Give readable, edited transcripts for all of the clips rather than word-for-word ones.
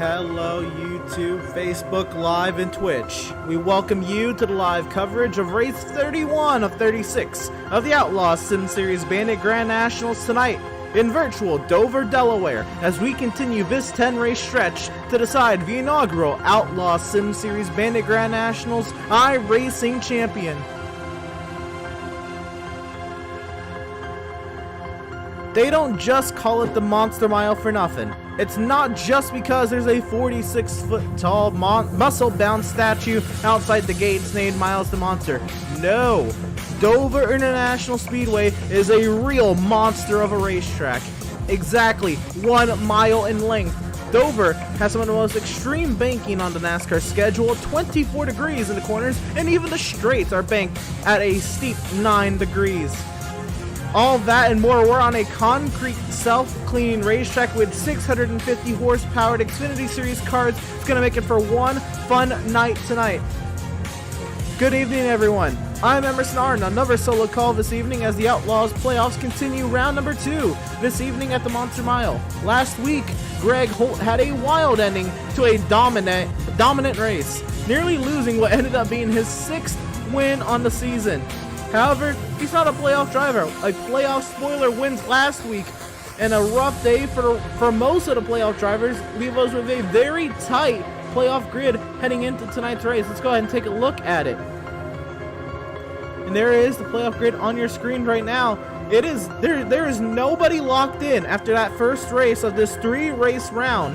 Hello YouTube, Facebook Live, and Twitch. We welcome you to the live coverage of race 31 of 36 of the Outlaws Sim Series Bandit Grand Nationals tonight in virtual Dover, Delaware, as we continue this 10-race stretch to decide the inaugural Outlaws Sim Series Bandit Grand Nationals iRacing champion. They don't just call it the Monster Mile for nothing. It's not just because there's a 46-foot-tall muscle-bound statue outside the gates named Miles the Monster. No, Dover International Speedway is a real monster of a racetrack. Exactly 1 mile in length. Dover has some of the most extreme banking on the NASCAR schedule, 24 degrees in the corners, and even the straights are banked at a steep 9 degrees. All that and more, we're on a concrete self-cleaning racetrack with 650 horsepowered Xfinity Series cars. It's going to make it for one fun night tonight. Good evening, everyone. I'm Emerson Arden, another solo call this evening as the Outlaws playoffs continue round number 2 this evening at the Monster Mile. Last week, Greg Holt had a wild ending to a dominant race, nearly losing what ended up being his 6th win on the season. However, he's not a playoff driver. A playoff spoiler wins last week, and a rough day for most of the playoff drivers leave us with a very tight playoff grid heading into tonight's race. Let's go ahead and take a look at it. And there is the playoff grid on your screen right now. It is there is nobody locked in after that first race of this 3-race round.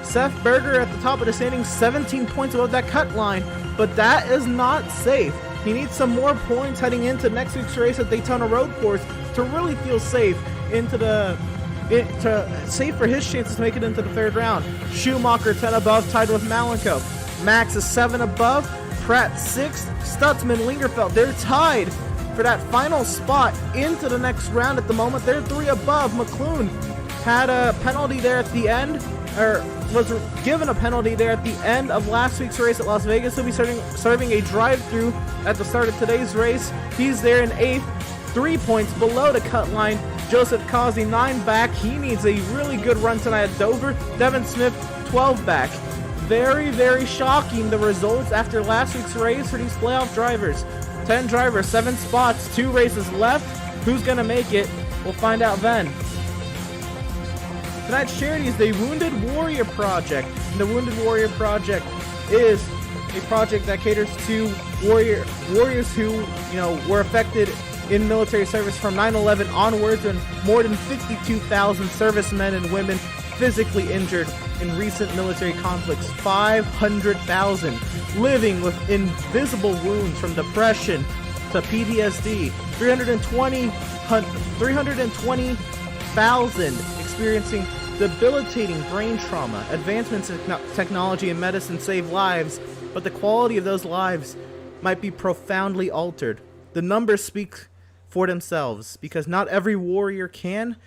Seth Berger at the top of the standings, 17 points above that cut line, but that is not safe. He needs some more points heading into next week's race at Daytona Road Course to really feel safe safe for his chances to make it into the 3rd round. Schumacher 10 above, tied with Malenko. Max is 7 above, Pratt 6th, Stutzman, Lingerfeld, they're tied for that final spot into the next round at the moment. They're 3 above. McLoone had a penalty there at the end, or was given a penalty there at the end of last week's race at Las Vegas. He'll be serving a drive-through at the start of today's race. He's there in 8th, 3 points below the cut line. Joseph Causey 9 back. He needs a really good run tonight at Dover. Devin Smith 12 back. Very, very shocking, the results after last week's race for these playoff drivers. 10 drivers, 7 spots, 2 races left. Who's going to make it? We'll find out then. Tonight's charity is the Wounded Warrior Project. And the Wounded Warrior Project is a project that caters to warriors who, were affected in military service from 9/11 onwards, and more than 52,000 servicemen and women physically injured in recent military conflicts. 500,000 living with invisible wounds from depression to PTSD. 320,000 experiencing debilitating brain trauma. Advancements in technology and medicine save lives, but the quality of those lives might be profoundly altered. The numbers speak for themselves because not every warrior can.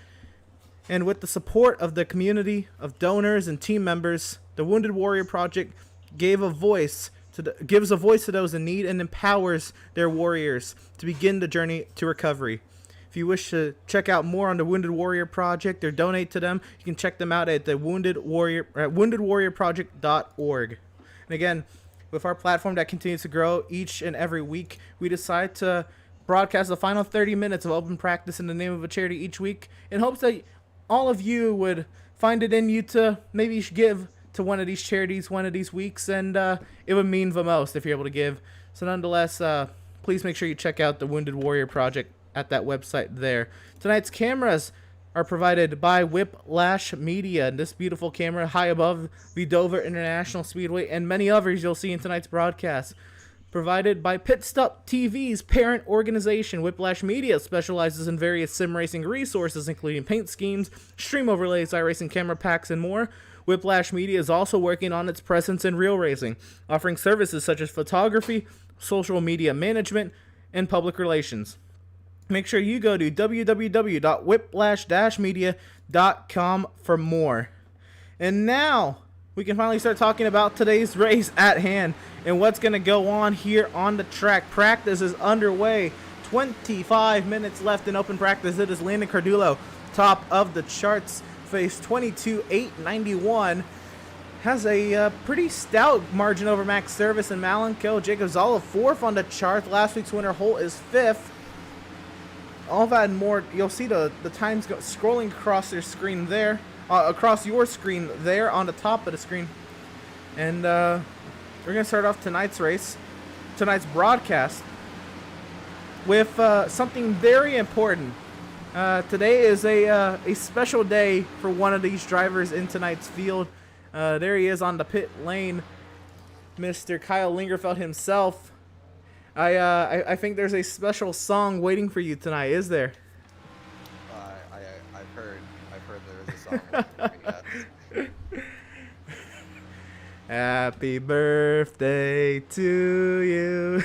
And with the support of the community of donors and team members, the Wounded Warrior Project gives a voice to those in need and empowers their warriors to begin the journey to recovery. If you wish to check out more on the Wounded Warrior Project or donate to them, you can check them out at woundedwarriorproject.org. And again, with our platform that continues to grow each and every week, we decide to broadcast the final 30 minutes of open practice in the name of a charity each week in hopes that all of you would find it in you to maybe give to one of these charities one of these weeks, and it would mean the most if you're able to give. So nonetheless, please make sure you check out the Wounded Warrior Project at that website there. Tonight's cameras are provided by Whiplash Media, and this beautiful camera high above the Dover International Speedway and many others you'll see in tonight's broadcast. Provided by Pitstop TV's parent organization. Whiplash Media specializes in various sim racing resources, including paint schemes, stream overlays, iRacing camera packs, and more. Whiplash Media is also working on its presence in real racing, offering services such as photography, social media management, and public relations. Make sure you go to www.whiplash-media.com for more. And now we can finally start talking about today's race at hand and what's going to go on here on the track. Practice is underway. 25 minutes left in open practice. It is Landon Cardullo, top of the charts, face 22.891. has a pretty stout margin over Max Service and Malenko. Jacob Zala 4th on the chart. Last week's winner Holt is 5th. All that and more, you'll see the times scrolling across your screen there, across your screen there on the top of the screen. And we're going to start off tonight's race, tonight's broadcast, with something very important. Today is a special day for one of these drivers in tonight's field. There he is on the pit lane, Mr. Kyle Lingerfeld himself. I think there's a special song waiting for you tonight, is there? I've heard there is a song waiting for me, yes. Happy birthday to you.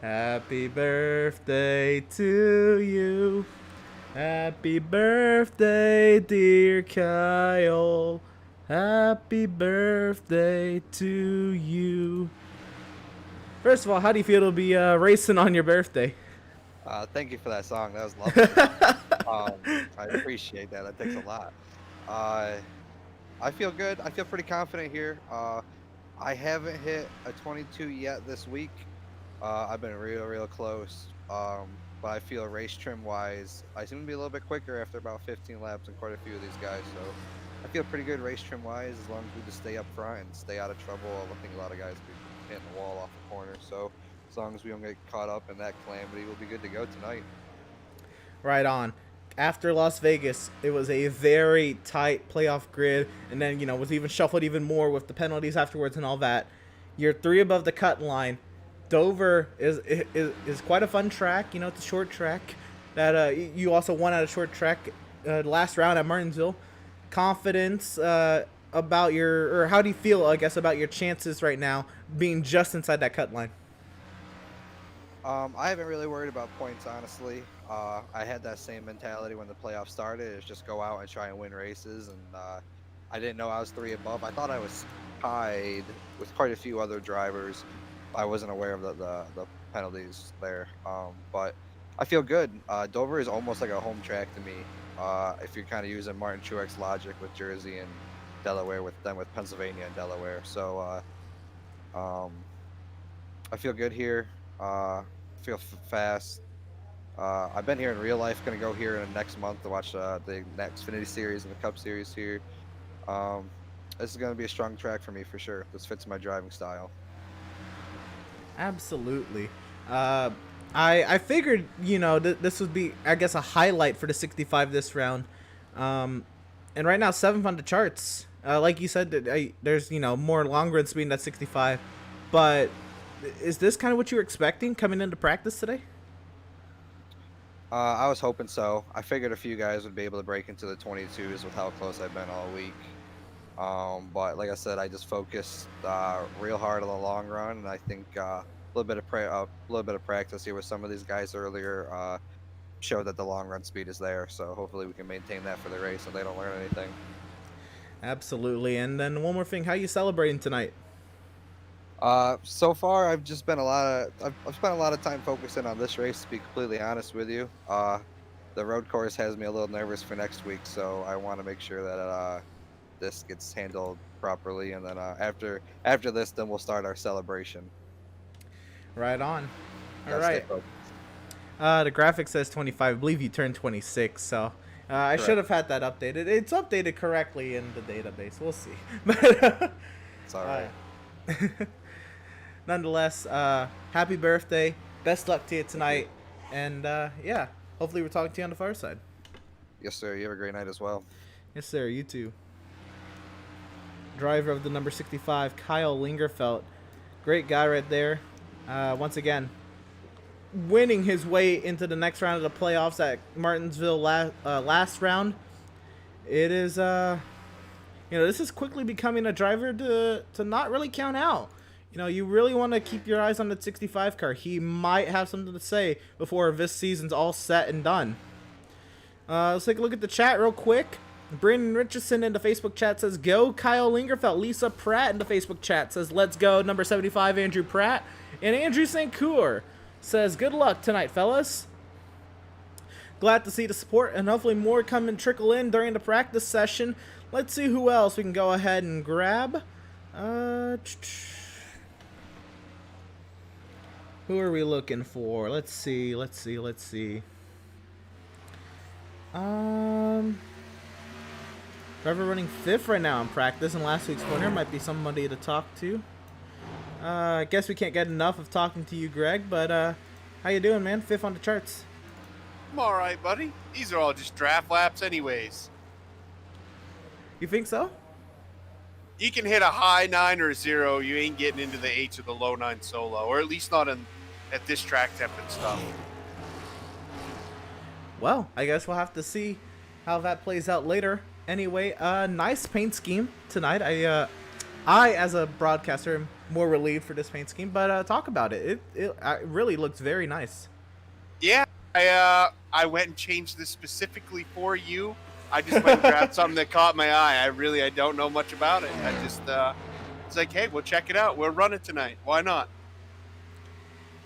Happy birthday to you. Happy birthday, dear Kyle. Happy birthday to you. First of all, how do you feel to be racing on your birthday? Thank you for that song. That was lovely. I appreciate that. That takes a lot. I feel good. I feel pretty confident here. I haven't hit a 22 yet this week. I've been real close. But I feel race trim wise, I seem to be a little bit quicker after about 15 laps and quite a few of these guys. So I feel pretty good race trim wise as long as we just stay up front and stay out of trouble. I think a lot of guys could be hitting the wall off the corner. So as long as we don't get caught up in that calamity, we'll be good to go tonight. Right on. After Las Vegas, it was a very tight playoff grid, and then, you know, was even shuffled even more with the penalties afterwards and all that. You're 3 above the cut line. Dover is quite a fun track. You know, it's a short track. That you also won at a short track last round at Martinsville. Confidence about or how do you feel, I guess, about your chances right now being just inside that cut line? I haven't really worried about points, honestly. I had that same mentality when the playoffs started, is just go out and try and win races, and I didn't know I was 3 above. I thought I was tied with quite a few other drivers. I wasn't aware of the penalties there, but I feel good. Dover is almost like a home track to me, if you're kind of using Martin Truex logic with Jersey and Delaware, with Pennsylvania and Delaware. So I feel good here. Feel fast. I've been here in real life. Going to go here in the next month to watch the Xfinity Series and the Cup Series here. This is going to be a strong track for me for sure. This fits my driving style. Absolutely. I figured, you know, this would be, I guess, a highlight for the 65 this round. And right now, 7th on the charts. Like you said, there's, you know, more long run speed in that 65. But is this kind of what you were expecting coming into practice today? I was hoping so. I figured a few guys would be able to break into the 22s with how close I've been all week. But like I said, I just focused real hard on the long run, and I think a little bit of practice here with some of these guys earlier showed that the long run speed is there. So hopefully we can maintain that for the race, and they don't learn anything. Absolutely. And then one more thing, how are you celebrating tonight? So far I've just been I've spent a lot of time focusing on this race, to be completely honest with you. The road course has me a little nervous for next week, so I want to make sure that this gets handled properly, and then after this, then we'll start our celebration. Right on. All right. The graphic says 25. I believe you turned 26, so I should have had that updated. It's updated correctly in the database. We'll see. It's all right. Nonetheless, happy birthday. Best luck to you tonight. And yeah, hopefully we're talking to you on the far side. Yes, sir. You have a great night as well. Yes, sir. You too. Driver of the number 65, Kyle Lingerfeld. Great guy right there. Once again, winning his way into the next round of the playoffs at Martinsville last round. It is, you know, this is quickly becoming a driver to not really count out. You know, you really want to keep your eyes on the 65 car. He might have something to say before this season's all set and done. Let's take a look at the chat real quick. Brandon Richardson in the Facebook chat says, go Kyle Lingerfeld. Lisa Pratt in the Facebook chat says, let's go number 75, Andrew Pratt. And Andrew St. Coeur says, good luck tonight, fellas. Glad to see the support, and hopefully more come and trickle in during the practice session. let's see who else we can go ahead and grab. Who are we looking for? Let's see. Whoever running 5th right now in practice and last week's winner might be somebody to talk to. I guess we can't get enough of talking to you, Greg, but how you doing, man? 5th on the charts. I'm all right, buddy. These are all just draft laps anyways. You think so? You can hit a high 9 or a 0. You ain't getting into the 8s or the low 9 solo, or at least not at this track temp and stuff. Well, I guess we'll have to see how that plays out later. Anyway, nice paint scheme tonight. I as a broadcaster am more relieved for this paint scheme, but talk about it. It really looks very nice. Yeah, I went and changed this specifically for you. I just went and grabbed something that caught my eye. I don't know much about it. I just it's like, hey, we'll check it out. We'll run it tonight. Why not?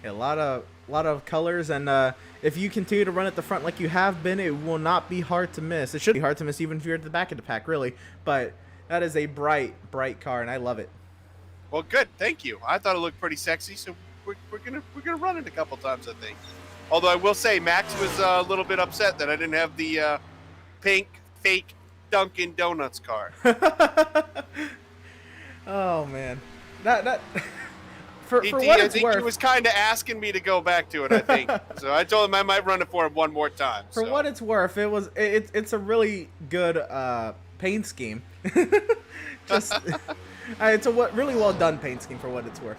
Yeah, a lot of colors, and if you continue to run at the front like you have been, it will not be hard to miss. It should be hard to miss even if you're at the back of the pack, really. But that is a bright car, and I love it. Well, good. Thank you. I thought it looked pretty sexy, so we're gonna run it a couple times, I think. Although I will say, Max was a little bit upset that I didn't have the pink fake Dunkin' Donuts car. Oh man, that for what I it's think worth, he was kind of asking me to go back to it. I think so. I told him I might run it for him one more time. For what it's worth, it's a really good paint scheme. Just it's a really well done paint scheme for what it's worth.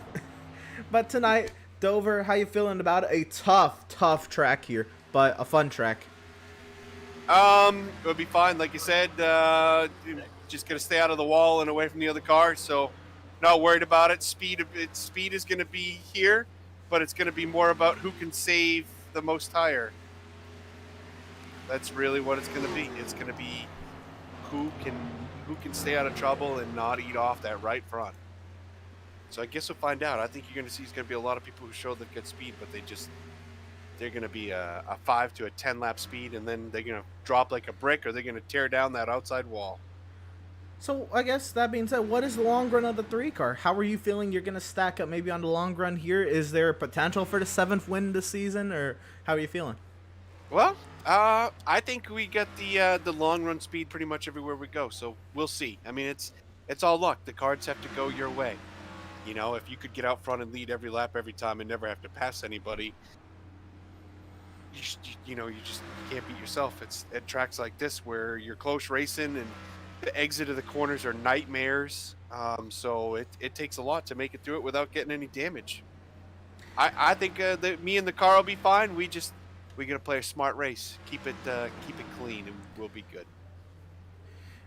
But tonight, Dover, how you feeling about it? A tough track here, but a fun track. It'll be fine. Like you said, just gonna stay out of the wall and away from the other cars. So, not worried about it. Speed is gonna be here, but it's gonna be more about who can save the most tire. That's really what it's gonna be. It's gonna be who can stay out of trouble and not eat off that right front. So I guess we'll find out. I think you're gonna see it's gonna be a lot of people who show they've got speed, but they're going to be a 5 to a 10 lap speed, and then they're going to drop like a brick, or they're going to tear down that outside wall. So I guess that being said, what is the long run of the 3 car? How are you feeling you're going to stack up maybe on the long run here? Is there potential for the 7th win this season, or how are you feeling? Well, I think we get the long run speed pretty much everywhere we go, so we'll see. I mean, it's all luck. The cards have to go your way. You know, if you could get out front and lead every lap every time and never have to pass anybody, you just can't beat yourself. It's at tracks like this where you're close racing and the exit of the corners are nightmares. So it takes a lot to make it through it without getting any damage. I think that me and the car will be fine. We're gonna play a smart race. Keep it clean, and we'll be good.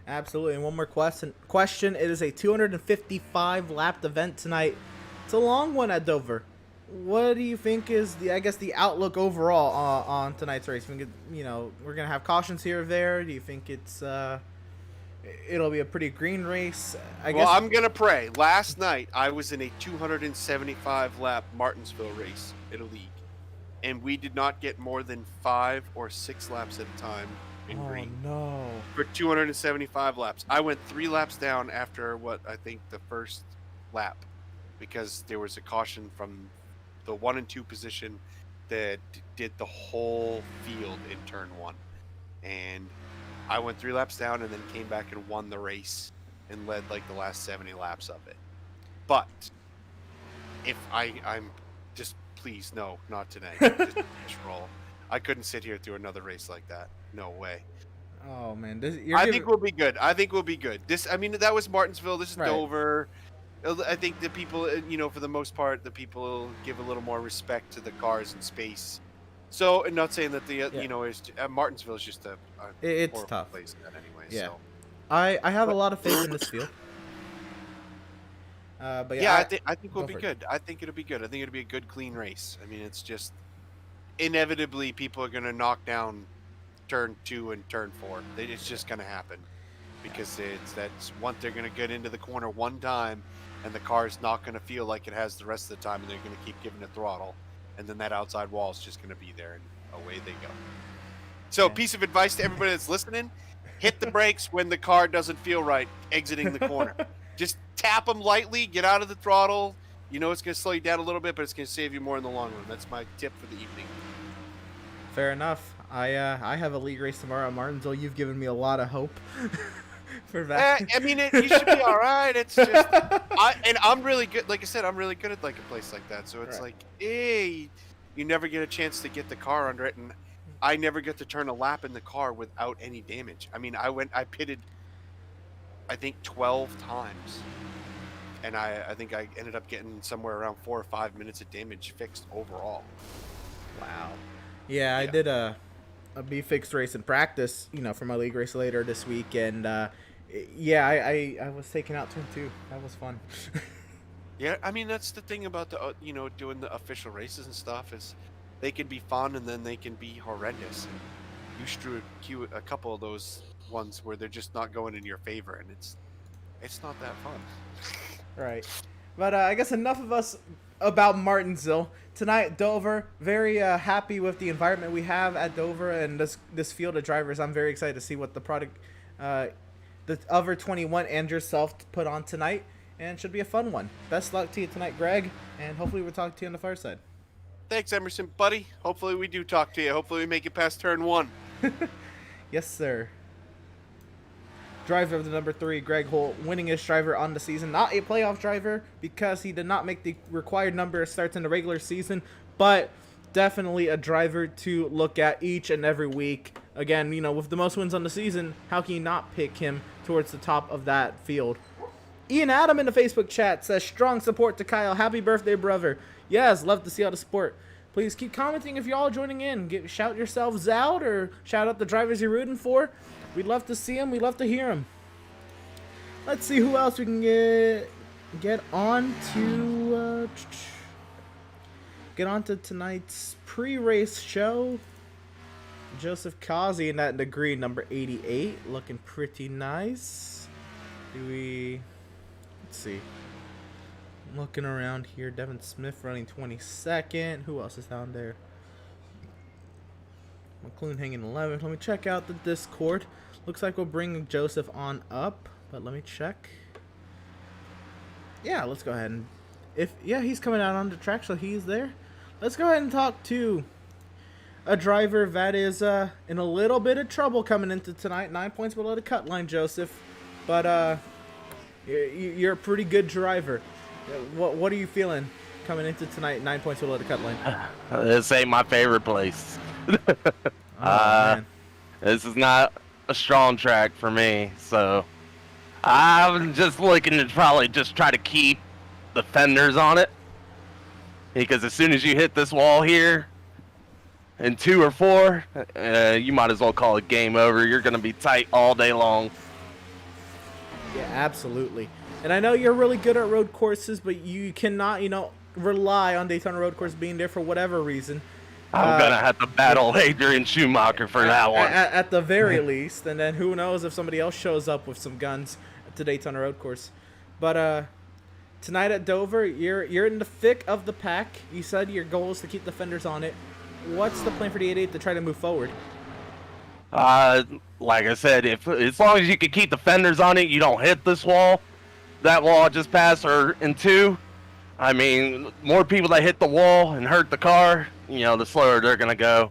Absolutely. And one more question. It is a 255 lapped event tonight. It's a long one at Dover. What do you think is the outlook overall on tonight's race? We're gonna have cautions here or there. Do you think it'll be a pretty green race? Well, I'm gonna pray. Last night I was in a 275 lap Martinsville race in a league, and we did not get more than 5 or 6 laps at a time in green. No! For 275 laps, I went 3 laps down after I think the first lap, because there was a caution from the 1 and 2 position that did the whole field in turn 1, and I went 3 laps down and then came back and won the race and led like the last 70 laps of it. But if I'm just, please, no, not today. Just roll. I couldn't sit here through another race like that. No way. Oh man, I think we'll be good. That was Martinsville. This is right. Dover. I think the people, for the most part, the people give a little more respect to the cars and space. So, and not saying that Martinsville is just it's tough place in that anyway. Yeah. So. I have a lot of faith in this field. But yeah, I think we'll be good. I think it'll be good. I think it'll be a good, clean race. I mean, it's just inevitably people are going to knock down turn 2 and turn 4. It's just going to happen because they're going to get into the corner one time, and the car's not going to feel like it has the rest of the time, and they're going to keep giving it throttle, and then that outside wall is just going to be there, and away they go. So, piece of advice to everybody that's listening: hit the brakes when the car doesn't feel right exiting the corner. Just tap them lightly, get out of the throttle. You know it's going to slow you down a little bit, but it's going to save you more in the long run. That's my tip for the evening. Fair enough. I have a league race tomorrow at Martinsville. You've given me a lot of hope for that. I mean, you should be all right. It's just, I'm really good. Like I said, I'm really good at like a place like that. So it's Right. like, hey, you never get a chance to get the car under it, and I never get to turn a lap in the car without any damage. I mean, I pitted, I think 12 times, and I think I ended up getting somewhere around 4 or 5 minutes of damage fixed overall. Wow. Yeah, I did a B fixed race in practice, for my league race later this week, and yeah, I was taken out turn 2. That was fun. Yeah, I mean that's the thing about the doing the official races and stuff is they can be fun and then they can be horrendous. And you strew a couple of those ones where they're just not going in your favor, and it's not that fun. Right. But I guess enough of us about Martinsville. Tonight, Dover, very happy with the environment we have at Dover and this field of drivers. I'm very excited to see what the product, the other 21 and yourself put on tonight, and it should be a fun one. Best luck to you tonight, Greg, and hopefully we'll talk to you on the far side. Thanks, Emerson, buddy. Hopefully we do talk to you. Hopefully we make it past turn 1. Yes, sir. Driver of the number 3, Greg Holt, winningest driver on the season. Not a playoff driver because he did not make the required number of starts in the regular season, but definitely a driver to look at each and every week. Again, with the most wins on the season, how can you not pick him towards the top of that field? Ian Adam in the Facebook chat says, strong support to Kyle. Happy birthday, brother. Yes, love to see all the support. Please keep commenting if you're all joining in. Shout yourselves out or shout out the drivers you're rooting for. We'd love to see them. We'd love to hear them. Let's see who else we can get on to tonight's pre-race show. Joseph Causey in that degree number 88, looking pretty nice. Let's see. I'm looking around here. Devin Smith running 22nd. Who else is down there? McClune hanging 11th. Let me check out the Discord. Looks like we'll bring Joseph on up, but let me check. Yeah, let's go ahead and he's coming out on the track, so he's there. Let's go ahead and talk to a driver that is in a little bit of trouble coming into tonight. 9 points below the cut line, Joseph. But you're a pretty good driver. What are you feeling coming into tonight? 9 points below the cut line. This ain't my favorite place. Man. This is not a strong track for me, so I'm just looking to probably just try to keep the fenders on it, because as soon as you hit this wall here in 2 or 4, you might as well call it game over. You're going to be tight all day long. Yeah, absolutely. And I know you're really good at road courses, but you cannot, rely on Daytona Road Course being there for whatever reason. I'm going to have to battle Adrian Schumacher for that one. At the very least. And then who knows if somebody else shows up with some guns to Daytona Road Course. But tonight at Dover, you're in the thick of the pack. You said your goal is to keep the fenders on it. What's the plan for the 88 to try to move forward? Like I said, as long as you can keep the fenders on it, you don't hit this wall. That wall I just passed, or in 2. I mean, more people that hit the wall and hurt the car, the slower they're going to go.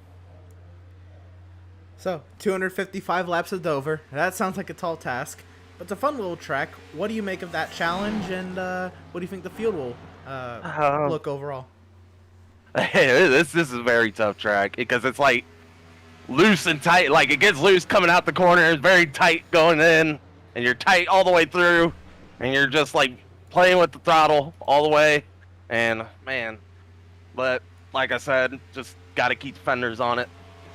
So, 255 laps of Dover. That sounds like a tall task, but it's a fun little track. What do you make of that challenge, and what do you think the field will look overall? This is a very tough track because it's like loose and tight. Like it gets loose coming out the corner. It's very tight going in, and you're tight all the way through, and you're just like playing with the throttle all the way. And man, but like I said, just got to keep the fenders on it,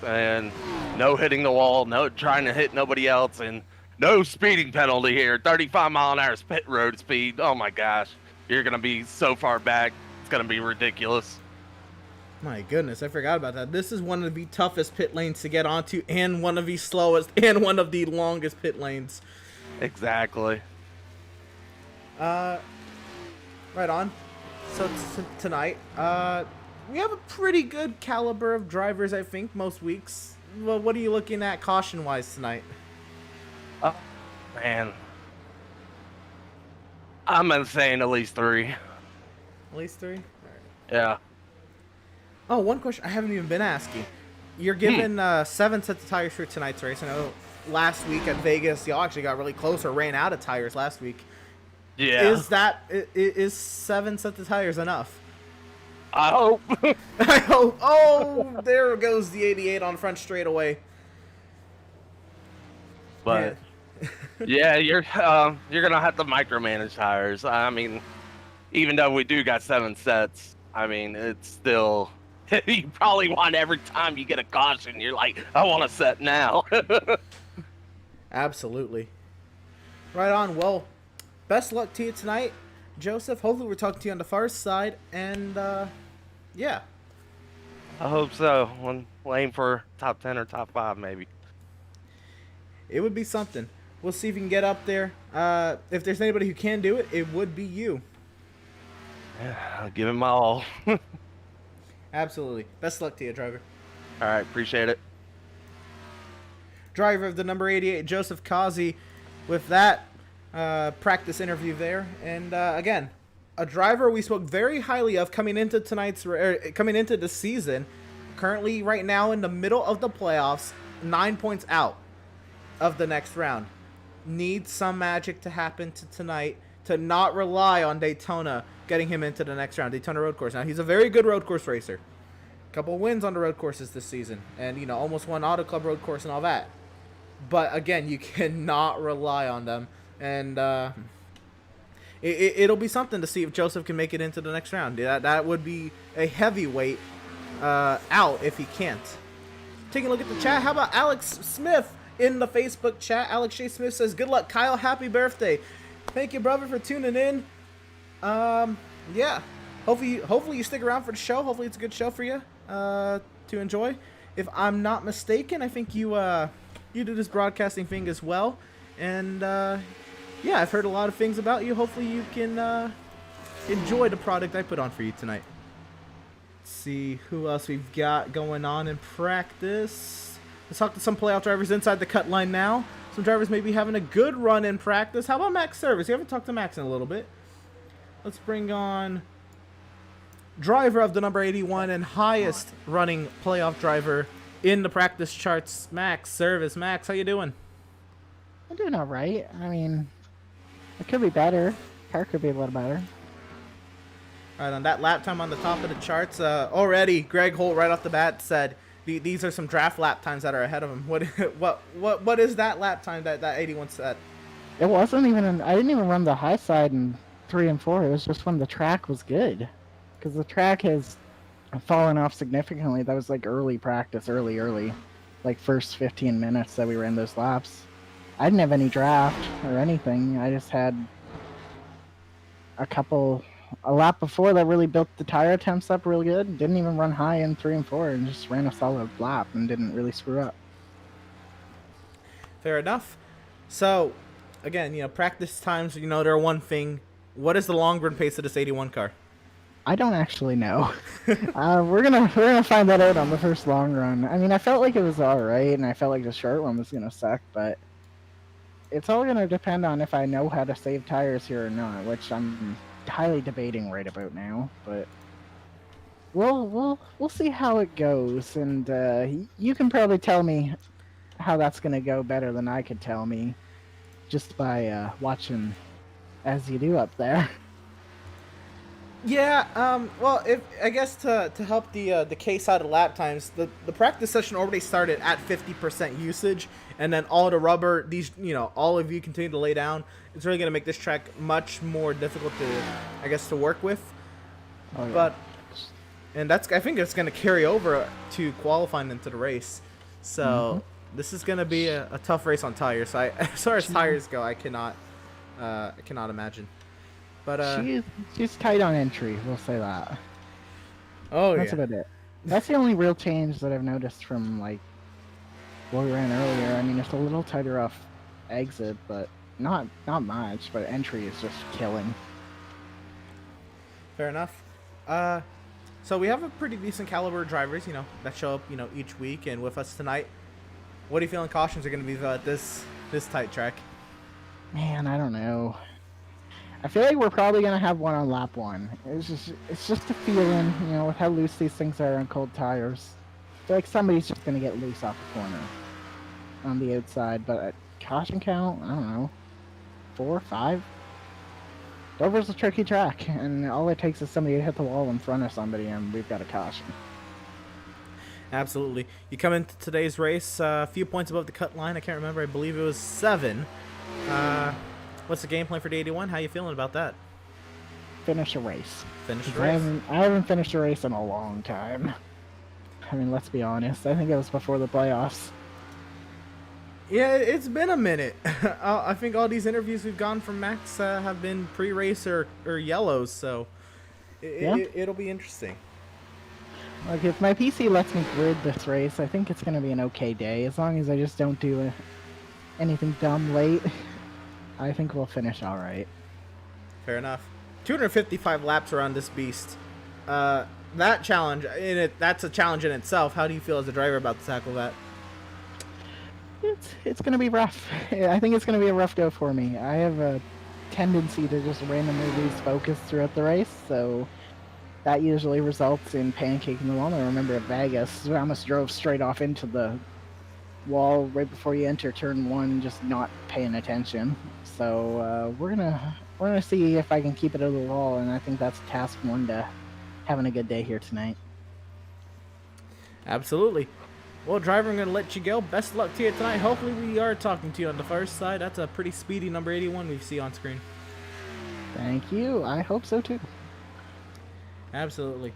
and no hitting the wall, no trying to hit nobody else, and no speeding penalty here. 35-mile-an-hour pit road speed. Oh my gosh, you're gonna be so far back. It's gonna be ridiculous. My goodness, I forgot about that. This is one of the toughest pit lanes to get onto, and one of the slowest, and one of the longest pit lanes. Exactly. Right on. So tonight, we have a pretty good caliber of drivers, I think, most weeks. Well, what are you looking at caution-wise tonight? Oh, man. I'm gonna saying at least 3. At least 3? All right. Yeah. Oh, one question I haven't even been asking. You're given 7 sets of tires for tonight's race. I know last week at Vegas, y'all actually got really close or ran out of tires last week. Yeah. Is 7 sets of tires enough? I hope. I hope. Oh, there goes the 88 on front straightaway. But yeah, you're gonna have to micromanage tires. I mean, even though we do got 7 sets, I mean it's still you probably want every time you get a caution, you're like, I want a set now. Absolutely. Right on. Well, best luck to you tonight, Joseph. Hopefully we're talking to you on the far side, and yeah. I hope so. We'll aim for top 10 or top 5 maybe. It would be something. We'll see if you can get up there. If there's anybody who can do it, it would be you. Yeah, I'll give it my all. Absolutely. Best luck to you, driver. All right, appreciate it. Driver of the number 88, Joseph Kazi, with that practice interview there. And again, a driver we spoke very highly of coming into coming into the season. Currently, right now, in the middle of the playoffs, 9 points out of the next round. Needs some magic to happen tonight to not rely on Daytona getting him into the next round. Daytona road course. Now, he's a very good road course racer. Couple wins on the road courses this season, and you know, almost won Auto Club road course and all that. But again, you cannot rely on them, and it'll be something to see if Joseph can make it into the next round. That would be a heavyweight out if he can't. Taking a look at the chat, how about Alex Smith in the Facebook chat? Alex J. Smith says, "Good luck, Kyle. Happy birthday." Thank you, brother, for tuning in. Yeah. Hopefully you stick around for the show. Hopefully it's a good show for you to enjoy. If I'm not mistaken, I think you do this broadcasting thing as well. And yeah, I've heard a lot of things about you. Hopefully you can enjoy the product I put on for you tonight. Let's see who else we've got going on in practice. Let's talk to some playoff drivers inside the cut line now. Some drivers may be having a good run in practice. How about Max Service? You haven't talked to Max in a little bit. Let's bring on driver of the number 81 and highest running playoff driver in the practice charts, Max Service. Max, how you doing? I'm doing all right. I mean, it could be better. Car could be a little better. All right, on that lap time on the top of the charts, already Greg Holt right off the bat said these are some draft lap times that are ahead of him. What is that lap time that 81 set? It wasn't even. I didn't even run the high side in 3 and 4. It was just when the track was good, because the track has fallen off significantly. That was like early practice, early, like first 15 minutes that we ran those laps. I didn't have any draft or anything. I just had a lap before that really built the tire temps up real good. Didn't even run high in 3 and 4 and just ran a solid lap and didn't really screw up. Fair enough. So, again, practice times, they're one thing. What is the long run pace of this 81 car? I don't actually know. We're gonna find that out on the first long run. I mean, I felt like it was all right, and I felt like the short one was gonna suck, but it's all gonna depend on if I know how to save tires here or not, which I'm highly debating right about now. But we'll see how it goes, and you can probably tell me how that's gonna go better than I could tell me just by watching as you do up there. Yeah, well, I guess to help the case out of lap times, the practice session already started at 50% usage, and then all the rubber, all of you continue to lay down. It's really going to make this track much more difficult to work with. Oh, yeah. But, and I think it's going to carry over to qualifying into the race. So, this is going to be a tough race on tires. So as far as tires go, I cannot imagine. But she's tight on entry, we'll say that. Oh, That's about it. That's the only real change that I've noticed from like what we ran earlier. I mean, it's a little tighter off exit, but not much. But entry is just killing. Fair enough. So we have a pretty decent caliber of drivers, that show up, each week, and with us tonight. What are you feeling cautions are going to be about this this tight track? Man, I don't know. I feel like we're probably gonna have one on lap 1. It's just a feeling, you know, with how loose these things are on cold tires. I feel like somebody's just gonna get loose off the corner on the outside, but at caution count, I don't know, 4, 5. Dover's a tricky track, and all it takes is somebody to hit the wall in front of somebody, and we've got a caution. Absolutely. You come into today's race a few points above the cut line. I can't remember. I believe it was 7. What's the game plan for day 81? How you feeling about that? Finish a race. Finish the 'Cause race. I haven't finished a race in a long time. I mean, let's be honest. I think it was before the playoffs. Yeah, it's been a minute. I think all these interviews we've gone from Max have been pre-race or yellows, so it'll be interesting. Like, if my PC lets me grid this race, I think it's going to be an okay day. As long as I just don't do anything dumb late, I think we'll finish all right. Fair enough. 255 laps around this beast. That challenge, that's a challenge in itself. How do you feel as a driver about to tackle that? It's going to be rough. I think it's going to be a rough go for me. I have a tendency to just randomly lose focus throughout the race, so that usually results in pancaking the wall. I remember at Vegas, Ramos drove straight off into the wall right before you enter turn 1, just not paying attention. So we're gonna see if I can keep it out of the wall, and I think that's task 1 to having a good day here tonight. Absolutely. Well, driver, I'm going to let you go. Best luck to you tonight. Hopefully we are talking to you on the first side. That's a pretty speedy number 81 we see on screen. Thank you. I hope so too. Absolutely.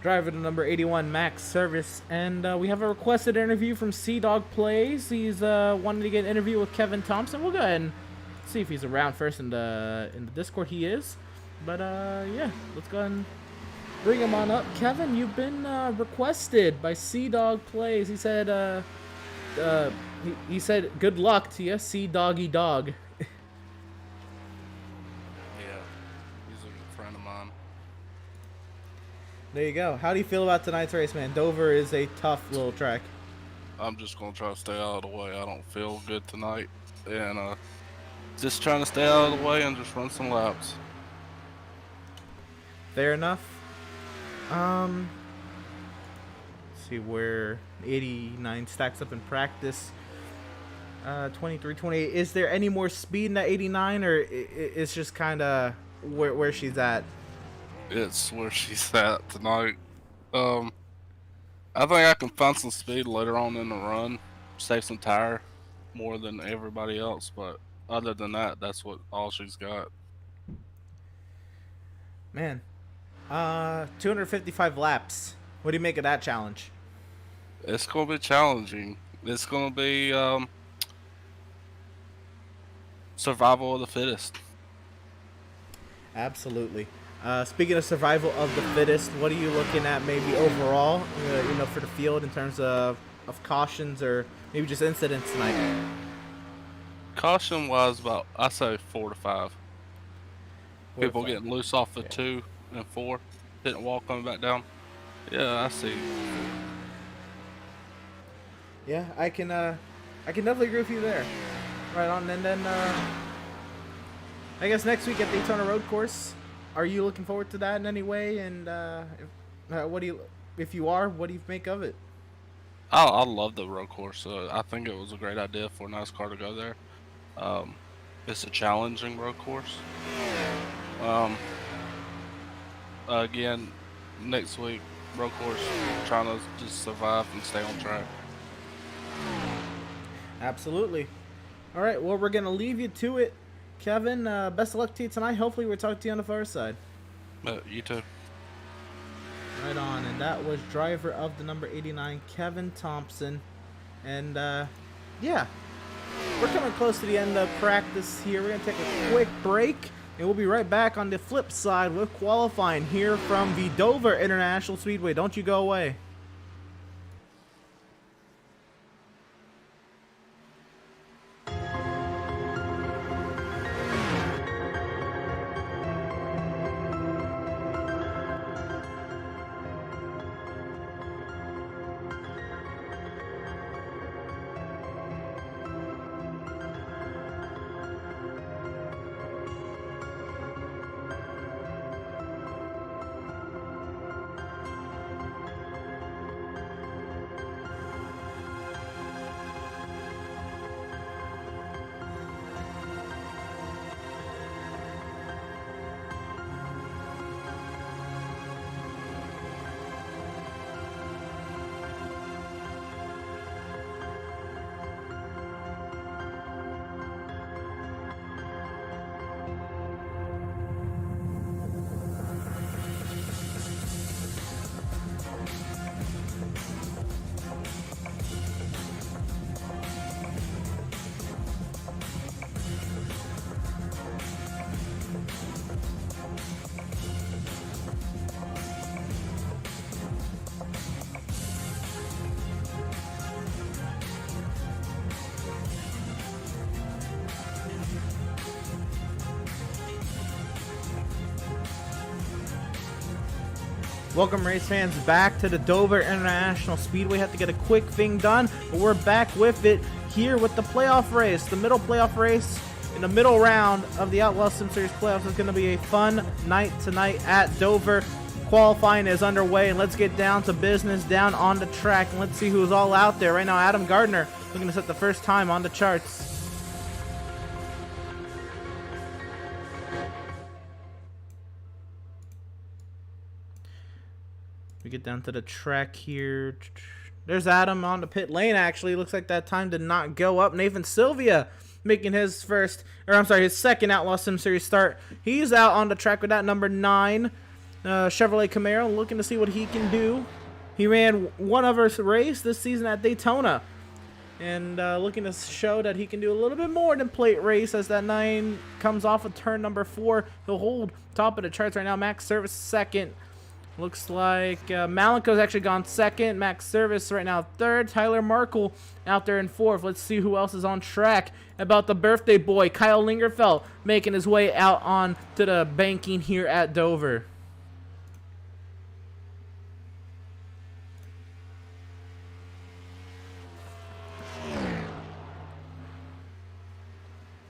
Driver to number 81, Max Service. And we have a requested interview from Sea-Dog Plays. He's wanted to get an interview with Kevin Thompson. We'll go ahead and see if he's around first in the Discord. He is. But yeah, let's go ahead and bring him on up. Kevin, you've been requested by Sea-Dog Plays. He said he said good luck to you, Sea-Doggy Dog. Yeah, he's a good friend of mine. There you go. How do you feel about tonight's race, man? Dover is a tough little track. I'm just gonna try to stay out of the way. I don't feel good tonight, and just trying to stay out of the way and just run some laps. Fair enough. Let's see where 89 stacks up in practice. 23, 28. Is there any more speed in that 89, or it's just kind of where she's at? It's where she's at tonight. I think I can find some speed later on in the run, save some tire more than everybody else, but other than that, that's all she's got. Man, 255 laps. What do you make of that challenge? It's gonna be challenging. It's gonna be survival of the fittest. Absolutely. Speaking of survival of the fittest, what are you looking at maybe overall, for the field in terms of cautions or maybe just incidents tonight? Caution wise, about I say 4 to 5. 4 to People 5. getting loose off the 2 and 4, hitting wall coming back down. Yeah, I see. Yeah, I can definitely agree with you there. Right on. And then I guess next week at Daytona Road Course, are you looking forward to that in any way? And if you are, what do you make of it? I love the road course. I think it was a great idea for NASCAR to go there. It's a challenging road course. Again, next week, road course, trying to just survive and stay on track. Absolutely. All right, well, we're going to leave you to it. Kevin, best of luck to you tonight. Hopefully we'll talk to you on the far side. You too. Right on, and that was driver of the number 89, Kevin Thompson. And, yeah, we're coming close to the end of practice here. We're going to take a quick break, and we'll be right back on the flip side with qualifying here from the Dover International Speedway. Don't you go away. Welcome race fans back to the Dover International Speedway. Have to get a quick thing done, but we're back with it here with the playoff race. The middle playoff race in the middle round of the Outlaws Sim Series playoffs is going to be a fun night tonight at Dover. Qualifying is underway, and let's get down to business down on the track, and let's see who's all out there. Right now, Adam Gardner looking to set the first time on the charts. We get down to the track here. There's Adam on the pit lane, actually. Looks like that time did not go up. Nathan Sylvia making his his second Outlaw Sim Series start. He's out on the track with that number 9 Chevrolet Camaro, looking to see what he can do. He ran one other race this season at Daytona, and looking to show that he can do a little bit more than plate race as that 9 comes off of turn number 4. He'll hold top of the charts right now. Max Service second. Looks like Malenko's actually gone second. Max Service right now third. Tyler Markle out there in fourth. Let's see who else is on track. About the birthday boy, Kyle Lingerfeld, making his way out on to the banking here at Dover.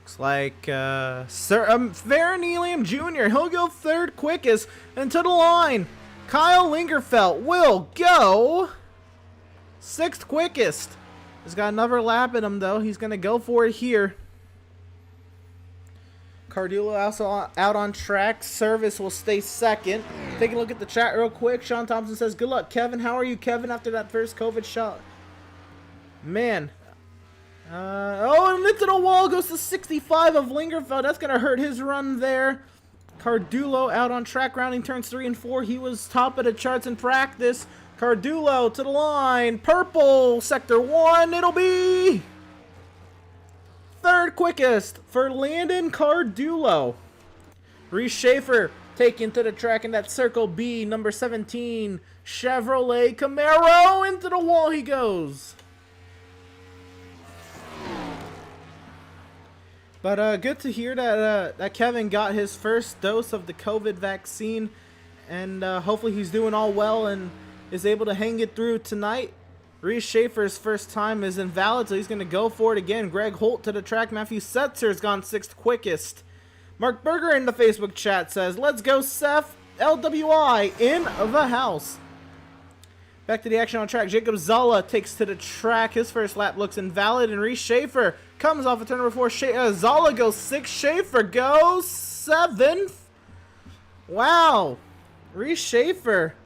Looks like Farron Eliam Jr. He'll go third quickest into the line. Kyle Lingerfeld will go 6th quickest. He's got another lap in him, though. He's going to go for it here. Cardullo also out on track. Service will stay second. Take a look at the chat real quick. Sean Thompson says, good luck, Kevin. How are you, Kevin, after that first COVID shot? Man. And into the wall goes to 65 of Lingerfeld. That's going to hurt his run there. Cardullo out on track, rounding turns 3 and 4. He was top of the charts in practice. Cardullo to the line. Purple, sector 1. It'll be 3rd quickest for Landon Cardullo. Reese Schaefer taken to the track in that Circle B, number 17. Chevrolet Camaro. Into the wall he goes. But good to hear that Kevin got his first dose of the COVID vaccine, and hopefully he's doing all well and is able to hang it through tonight. Reese Schaefer's first time is invalid, so he's going to go for it again. Greg Holt to the track. Matthew Setzer's gone 6th quickest. Mark Berger in the Facebook chat says, let's go, Seth. LWI in the house. Back to the action on track. Jacob Zala takes to the track. His first lap looks invalid, and Reese Schaefer comes off of turn number 4. Zala goes 6th. Schaefer goes 7th. Wow. Reese Schaefer.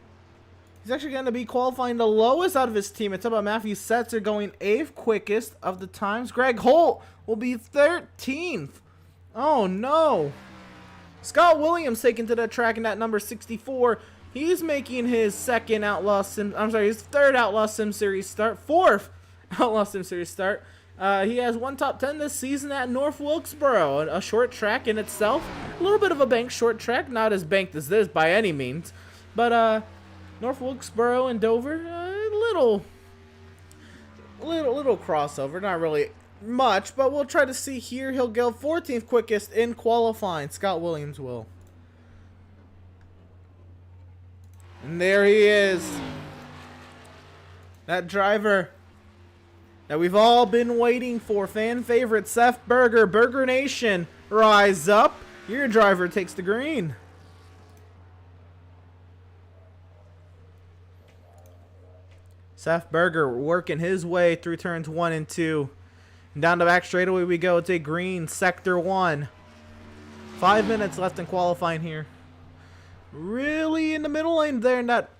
He's actually going to be qualifying the lowest out of his team. It's about Matthew Setzer going 8th quickest of the times. Greg Holt will be 13th. Oh, no. Scott Williams taken to the track in that number 64. He's making his third Outlaw Sim Series start. 4th Outlaw Sim Series start. He has one top 10 this season at North Wilkesboro, a short track in itself. A little bit of a banked short track, not as banked as this by any means. But North Wilkesboro and Dover, little crossover, not really much, but we'll try to see here. He'll go 14th quickest in qualifying. Scott Williams will. And there he is. That driver that we've all been waiting for. Fan favorite Seth Berger. Berger Nation, rise up. Your driver takes the green. Seth Berger working his way through turns 1 and 2. And down the back straightaway we go. It's a green, sector 1. 5 minutes left in qualifying here. Really in the middle lane there in that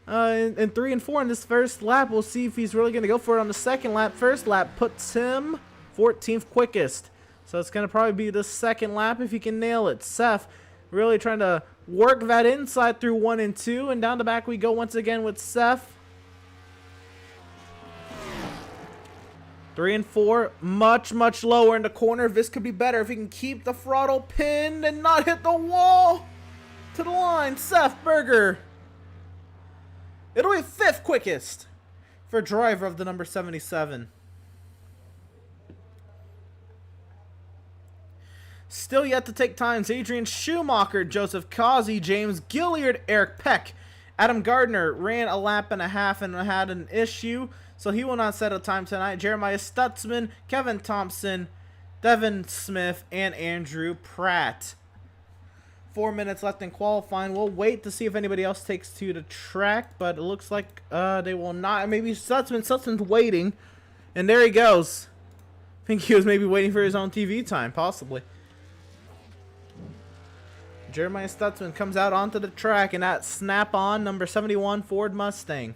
in 3 and 4 in this first lap. We'll see if he's really going to go for it on the second lap. First lap puts him 14th quickest. So it's going to probably be the second lap if he can nail it. Seth really trying to work that inside through 1 and 2. And down the back we go once again with Seth. 3 and 4, much lower in the corner. This could be better if he can keep the throttle pinned and not hit the wall. To the line, Seth Berger. It'll be 5th quickest for driver of the number 77. Still yet to take times, Adrian Schumacher, Joseph Causey, James Gilliard, Eric Peck, Adam Gardner ran a lap and a half and had an issue, so he will not set a time tonight. Jeremiah Stutzman, Kevin Thompson, Devin Smith, and Andrew Pratt. 4 minutes left in qualifying. We'll wait to see if anybody else takes to the track, but it looks like they will not. Maybe Stutzman's waiting, and there he goes. I think he was maybe waiting for his own TV time, possibly. Jeremiah Stutzman comes out onto the track in that snap-on number 71 Ford Mustang.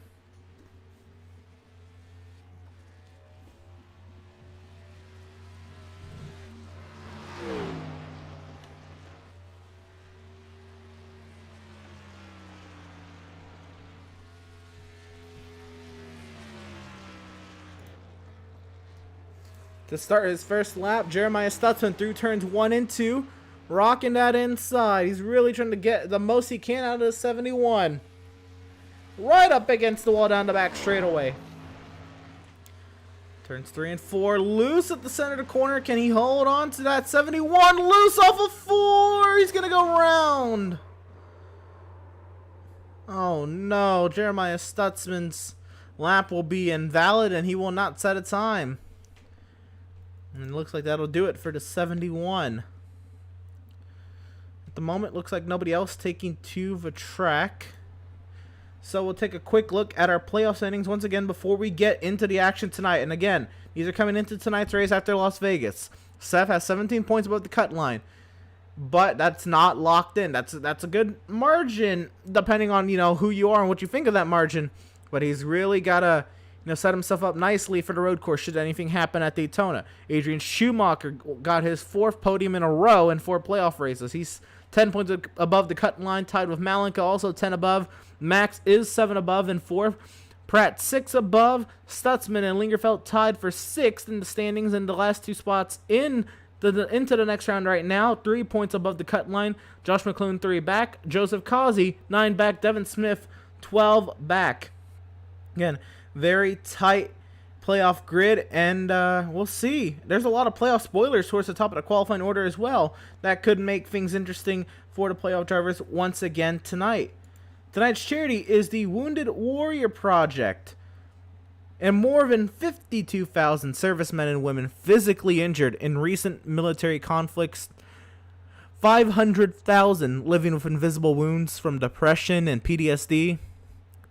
To start his first lap, Jeremiah Stutzman through turns 1 and 2. Rocking that inside. He's really trying to get the most he can out of the 71. Right up against the wall down the back straightaway. Turns 3 and 4. Loose at the center of the corner. Can he hold on to that 71? Loose off of 4. He's going to go round. Oh no. Jeremiah Stutzman's lap will be invalid and he will not set a time. And it looks like that'll do it for the 71. At the moment, looks like nobody else taking to the track. So we'll take a quick look at our playoff standings once again before we get into the action tonight. And again, these are coming into tonight's race after Las Vegas. Seth has 17 points above the cut line. But that's not locked in. That's a good margin, depending on, who you are and what you think of that margin. But he's really got to set himself up nicely for the road course should anything happen at Daytona. Adrian Schumacher got his 4th podium in a row in 4 playoff races. He's 10 points above the cut line, tied with Malenka, also 10 above. Max is 7 above in 4th. Pratt 6 above. Stutzman and Lingerfeld tied for 6th in the standings, and the last 2 spots into the next round right now. 3 points above the cut line. Josh McClune 3 back. Joseph Causey 9 back. Devin Smith 12 back. Again, very tight playoff grid, and we'll see. There's a lot of playoff spoilers towards the top of the qualifying order as well. That could make things interesting for the playoff drivers once again tonight. Tonight's charity is the Wounded Warrior Project. And more than 52,000 servicemen and women physically injured in recent military conflicts. 500,000 living with invisible wounds from depression and PTSD.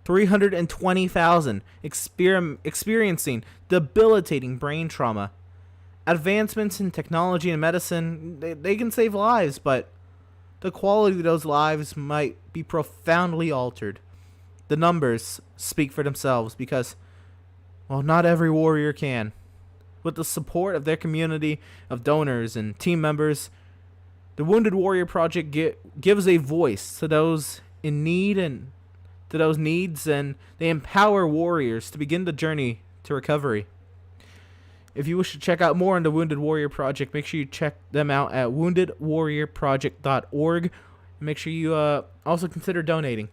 320,000 experiencing debilitating brain trauma. Advancements in technology and medicine, they can save lives, but the quality of those lives might be profoundly altered. The numbers speak for themselves because, well, not every warrior can. With the support of their community of donors and team members, the Wounded Warrior Project gives a voice to those in need and to those needs, and they empower warriors to begin the journey to recovery. If you wish to check out more on the Wounded Warrior Project, make sure you check them out at woundedwarriorproject.org. Make sure you also consider donating.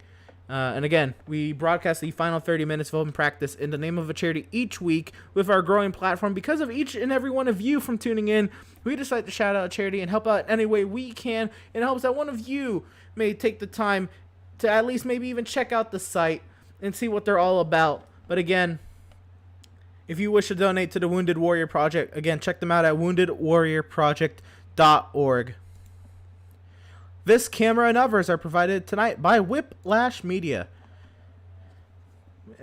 And again, we broadcast the final 30 minutes of open practice in the name of a charity each week with our growing platform. Because of each and every one of you from tuning in, we decide to shout out a charity and help out any way we can. It helps that one of you may take the time to at least maybe even check out the site and see what they're all about. But again, if you wish to donate to the Wounded Warrior Project, again, check them out at woundedwarriorproject.org. This camera and others are provided tonight by Whiplash Media.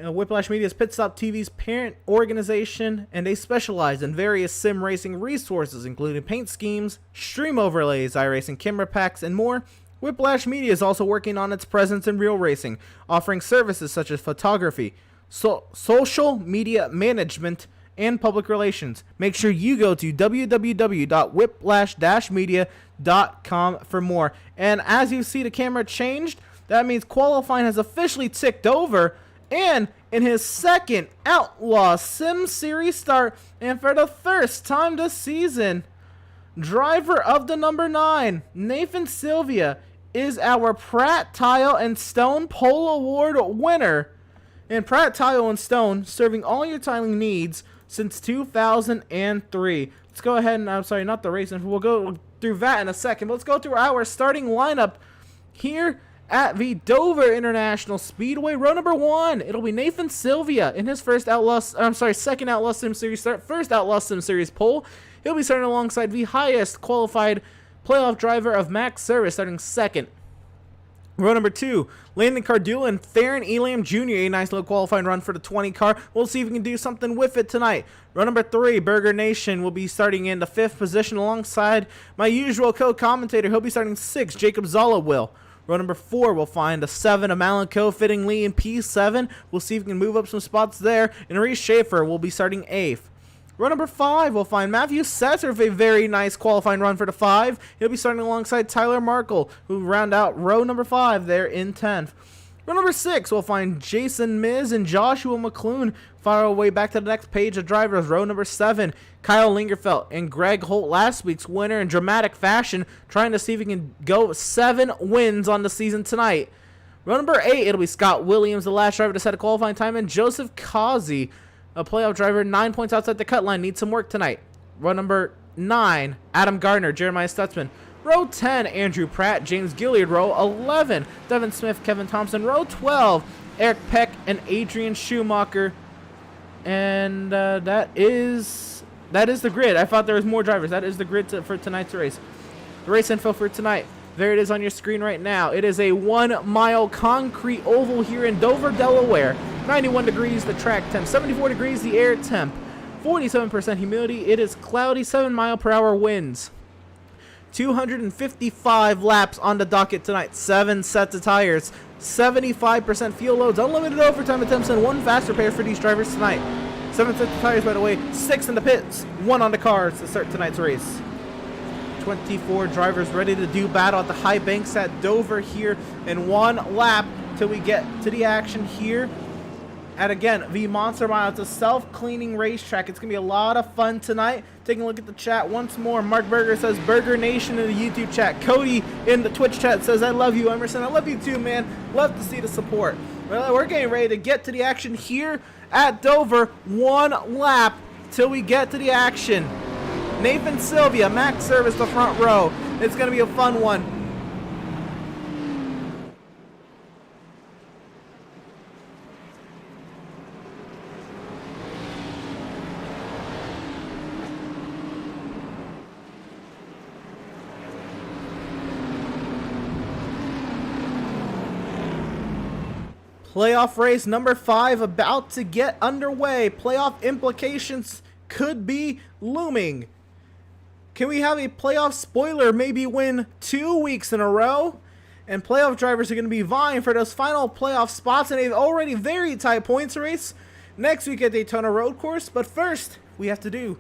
Whiplash Media is Pit Stop TV's parent organization, and they specialize in various sim racing resources, including paint schemes, stream overlays, iRacing camera packs, and more. Whiplash Media is also working on its presence in real racing, offering services such as photography, social media management, and public relations. Make sure you go to www.whiplash-media.com for more. And as you see the camera changed, that means qualifying has officially ticked over. And in his second Outlaws Sim Series start, and for the first time this season, driver of the number 9, Nathan Sylvia, is our Pratt Tile and Stone Pole Award winner. And Pratt Tile and Stone, serving all your tiling needs since 2003. Let's go ahead and, I'm sorry, not the racing. We'll go through that in a second. But let's go through our starting lineup here at the Dover International Speedway. Row number 1, it'll be Nathan Sylvia in his second Outlaw Sim Series start, first Outlaw Sim Series pole. He'll be starting alongside the highest qualified playoff driver of Max Service, starting second. Row number 2, Landon Cardula and Theron Elam Jr. A nice little qualifying run for the 20 car. We'll see if we can do something with it tonight. Row number 3, Burger Nation will be starting in the 5th position alongside my usual co-commentator. He'll be starting 6th, Jacob Zala will. Row number 4, we'll find a 7 of Malenko fitting Lee in P7. We'll see if we can move up some spots there. And Reese Schaefer will be starting 8th. Row number 5, we'll find Matthew Setzer with a very nice qualifying run for the 5. He'll be starting alongside Tyler Markle, who round out row number 5 there in 10th. Row number 6, we'll find Jason Miz and Joshua McClune fire our way back to the next page of drivers. Row number 7, Kyle Lingerfeld and Greg Holt, last week's winner in dramatic fashion, trying to see if he can go 7 wins on the season tonight. Row number 8, it'll be Scott Williams, the last driver to set a qualifying time, and Joseph Causey, a playoff driver, 9 points outside the cut line, needs some work tonight. Row number 9, Adam Gardner, Jeremiah Stutzman. Row 10, Andrew Pratt, James Gilliard. Row 11, Devin Smith, Kevin Thompson. Row 12, Eric Peck and Adrian Schumacher. And that is the grid. I thought there was more drivers. That is the grid for tonight's race. The race info for tonight. There it is on your screen right now. It is a 1-mile concrete oval here in Dover, Delaware. 91 degrees the track temp, 74 degrees the air temp, 47% humidity. It is cloudy, 7-mile-per-hour winds. 255 laps on the docket tonight, 7 sets of tires, 75% fuel loads, unlimited overtime attempts, and 1 fast repair for these drivers tonight. 7 sets of tires, by the way, 6 in the pits, 1 on the cars to start tonight's race. 24 drivers ready to do battle at the high banks at Dover here in 1 lap till we get to the action here. And again, the Monster Mile, it's a self-cleaning racetrack. It's going to be a lot of fun tonight. Taking a look at the chat once more. Mark Berger says, Burger Nation in the YouTube chat. Cody in the Twitch chat says, I love you, Emerson. I love you too, man. Love to see the support. Well, we're getting ready to get to the action here at Dover. 1 lap till we get to the action. Nathan Sylvia, Max Service, the front row. It's going to be a fun one. Playoff race number 5 about to get underway. Playoff implications could be looming. Can we have a playoff spoiler maybe win 2 weeks in a row? And playoff drivers are going to be vying for those final playoff spots in a already very tight points race next week at Daytona Road Course. But first, we have to do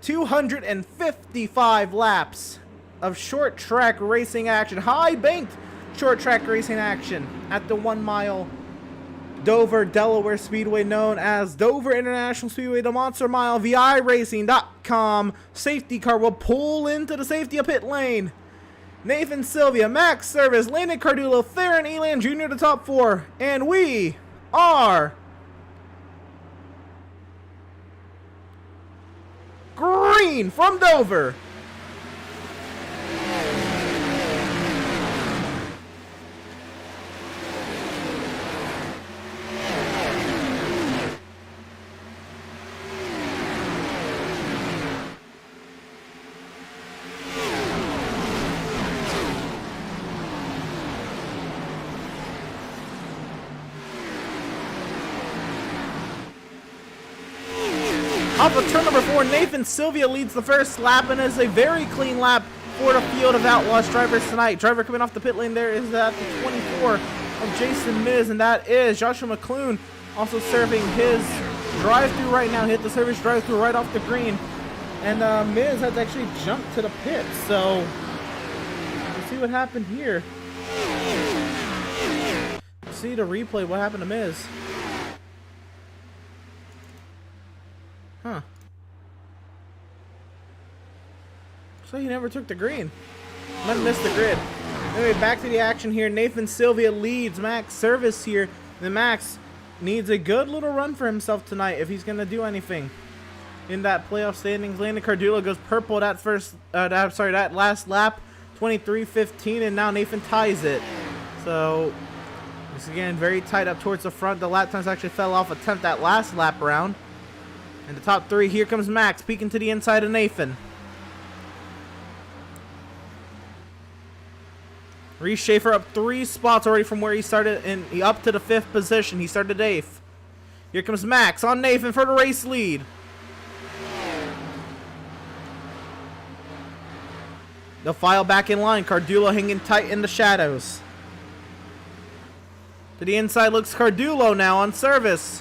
255 laps of short track racing action, high banked short track racing action at the 1 mile Dover, Delaware Speedway, known as Dover International Speedway, the Monster Mile. The iRacing.com safety car will pull into the safety of pit lane. Nathan Sylvia, Max Service, Landon Cardullo, Theron Elam Jr. the top 4. And we are green from Dover. Off of turn number 4, Nathan Sylvia leads the first lap and is a very clean lap for the field of Outlaws drivers tonight. Driver coming off the pit lane there is at the 24 of Jason Miz, and that is Joshua McClune, also serving his drive-through right now. Hit the service drive-through right off the green, and Miz has actually jumped to the pit. So let's see what happened here. Let's see the replay. What happened to Miz? Huh. So he never took the green. Might have missed the grid. Anyway, back to the action here. Nathan Sylvia leads Max Service here. The Max needs a good little run for himself tonight if he's going to do anything in that playoff standings. Landon Cardullo goes purple that last lap, 23-15, and now Nathan ties it. So, this again, very tight up towards the front. The lap times actually fell off a tenth that last lap round. In the top 3, here comes Max, peeking to the inside of Nathan. Reese Schaefer up 3 spots already from where he started, and up to the 5th position. He started 8th. Here comes Max on Nathan for the race lead. They'll file back in line. Cardulo hanging tight in the shadows. To the inside looks Cardulo now on Service.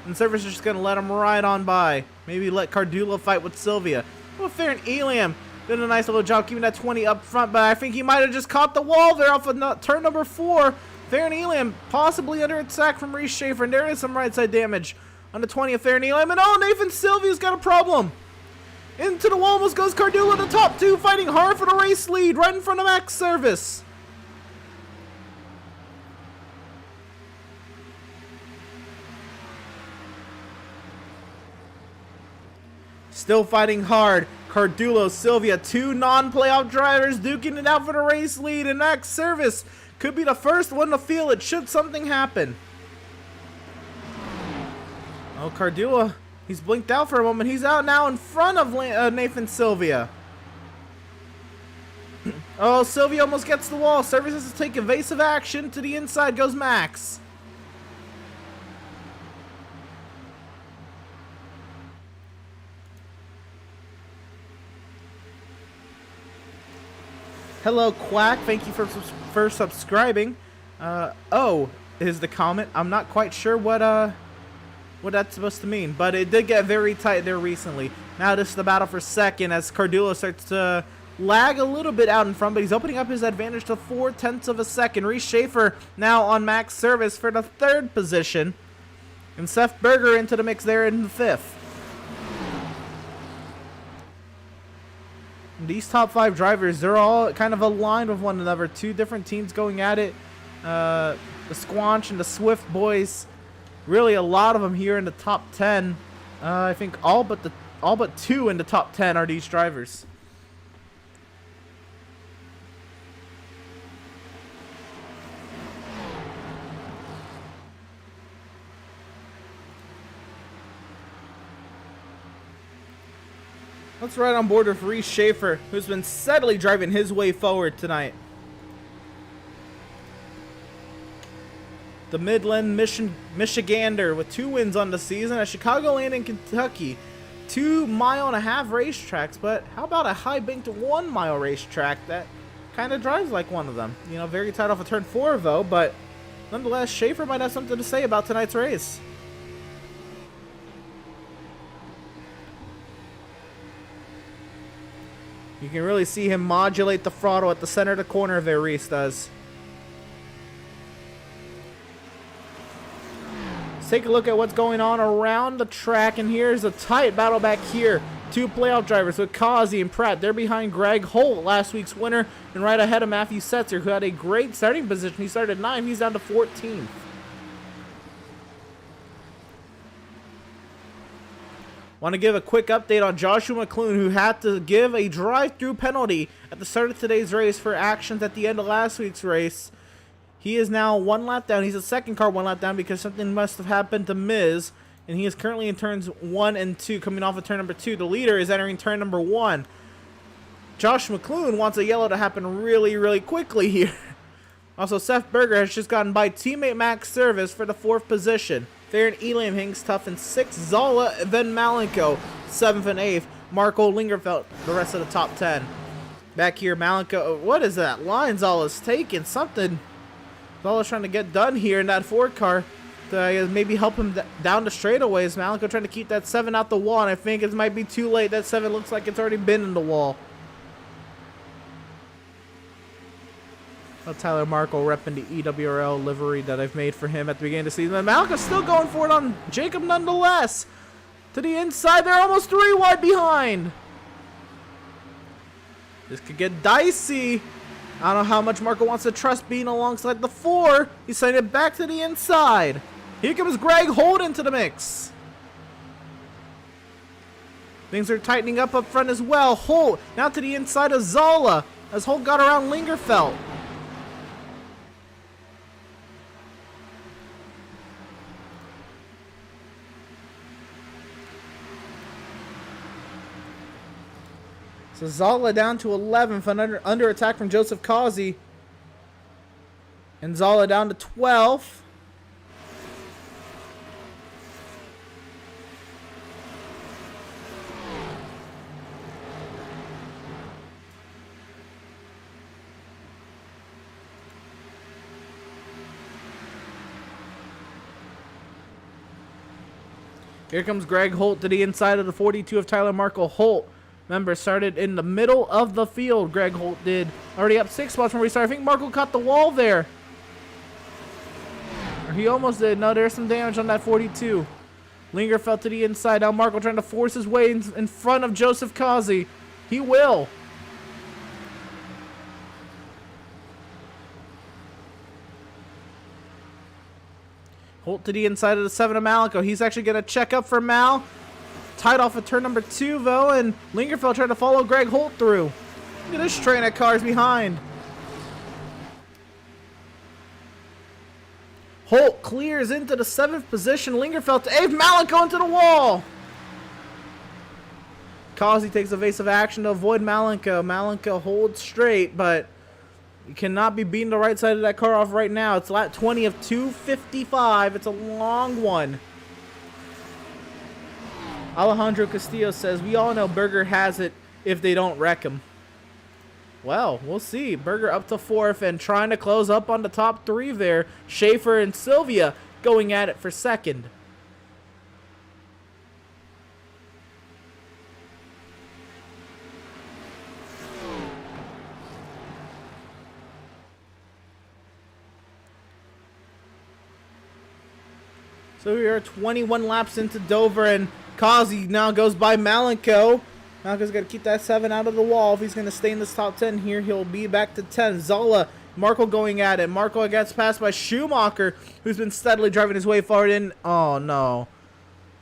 And Service is just going to let him ride on by. Maybe let Cardulo fight with Sylvia. Well, Fair and Eliam did a nice little job keeping that 20 up front, but I think he might have just caught the wall there off of turn number 4. Fair and Eliam possibly under attack from Reese Schaefer, and there is some right side damage on the 20 of Fair and Eliam. And oh, Nathan Sylvia's got a problem. Into the wall almost goes Cardulo, the top 2, fighting hard for the race lead right in front of Max Service. Still fighting hard. Cardulo, Sylvia, 2 non-playoff drivers duking it out for the race lead, and Max Service could be the first one to feel it should something happen. Oh, Cardulo, he's blinked out for a moment. He's out now in front of Nathan Sylvia. Oh, Sylvia almost gets the wall. Service has to take evasive action. To the inside goes Max. Hello, Quack. Thank you for subscribing. Oh, is the comment. I'm not quite sure what that's supposed to mean, but it did get very tight there recently. Now this is the battle for second as Cardulo starts to lag a little bit out in front, but he's opening up his advantage to 0.4 of a second. Reese Schaefer now on Max Service for the 3rd position, and Seth Berger into the mix there in the 5th. These top 5 drivers, they're all kind of aligned with one another. 2 different teams going at it. The Squanch and the Swift boys. Really a lot of them here in the top 10. I think all but 2 in the top 10 are these drivers. Let's ride on board with Reese Schaefer, who's been steadily driving his way forward tonight. The Midland Michigander with 2 wins on the season at Chicagoland and Kentucky. 2.5-mile racetracks, but how about a high-banked 1-mile racetrack that kind of drives like one of them? You know, very tight off of turn 4 though, but nonetheless, Schaefer might have something to say about tonight's race. You can really see him modulate the throttle at the center of the corner there, Reese does. Let's take a look at what's going on around the track, and here's a tight battle back here. 2 playoff drivers with Kazi and Pratt. They're behind Greg Holt, last week's winner, and right ahead of Matthew Setzer, who had a great starting position. He started 9th, he's down to 14th. Want to give a quick update on Joshua McClune, who had to give a drive-through penalty at the start of today's race for actions at the end of last week's race. He is now 1 lap down. He's a second car 1 lap down because something must have happened to Miz, and he is currently in turns 1 and 2, coming off of turn number 2. The leader is entering turn number 1. Josh McClune wants a yellow to happen really, really quickly here. Also, Seth Berger has just gotten by teammate Max Service for the 4th position. Fair and Elam hangs tough in 6th. Zola, then Malenko, 7th and 8th. Marco Lingerfeld, the rest of the top 10. Back here, Malenko. What is that line Zola's taking? Something Zola's trying to get done here in that Ford car to maybe help him down the straightaways. Malenko trying to keep that 7 out the wall, and I think it might be too late. That 7 looks like it's already been in the wall. Tyler Markle repping the EWRL livery that I've made for him at the beginning of the season. And Malcolm's still going for it on Jacob nonetheless. To the inside, they're almost 3 wide behind. This could get dicey. I don't know how much Marco wants to trust being alongside the 4. He's sending it back to the inside. Here comes Greg Holt into the mix. Things are tightening up front as well. Holt now to the inside of Zola as Holt got around Lingerfeld. So Zala down to 11th and under attack from Joseph Causey. And Zala down to 12th. Here comes Greg Holt to the inside of the 42 of Tyler Markle. Holt, remember, started in the middle of the field. Greg Holt did. Already up 6 spots from restart. I think Markle caught the wall there. Or he almost did. No, there's some damage on that 42. Linger fell to the inside. Now Markle trying to force his way in front of Joseph Causey. He will. Holt to the inside of the 7 of Malico. He's actually going to check up for Mal. Tied off of turn number 2, though, and Lingerfeld trying to follow Greg Holt through. Look at this train of cars behind. Holt clears into the 7th position. Lingerfeld to 8th. Malico into the wall. Causey takes evasive action to avoid Malenko. Malenko holds straight, but you cannot be beating the right side of that car off right now. It's lap 20 of 255. It's a long one. Alejandro Castillo says, we all know Berger has it if they don't wreck him. Well, we'll see. Berger up to 4th and trying to close up on the top 3 there. Schaefer and Sylvia going at it for 2nd. So we are 21 laps into Dover, and Causey now goes by Malenko. Malenko's got to keep that 7 out of the wall. If he's going to stay in this top 10 here, he'll be back to 10. Zola, Markle going at it. Markle gets passed by Schumacher, who's been steadily driving his way forward in. Oh, no.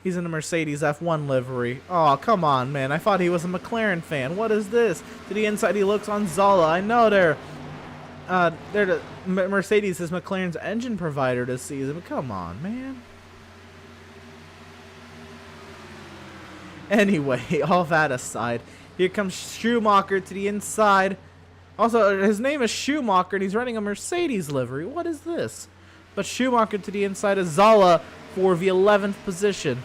He's in a Mercedes F1 livery. Oh, come on, man. I thought he was a McLaren fan. What is this? To the inside, he looks on Zola. I know they're the Mercedes is McLaren's engine provider this season, but come on, man. Anyway, all that aside, here comes Schumacher to the inside. Also, his name is Schumacher, and he's running a Mercedes livery. What is this? But Schumacher to the inside of Zala for the 11th position.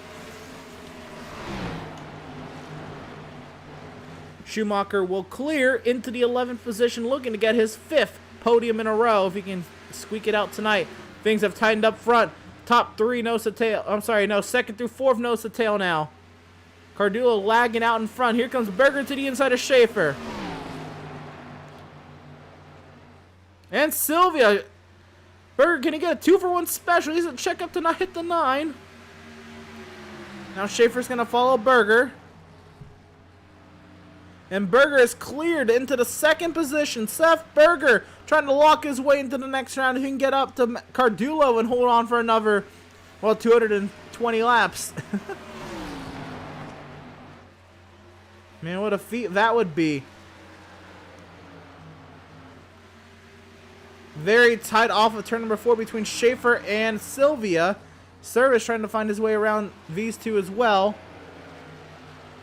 Schumacher will clear into the 11th position, looking to get his 5th podium in a row if he can squeak it out tonight. Things have tightened up front. Top 3 nose to tail. I'm sorry, no, 2nd through 4th nose to tail now. Cardullo lagging out in front. Here comes Berger to the inside of Schaefer. And Sylvia. Berger, can he get a 2-for-1 special? He's a check up to not hit the 9. Now Schaefer's going to follow Berger. And Berger is cleared into the 2nd position. Seth Berger trying to lock his way into the next round. He can get up to Cardullo and hold on for another, well, 220 laps. Man, what a feat that would be. Very tight off of turn number 4 between Schaefer and Sylvia. Service trying to find his way around these two as well.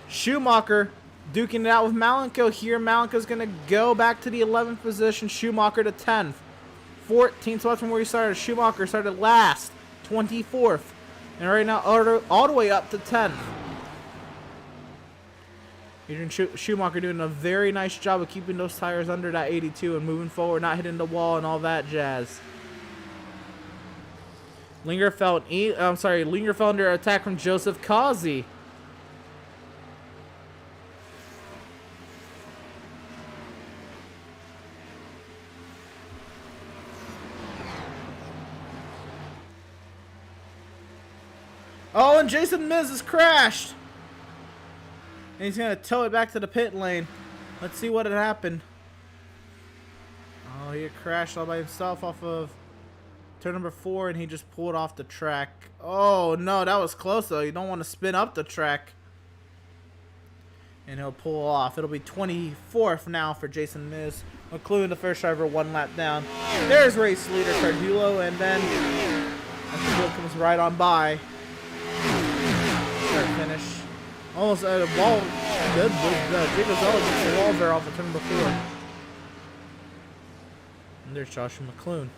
Schumacher duking it out with Malenko here. Malenko's going to go back to the 11th position. Schumacher to 10th. 14 spots from where he started. Schumacher started last. 24th. And right now all the way up to 10th. Adrian Schumacher doing a very nice job of keeping those tires under that 82 and moving forward, not hitting the wall and all that jazz. Lingerfeld under attack from Joseph Causey. Oh, and Jason Miz has crashed. And he's going to tow it back to the pit lane. Let's see what had happened. Oh, he crashed all by himself off of turn number 4, and he just pulled off the track. Oh, no, that was close, though. You don't want to spin up the track. And he'll pull off. It'll be 24th now for Jason Miz, including the first driver 1 lap down. There's race leader Cardullo, and then Cardullo comes right on by. Start finish. Almost at a ball good. Jacob Zella gets the wall there off the turn before. And there's Joshua McClune.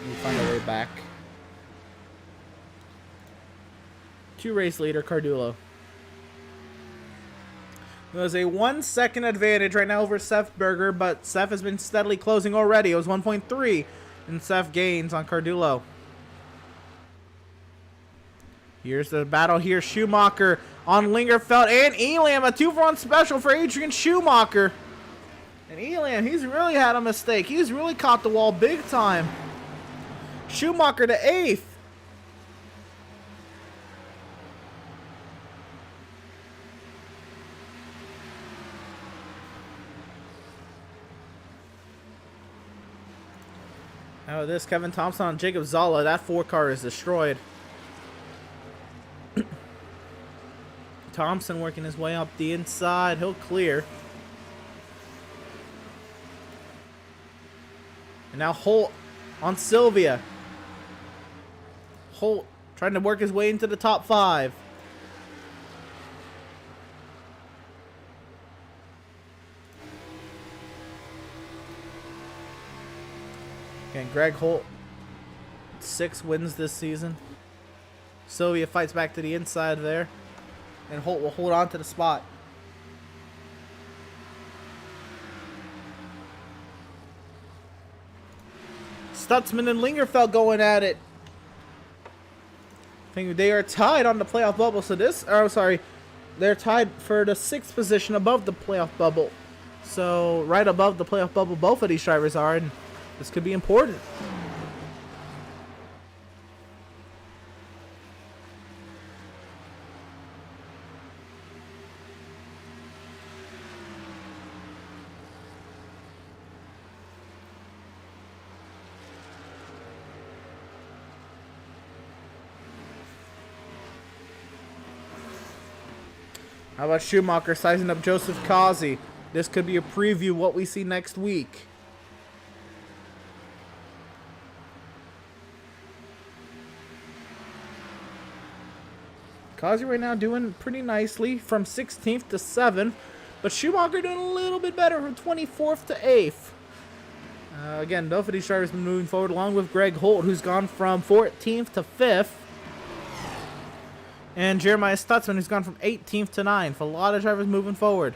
We find our way back. 2 race leader, Cardulo. There's a 1 second advantage right now over Seth Berger, but Seth has been steadily closing already. It was 1.3 in Seth gains on Cardulo. Here's the battle here. Schumacher on Lingerfeld and Elam. A 2-for-1 special for Adrian Schumacher. And Elam, he's really had a mistake. He's really caught the wall big time. Schumacher to 8th. Now this, Kevin Thompson on Jacob Zala. That 4 car is destroyed. Thompson working his way up the inside. He'll clear. And now Holt on Sylvia. Holt trying to work his way into the top 5. And Greg Holt, 6 wins this season. Sylvia fights back to the inside there. And Holt will hold on to the spot. Stutzman and Lingerfeld going at it. I think they are tied on the playoff bubble. So this, oh sorry, they're tied for the 6th position above the playoff bubble. So right above the playoff bubble, both of these drivers are, and this could be important. How about Schumacher sizing up Joseph Kazi? This could be a preview of what we see next week. Kazi right now doing pretty nicely from 16th to 7th, but Schumacher doing a little bit better from 24th to 8th. Again, both of these drivers been moving forward, along with Greg Holt, who's gone from 14th to 5th. And Jeremiah Stutzman, who's gone from 18th to 9th. A lot of drivers moving forward.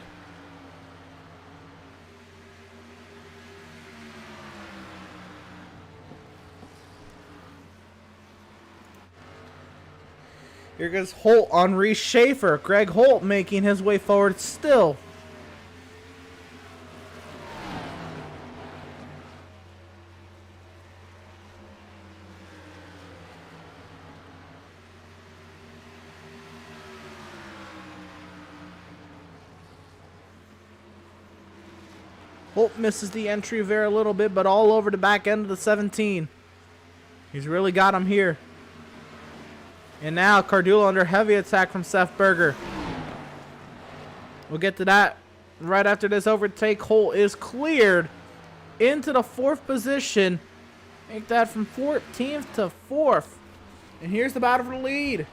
Here goes Holt on Reese Schaefer. Greg Holt making his way forward still. Holt misses the entry there a little bit, but all over the back end of the 17. He's really got him here. And now Cardulo under heavy attack from Seth Berger. We'll get to that right after this overtake. Holt is cleared into the 4th position. Make that from 14th to 4th. And here's the battle for the lead.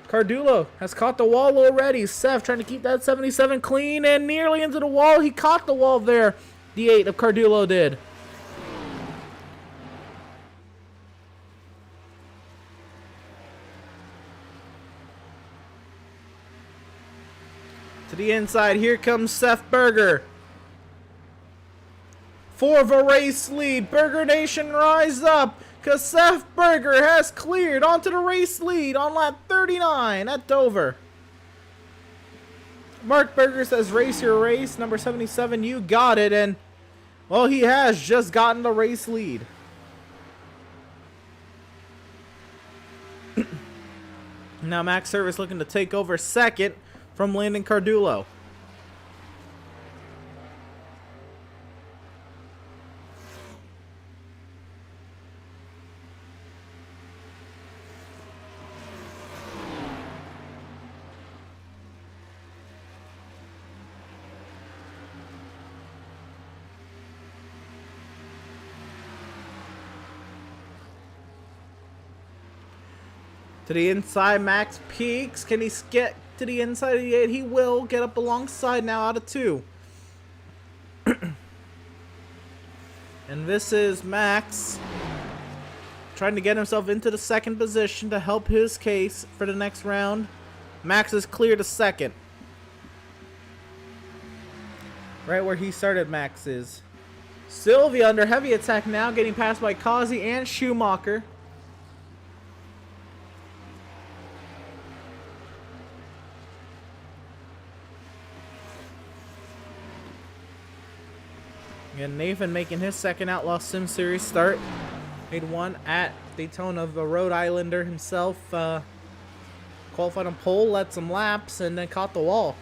Cardulo has caught the wall already. Seth trying to keep that 77 clean and nearly into the wall. He caught the wall there. The 8 of Cardulo did. To the inside, here comes Seth Berger. 4 of a race lead. Berger Nation rise up, because Seth Berger has cleared onto the race lead on lap 39 at Dover. Mark Berger says, race your race. Number 77, you got it. And, well, he has just gotten the race lead. Now Max Service looking to take over second from Landon Cardulo. To the inside, Max peaks. Can he get to the inside of the 8. He will get up alongside now out of 2. And this is Max trying to get himself into the 2nd position to help his case for the next round. Max is clear to 2nd. Right where he started, Max is. Sylvia under heavy attack now, getting passed by Kazi and Schumacher. And Nathan making his 2nd Outlaw Sim Series start. Made 1 at Daytona of a Rhode Islander himself. Qualified on pole, led some laps, and then caught the wall.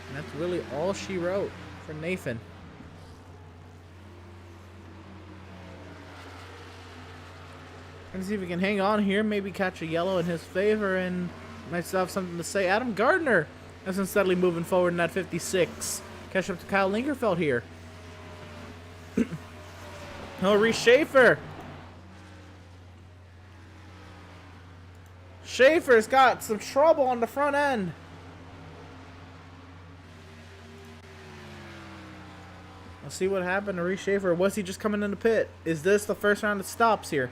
And that's really all she wrote for Nathan. Let's see if we can hang on here, maybe catch a yellow in his favor, and might still have something to say. Adam Gardner has been steadily moving forward in that 56. Catch up to Kyle Lingerfeld here. Oh, Reese Schaefer. Schaefer's got some trouble on the front end. Let's see what happened to Reese Schaefer. Was he just coming in the pit? Is this the first round of stops here?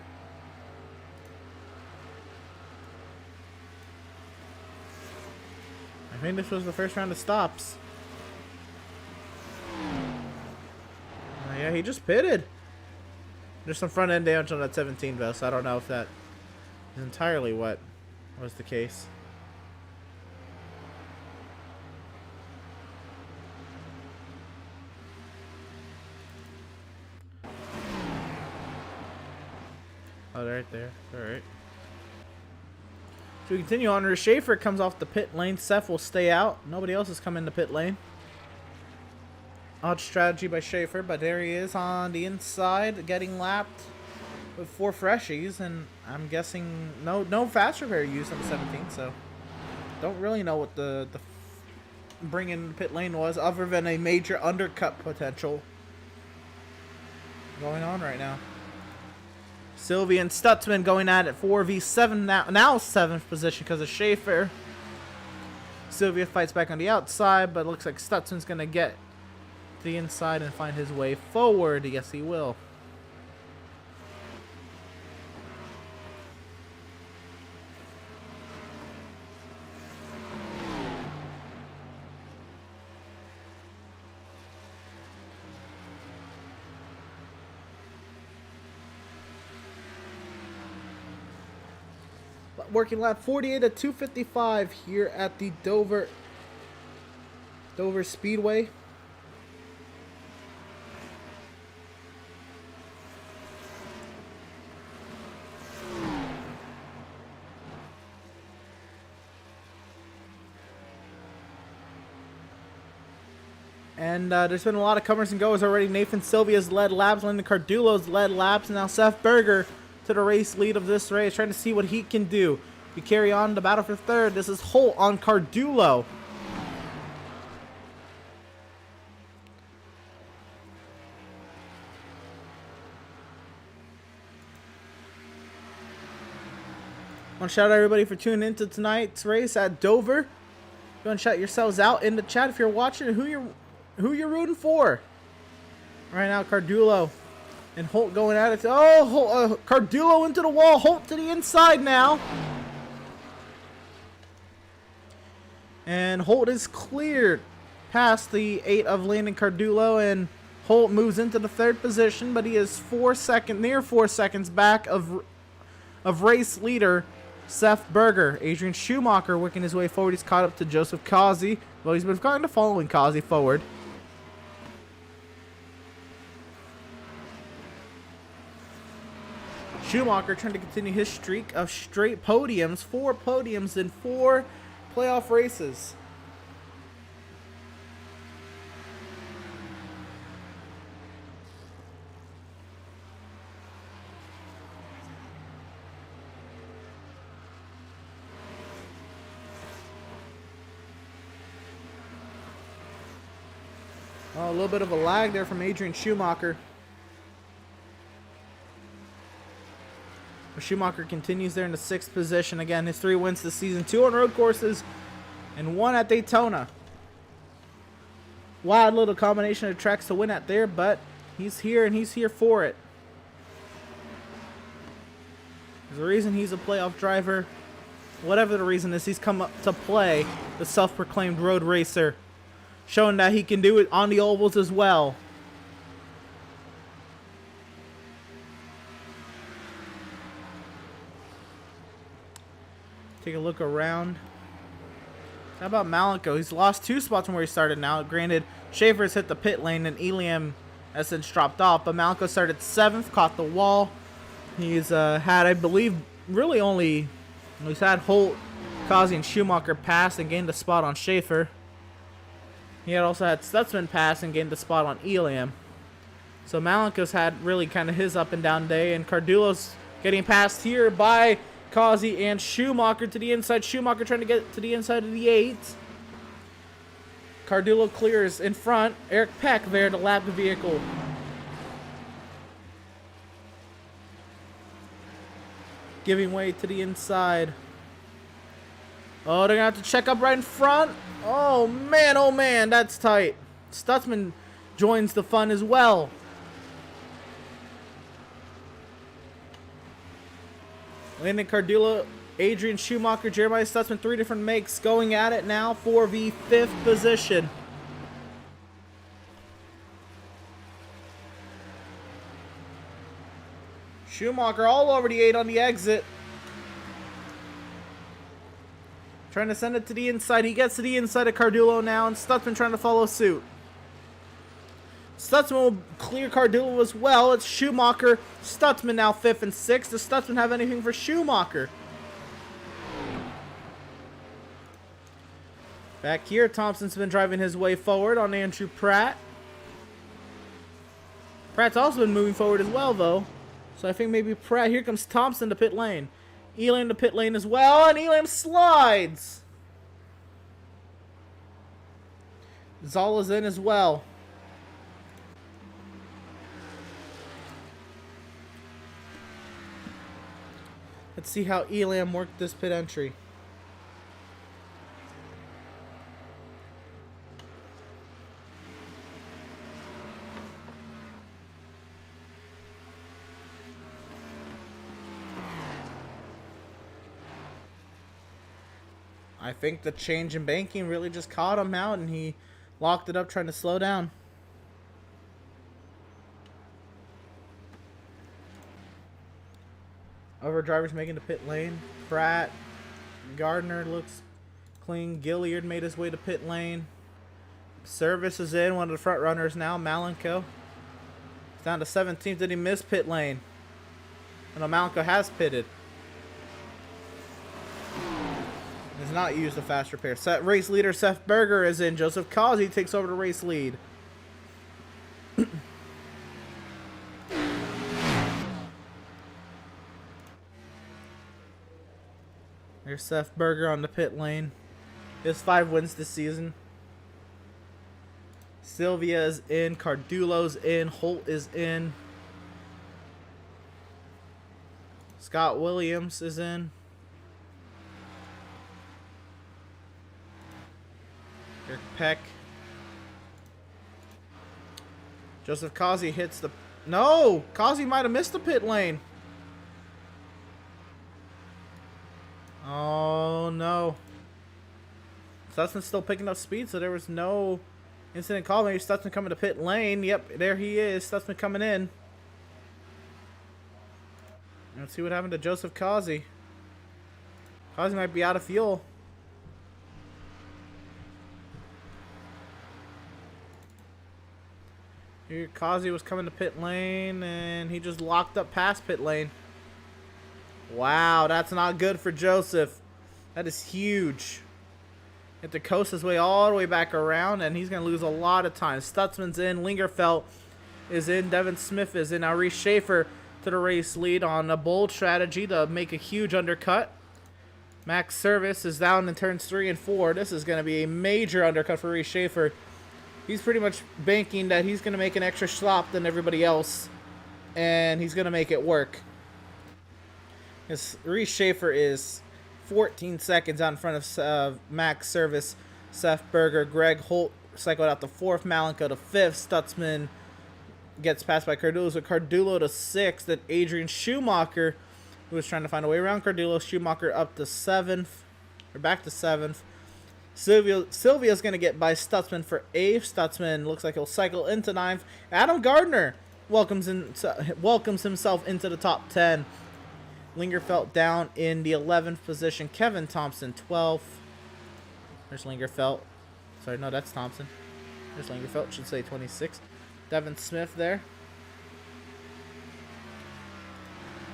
I think this was the first round of stops. Yeah, he just pitted. There's some front end damage on that 17 though, so I don't know if that is entirely what was the case. Oh, they're right there. Alright. So we continue on. Schaefer comes off the pit lane. Seth will stay out. Nobody else has come in the pit lane. Odd strategy by Schaefer, but there he is on the inside, getting lapped with 4 freshies, and I'm guessing no fast repair used on the 17th, so don't really know what the bring in the pit lane was, other than a major undercut potential going on right now. Sylvie and Stutzman going at it 4v7 now 7th position because of Schaefer. Sylvia fights back on the outside, but it looks like Stutzman's gonna get the inside and find his way forward. Yes, he will. Working lap 48 at 2:55 here at the Dover Speedway. And there's been a lot of comers and goers already. Nathan Sylvia's led laps, Lyndon Cardulo's led laps, and now Seth Berger to the race lead of this race, trying to see what he can do. We carry on the battle for 3rd. This is Holt on Cardulo. I want to shout out everybody for tuning into tonight's race at Dover. Go and shout yourselves out in the chat if you're watching and who you're rooting for. Right now, Cardulo and Holt going at it. Oh, Cardulo into the wall. Holt to the inside now. And Holt is cleared past the 8 of Landon Cardulo, and Holt moves into the 3rd position, but he is near 4 seconds back of race leader Seth Berger. Adrian Schumacher working his way forward. He's caught up to Joseph Kazi. Well, he's been kind of following Kazi forward. Schumacher trying to continue his streak of straight podiums. 4 podiums in 4 playoff races. Oh, a little bit of a lag there from Adrian Schumacher. Schumacher continues there in the 6th position. Again, his 3 wins this season, 2 on road courses, and won at Daytona. Wild little combination of tracks to win at there, but he's here and he's here for it. There's a reason he's a playoff driver. Whatever the reason is, he's come up to play the self-proclaimed road racer, showing that he can do it on the ovals as well. Take a look around. How about Malenko? He's lost 2 spots from where he started now. Granted, Schaefer's hit the pit lane and Eliam has since dropped off, but Malenko started 7th, caught the wall. He's had, I believe, really only... He's had Holt, Kazi, and Schumacher pass and gained a spot on Schaefer. He had also had Stutzman pass and gained a spot on Eliam. So Malenko's had really kind of his up and down day, and Cardulo's getting passed here by Kazi and Schumacher to the inside. Schumacher trying to get to the inside of the 8. Cardulo clears in front. Eric Peck there to lap the vehicle. Giving way to the inside. Oh, they're going to have to check up right in front. Oh, man, that's tight. Stutzman joins the fun as well. Landon Cardulo, Adrian Schumacher, Jeremiah Stutzman, 3 different makes going at it now for the 5th position. Schumacher all over the 8 on the exit. Trying to send it to the inside. He gets to the inside of Cardulo now, and Stutzman trying to follow suit. Stutzman will clear Cardulo as well. It's Schumacher. Stutzman now 5th and 6th. Does Stutzman have anything for Schumacher? Back here, Thompson's been driving his way forward on Andrew Pratt. Pratt's also been moving forward as well, though. So I think maybe Pratt. Here comes Thompson to pit lane. Elam to pit lane as well, and Elam slides. Zala's in as well. Let's see how Elam worked this pit entry. I think the change in banking really just caught him out, and he locked it up trying to slow down. Other drivers making the pit lane. Pratt, Gardner looks clean. Gilliard made his way to pit lane. Service is in, one of the front runners now. Malenko. He's down to 17th. Did he miss pit lane? No, Malenko has pitted. Has not used the fast repair. Race leader Seth Berger is in. Joseph Kazi takes over the race lead. There's Seth Berger on the pit lane. He has 5 wins this season. Sylvia is in. Cardulo's in. Holt is in. Scott Williams is in. Eric Peck. Joseph Kazi hits the... No! Kazi might have missed the pit lane. Oh, no. Stutzman's still picking up speed, so there was no incident call. Maybe Stutzman coming to pit lane. Yep, there he is. Stutzman coming in. Let's see what happened to Joseph Kazi. Kazi might be out of fuel. Here, Kazi was coming to pit lane, and he just locked up past pit lane. Wow, that's not good for Joseph. That is huge. Have to coast his way all the way back around, and he's going to lose a lot of time. Stutzman's in. Lingerfeld is in. Devin Smith is in. Now Reese Schaefer to the race lead on a bold strategy to make a huge undercut. Max Service is down in turns 3 and 4. This is going to be a major undercut for Reese Schaefer. He's pretty much banking that he's going to make an extra slop than everybody else, and he's going to make it work. Reese Schaefer is 14 seconds out in front of Max Service, Seth Berger. Greg Holt cycled out to 4th, Malenko to 5th. Stutzman gets passed by Cardulo, so Cardulo to 6th. Then Adrian Schumacher, who was trying to find a way around Cardulo. Schumacher up to 7th, or back to 7th. Silvia's going to get by Stutzman for 8th. Stutzman looks like he'll cycle into 9th. Adam Gardner welcomes himself into the top 10. Lingerfelt down in the 11th position. Kevin Thompson, 12th. There's Lingerfelt. Sorry, no, that's Thompson. There's Lingerfelt. Should say 26th. Devin Smith there.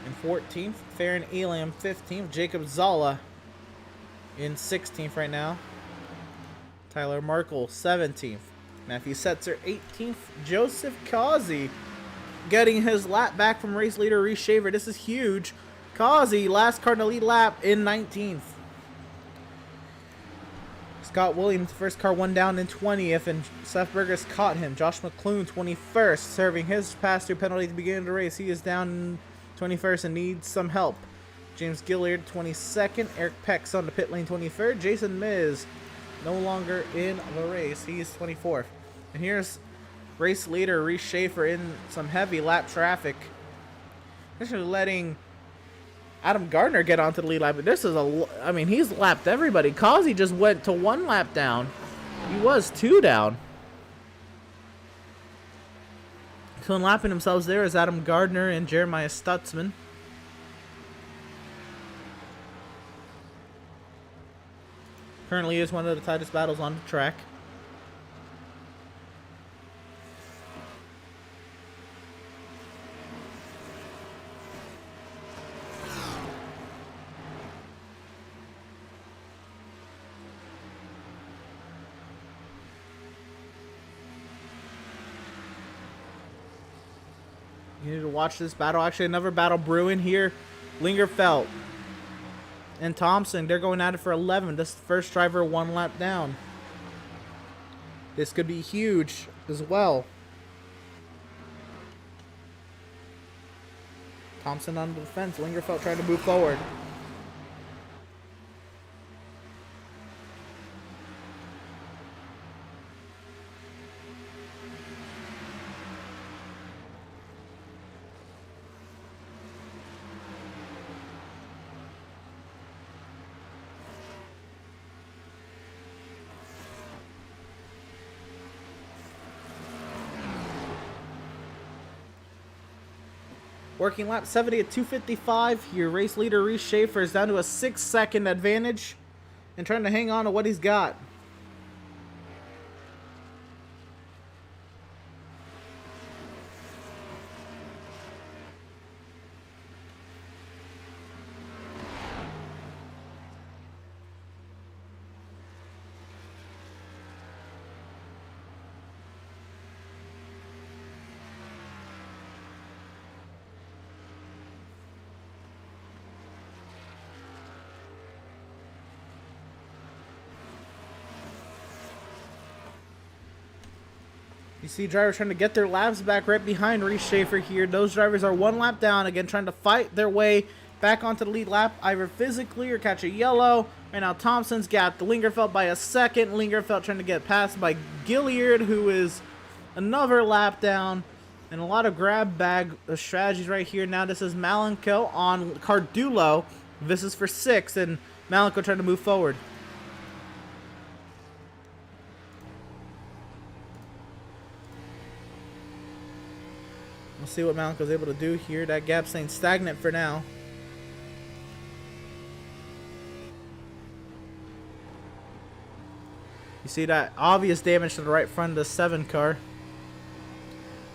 In 14th. Farron Elam, 15th. Jacob Zala in 16th right now. Tyler Markle, 17th. Matthew Setzer, 18th. Joseph Causey getting his lap back from race leader Reese Shaver. This is huge. Causey, last car in the lead lap in 19th. Scott Williams, first car, one down in 20th, and Seth Burgess caught him. Josh McClune, 21st, serving his pass-through penalty at the beginning of the race. He is down in 21st and needs some help. James Gilliard, 22nd. Eric Peck's on the pit lane, 23rd. Jason Miz, no longer in the race. He is 24th. And here's race leader Reese Schaefer in some heavy lap traffic. Actually letting Adam Gardner get onto the lead lap, but this is I mean, he's lapped everybody. Causey just went to 1 lap down. He was 2 down. So lapping themselves there is Adam Gardner and Jeremiah Stutzman. Currently is one of the tightest battles on the track. You need to watch this battle. Actually, another battle brewing here. Lingerfelt and Thompson, they're going at it for 11. This is the first driver 1 lap down. This could be huge as well. Thompson on the defense. Lingerfelt trying to move forward. Working lap 70 at 2:55. Your race leader, Reese Schaefer, is down to a 6-second advantage and trying to hang on to what he's got. You see drivers trying to get their laps back right behind Reese Schaefer here. Those drivers are 1 lap down, again trying to fight their way back onto the lead lap, either physically or catch a yellow. Right now Thompson's got the Lingerfelt by a second. Lingerfelt trying to get passed by Gilliard, who is another lap down. And a lot of grab bag strategies right here. Now this is Malenko on Cardulo. This is for 6, and Malenko trying to move forward. We'll see what Malenko's able to do here. That gap's staying stagnant for now. You see that obvious damage to the right front of the 7 car.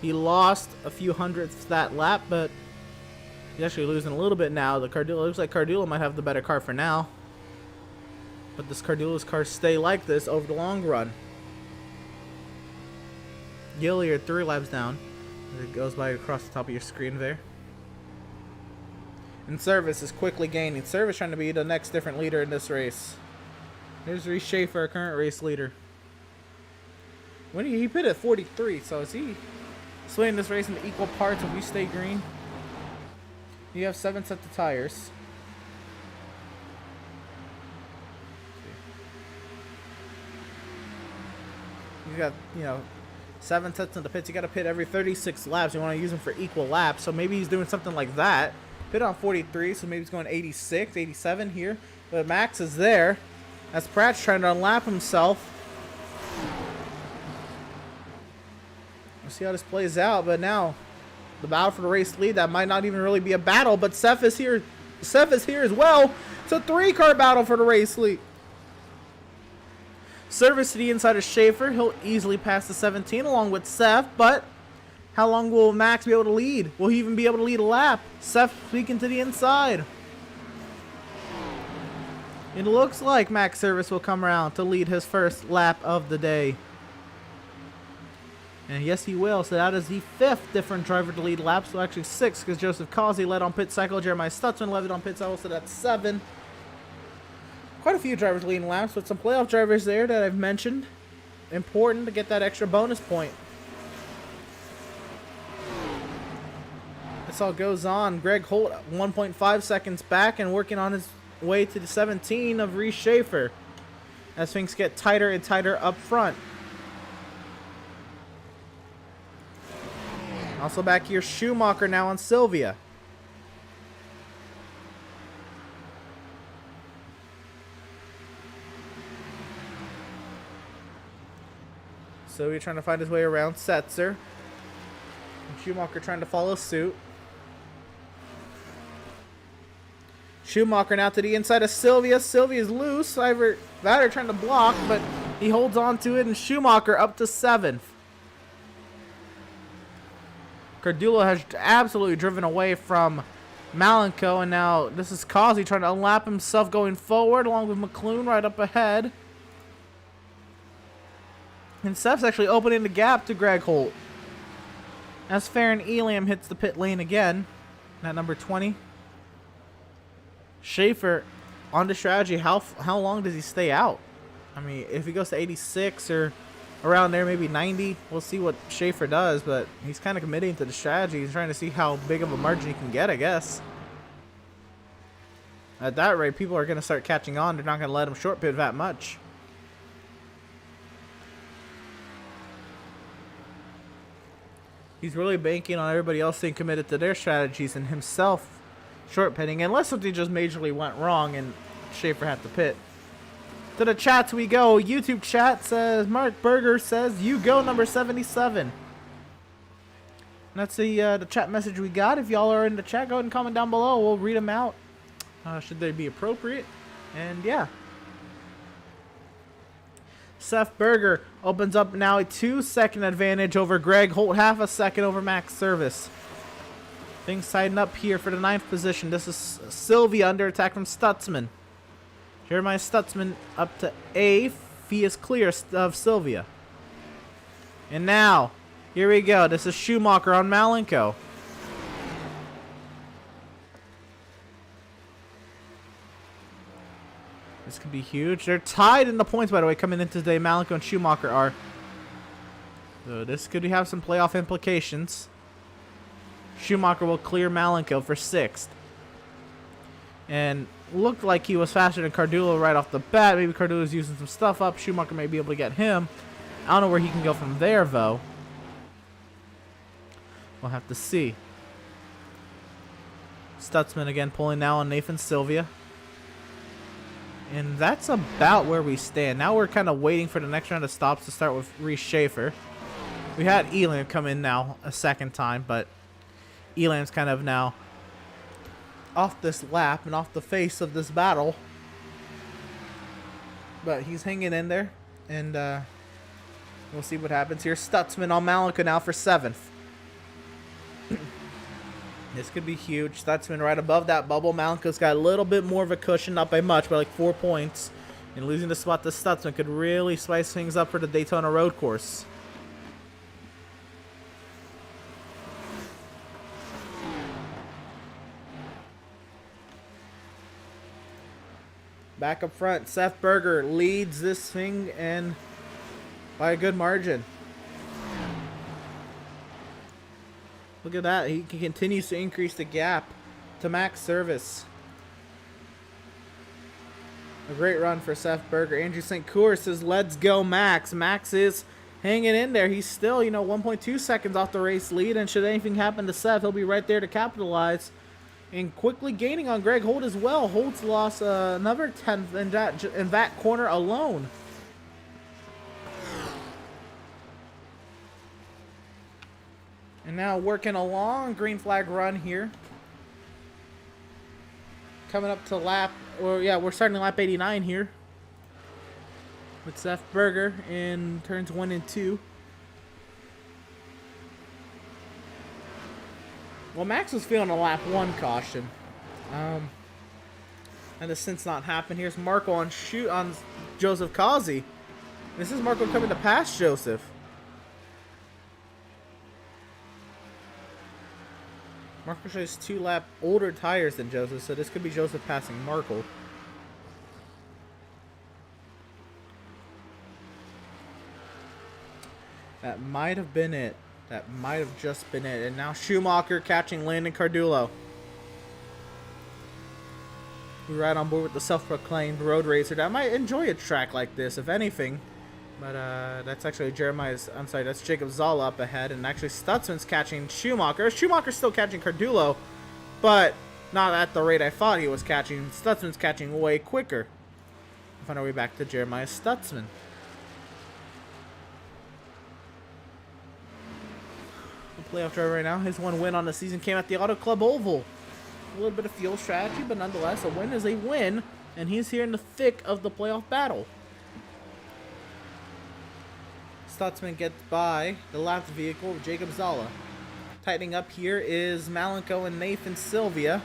He lost a few hundredths that lap, but he's actually losing a little bit now. The Cardulo looks like Cardulo might have the better car for now. But does Cardulo's car stay like this over the long run? Gilliard 3 laps down. It goes by across the top of your screen there. And Service is quickly gaining. Service trying to be the next different leader in this race. Here's Reese Schaefer, our current race leader. When he pit at 43, so is he splitting this race into equal parts if we stay green? You have 7 sets of tires. You got, you know, 7 sets in the pits. You got to pit every 36 laps. You want to use them for equal laps. So maybe he's doing something like that. Pit on 43, so maybe he's going 86, 87 here. But Max is there. As Pratt's trying to unlap himself. We'll see how this plays out. But now, the battle for the race lead. That might not even really be a battle. But Seth is here. Seth is here as well. It's a 3-car battle for the race lead. Service to the inside of Schaefer. He'll easily pass the 17 along with Seth. But how long will Max be able to lead? Will he even be able to lead a lap? Seth speaking to the inside. It looks like Max Service will come around to lead his first lap of the day. And yes, he will. So that is the 5th different driver to lead laps. So actually 6, because Joseph Causey led on pit cycle. Jeremiah Stutzman led on pit cycle, so that's 7. Quite a few drivers leading laps, but some playoff drivers there that I've mentioned. Important to get that extra bonus point. This all goes on. Greg Holt 1.5 seconds back and working on his way to the 17 of Reese Schaefer as things get tighter and tighter up front. Also back here, Schumacher now on Sylvia. So we're trying to find his way around Setzer. And Schumacher trying to follow suit. Schumacher now to the inside of Sylvia. Sylvia's loose. Vader trying to block, but he holds on to it, and Schumacher up to 7th. Cardullo has absolutely driven away from Malenko, and now this is Causey trying to unlap himself going forward, along with McClune right up ahead. And Seth's actually opening the gap to Greg Holt. As Farron Elam hits the pit lane again, at number 20. Schaefer on the strategy. How long does he stay out? I mean, if he goes to 86 or around there, maybe 90, we'll see what Schaefer does, but he's kind of committing to the strategy. He's trying to see how big of a margin he can get, I guess. At that rate, people are going to start catching on. They're not going to let him short pit that much. He's really banking on everybody else staying committed to their strategies and himself short pitting, unless something just majorly went wrong and Schaefer had to pit. To the chats we go. YouTube chat says, Mark Berger says, you go number 77. And that's the chat message we got. If y'all are in the chat, go ahead and comment down below. We'll read them out. Should they be appropriate? And yeah. Seth Berger opens up now a 2-second advantage over Greg Holt. Half a second over Max Service. Things tighten up here for the 9th position. This is Sylvia under attack from Stutzman. Jeremiah Stutzman up to 8th. He is clear of Sylvia. And now, here we go. This is Schumacher on Malenko. This could be huge. They're tied in the points, by the way, coming into today. Malenko and Schumacher are. So this could have some playoff implications. Schumacher will clear Malenko for 6th. And looked like he was faster than Cardullo right off the bat. Maybe Cardullo's using some stuff up. Schumacher may be able to get him. I don't know where he can go from there, though. We'll have to see. Stutzman again pulling now on Nathan Sylvia. And that's about where we stand. Now we're kind of waiting for the next round of stops to start with Reese Schaefer. We had Elam come in now a second time, but Elam's kind of now off this lap and off the face of this battle. But he's hanging in there, and we'll see what happens here. Stutzman on Malenko now for 7th. This could be huge. Stutzman right above that bubble. Malenko's got a little bit more of a cushion, not by much, by like 4 points. And losing the spot to Stutzman could really spice things up for the Daytona road course. Back up front, Seth Berger leads this thing, and by a good margin. Look at that. He continues to increase the gap to Max Service. A great run for Seth Berger. Andrew St. Cour says, let's go, Max. Max is hanging in there. He's still, 1.2 seconds off the race lead, and should anything happen to Seth, he'll be right there to capitalize. And quickly gaining on Greg Holt as well. Holt's lost another 10th in that corner alone. And now working a long green flag run here. Coming up to we're starting lap 89 here. With Seth Berger in turns 1 and 2. Well, Max was feeling a lap 1 caution. And has since not happened. Here's Marco on Joseph Kazi. This is Marco coming to pass Joseph. Marco shows 2 lap older tires than Joseph, so this could be Joseph passing Marco. That might have been it. That might have just been it. And now Schumacher catching Landon Cardullo. We're right on board with the self-proclaimed road racer that might enjoy a track like this, if anything. But that's actually that's Jacob Zala up ahead. And actually Stutzman's catching Schumacher. Schumacher's still catching Cardullo, but not at the rate I thought he was catching. Stutzman's catching way quicker. We'll find our way back to Jeremiah Stutzman. The playoff driver right now. His one win on the season came at the Auto Club Oval. A little bit of field strategy, but nonetheless, a win is a win. And he's here in the thick of the playoff battle. Stutzman gets by the last vehicle of Jacob Zala. Tightening up here is Malenko and Nathan Sylvia.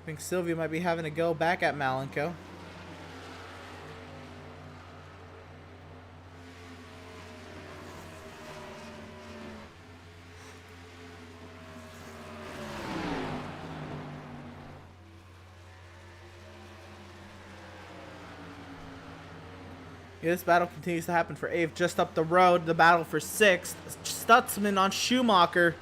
I think Sylvia might be having to go back at Malenko. Yeah, this battle continues to happen for 8th. Just up the road, the battle for 6th. Stutzman on Schumacher.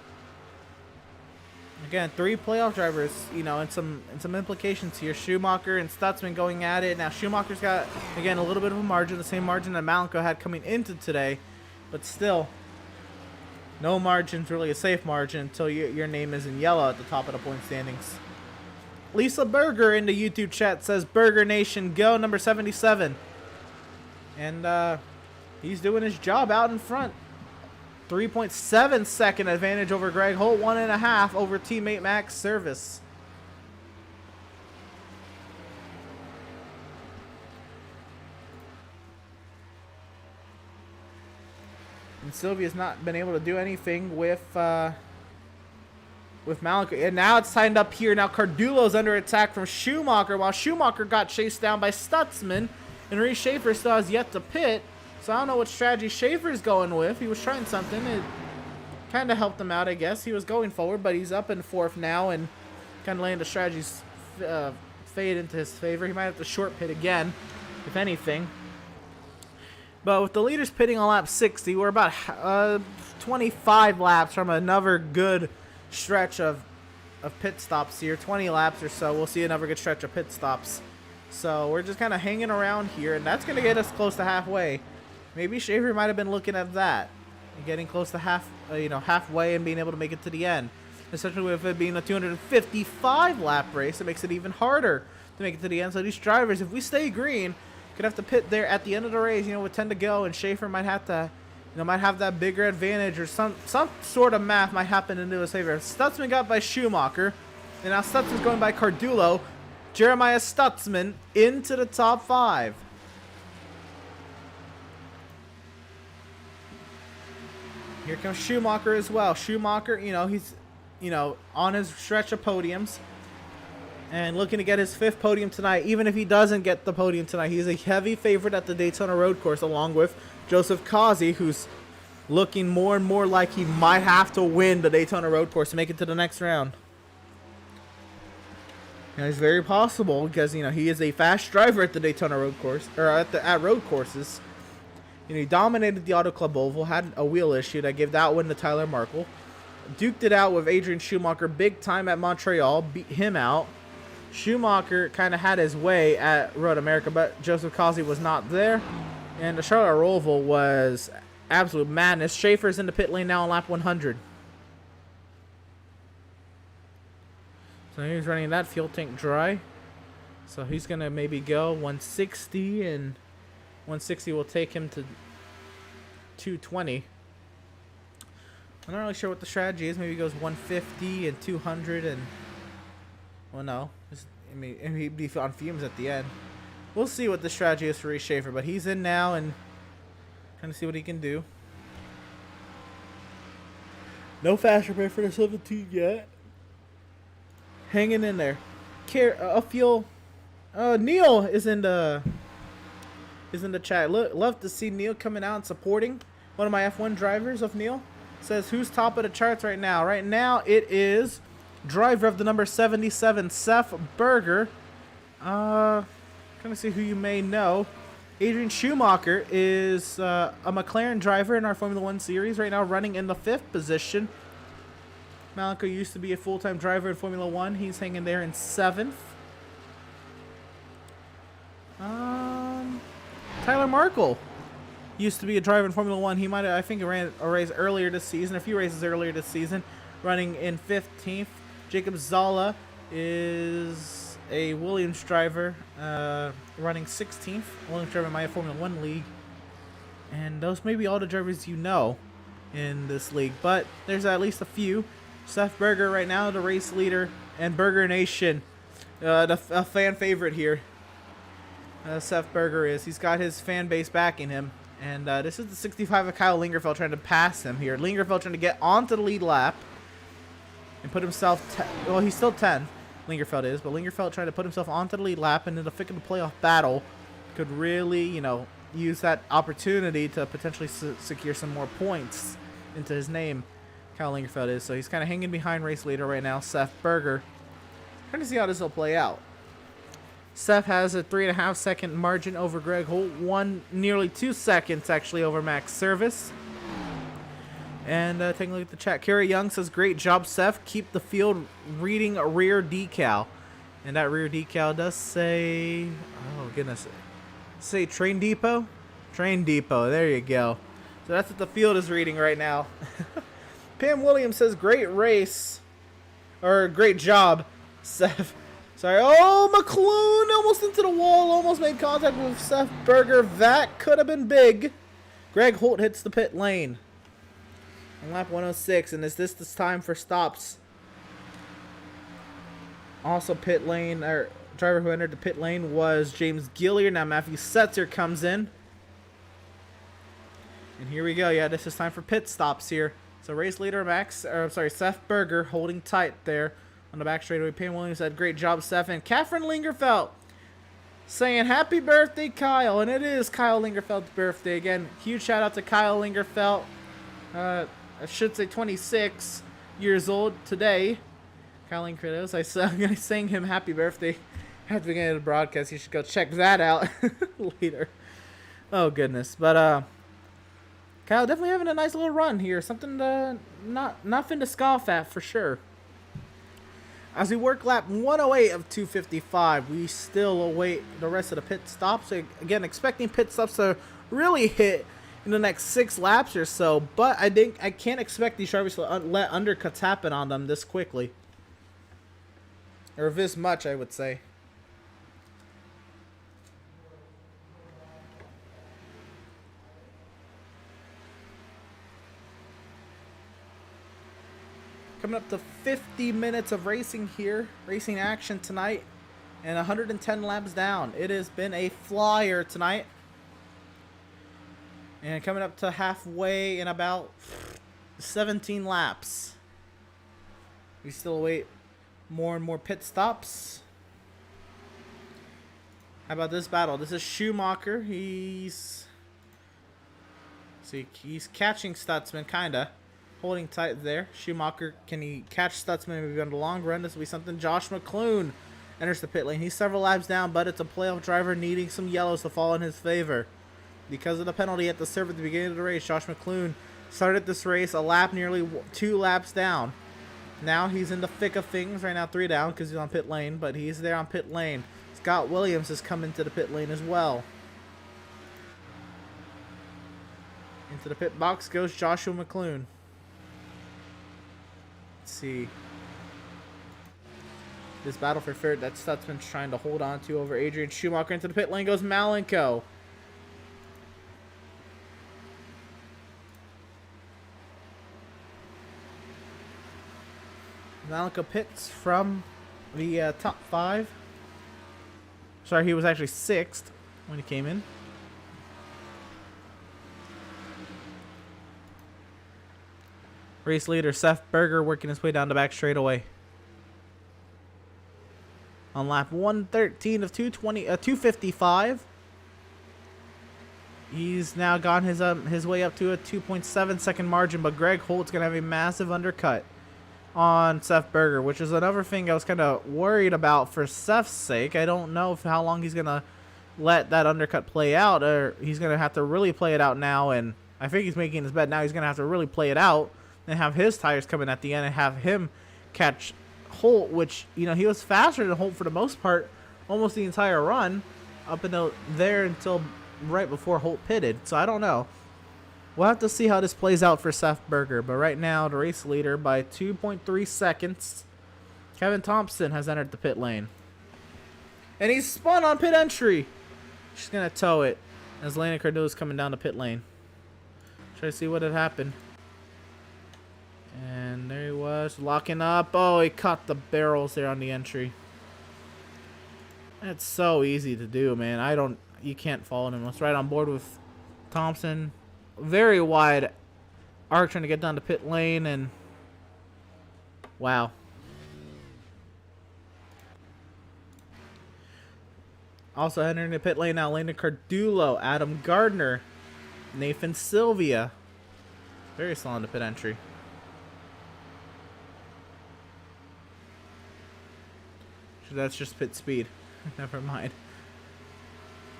Again, 3 playoff drivers, and some implications here. Schumacher and Stutzman going at it. Now Schumacher's got, again, a little bit of a margin, the same margin that Malenko had coming into today. But still, no margin's really a safe margin until your name is in yellow at the top of the point standings. Lisa Berger in the YouTube chat says, Burger Nation, go, number 77. And he's doing his job out in front. 3.7 second advantage over Greg Holt. 1.5 over teammate Max Service. And Sylvia's not been able to do anything with Malenko. And now it's tightened up here. Now Cardullo's under attack from Schumacher, while Schumacher got chased down by Stutzman. And Reese Schaefer still has yet to pit. So I don't know what strategy Schaefer's going with. He was trying something. It kind of helped him out, I guess. He was going forward, but he's up in 4th now. And kind of letting the strategies fade into his favor. He might have to short pit again, if anything. But with the leaders pitting on lap 60, we're about 25 laps from another good stretch of pit stops here. 20 laps or so. We'll see another good stretch of pit stops. So we're just kind of hanging around here, and that's going to get us close to halfway. Maybe Schaefer might have been looking at that, and getting close to halfway and being able to make it to the end. Especially with it being a 255 lap race, it makes it even harder to make it to the end. So these drivers, if we stay green, could have to pit there at the end of the race. With 10 to go, and Schaefer might have to, might have that bigger advantage, or some sort of math might happen into his favor. Stutzman got by Schumacher, and now Stutzman's going by Cardullo. Jeremiah Stutzman into the top 5. Here comes Schumacher as well. Schumacher, he's, on his stretch of podiums and looking to get his 5th podium tonight. Even if he doesn't get the podium tonight, he's a heavy favorite at the Daytona Road Course, along with Joseph Kazi, who's looking more and more like he might have to win the Daytona Road Course to make it to the next round. It's very possible because, he is a fast driver at the Daytona Road Course, or at road courses. He dominated the Auto Club Oval, had a wheel issue that gave that win to Tyler Markle. Duked it out with Adrian Schumacher big time at Montreal, beat him out. Schumacher kind of had his way at Road America, but Joseph Kazi was not there. And the Charlotte Roval was absolute madness. Schaefer's in the pit lane now on lap 100. So he's running that fuel tank dry. So he's going to maybe go 160, and 160 will take him to 220. I'm not really sure what the strategy is. Maybe he goes 150 and 200 and... Well, no. I mean, he'd be on fumes at the end. We'll see what the strategy is for Reese Schaefer, but he's in now and trying to see what he can do. No fast repair for the 17 yet. Hanging in there. Fuel. Neil is in the chat. Love to see Neil coming out and supporting one of my F1 drivers of Neil. Says who's top of the charts right now. Right now it is driver of the number 77, Seth Berger. Trying to see who you may know. Adrian Schumacher is a McLaren driver in our Formula 1 series right now, running in the 5th position. Malika used to be a full-time driver in Formula 1. He's hanging there in 7th. Tyler Markle used to be a driver in Formula 1. He might have, I think, ran a race earlier this season, a few races earlier this season, running in 15th. Jacob Zala is a Williams driver, running 16th. Williams driver in my Formula 1 league. And those may be all the drivers you know in this league, but there's at least a few. Seth Berger right now, the race leader, and Burger Nation, a fan favorite here. Seth Berger is. He's got his fan base backing him. And this is the 65 of Kyle Lingerfeld trying to pass him here. Lingerfeld trying to get onto the lead lap and put himself... well, he's still 10, Lingerfeld is, but Lingerfeld trying to put himself onto the lead lap, and in the thick of the playoff battle could really, you know, use that opportunity to potentially secure some more points into his name. Kyle Lingerfeld is. So he's kind of hanging behind race leader right now, Seth Berger. Trying to see how this will play out. Seth has a 3.5 second margin over Greg Holt. Nearly 2 seconds actually over Max Service. And taking a look at the chat. Kerry Young says, great job, Seth. Keep the field reading a rear decal. And that rear decal does say... oh, goodness. Say Train Depot? Train Depot. There you go. So that's what the field is reading right now. Pam Williams says, great race. Or great job, Seth. Sorry. Oh, McClune almost into the wall. Almost made contact with Seth Berger. That could have been big. Greg Holt hits the pit lane on lap 106. And is this time for stops? Also pit lane, or driver who entered the pit lane was James Gilliard. Now Matthew Setzer comes in. And here we go. Yeah, this is time for pit stops here. So race leader Seth Berger holding tight there on the back straightaway. Pam Williams said, great job, Seth. And Catherine Lingerfeld saying, happy birthday, Kyle. And it is Kyle Lingerfeld's birthday. Again, huge shout out to Kyle Lingerfeld. I should say 26 years old today. Kyle Lingerfeld. I'm going to sing him happy birthday at the beginning of the broadcast. You should go check that out later. Oh, goodness. But, Kyle definitely having a nice little run here. Something nothing to scoff at for sure. As we work lap 108 of 255, we still await the rest of the pit stops. Again, expecting pit stops to really hit in the next 6 laps or so. But I can't expect these drivers to let undercuts happen on them this quickly. Or this much, I would say. Coming up to 50 minutes of racing here. Racing action tonight. And 110 laps down. It has been a flyer tonight. And coming up to halfway in about 17 laps. We still await more and more pit stops. How about this battle? This is Schumacher. He's catching Stutzman, kinda. Holding tight there. Schumacher, can he catch Stutzman maybe on the long run? This will be something. Josh McClune enters the pit lane. He's several laps down, but it's a playoff driver needing some yellows to fall in his favor. Because of the penalty at the serve at the beginning of the race, Josh McClune started this race a lap, nearly 2 laps down. Now he's in the thick of things. Right now 3 down because he's on pit lane, but he's there on pit lane. Scott Williams has come into the pit lane as well. To the pit box goes Joshua McClune. Let's see. This battle for third that Stutzman's trying to hold on to over Adrian Schumacher. Into the pit lane goes Malenko. Malenko pits from the top 5. Sorry, he was actually 6th when he came in. Race leader Seth Berger working his way down the back straightaway. On lap 113 of 255. He's now gone his way up to a 2.7 second margin, but Greg Holt's gonna have a massive undercut on Seth Berger, which is another thing I was kind of worried about for Seth's sake. I don't know how long he's gonna let that undercut play out, or he's gonna have to really play it out now. And I think he's making his bet now. He's gonna have to really play it out and have his tires come in at the end and have him catch Holt, which, you know, he was faster than Holt for the most part, almost the entire run, up until there until right before Holt pitted. So I don't know. We'll have to see how this plays out for Seth Berger. But right now, the race leader by 2.3 seconds, Kevin Thompson, has entered the pit lane. And he's spun on pit entry. She's going to tow it as Lana Cardillo is coming down the pit lane. Try to see what had happened. And there he was, locking up. Oh, he caught the barrels there on the entry. That's so easy to do, man. You can't follow him. Let's right on board with Thompson. Very wide arc trying to get down to pit lane, and wow. Also entering the pit lane now, Lana Cardullo, Adam Gardner, Nathan Sylvia. Very slow on the pit entry. That's just pit speed. Never mind.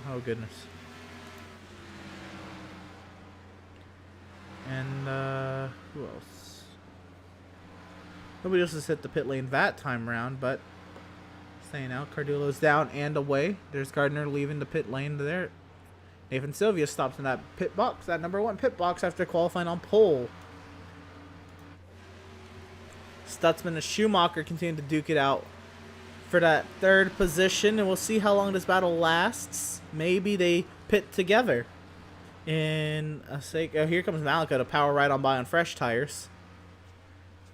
Oh, goodness. And, who else? Nobody else has hit the pit lane that time around, but staying out. Cardullo's down and away. There's Gardner leaving the pit lane there. Nathan Sylvia stops in that pit box, that number 1 pit box after qualifying on pole. Stutzman and Schumacher continue to duke it out for that 3rd position, and we'll see how long this battle lasts. Maybe they pit together in a sake. Oh, here comes Malenko to power right on by on fresh tires.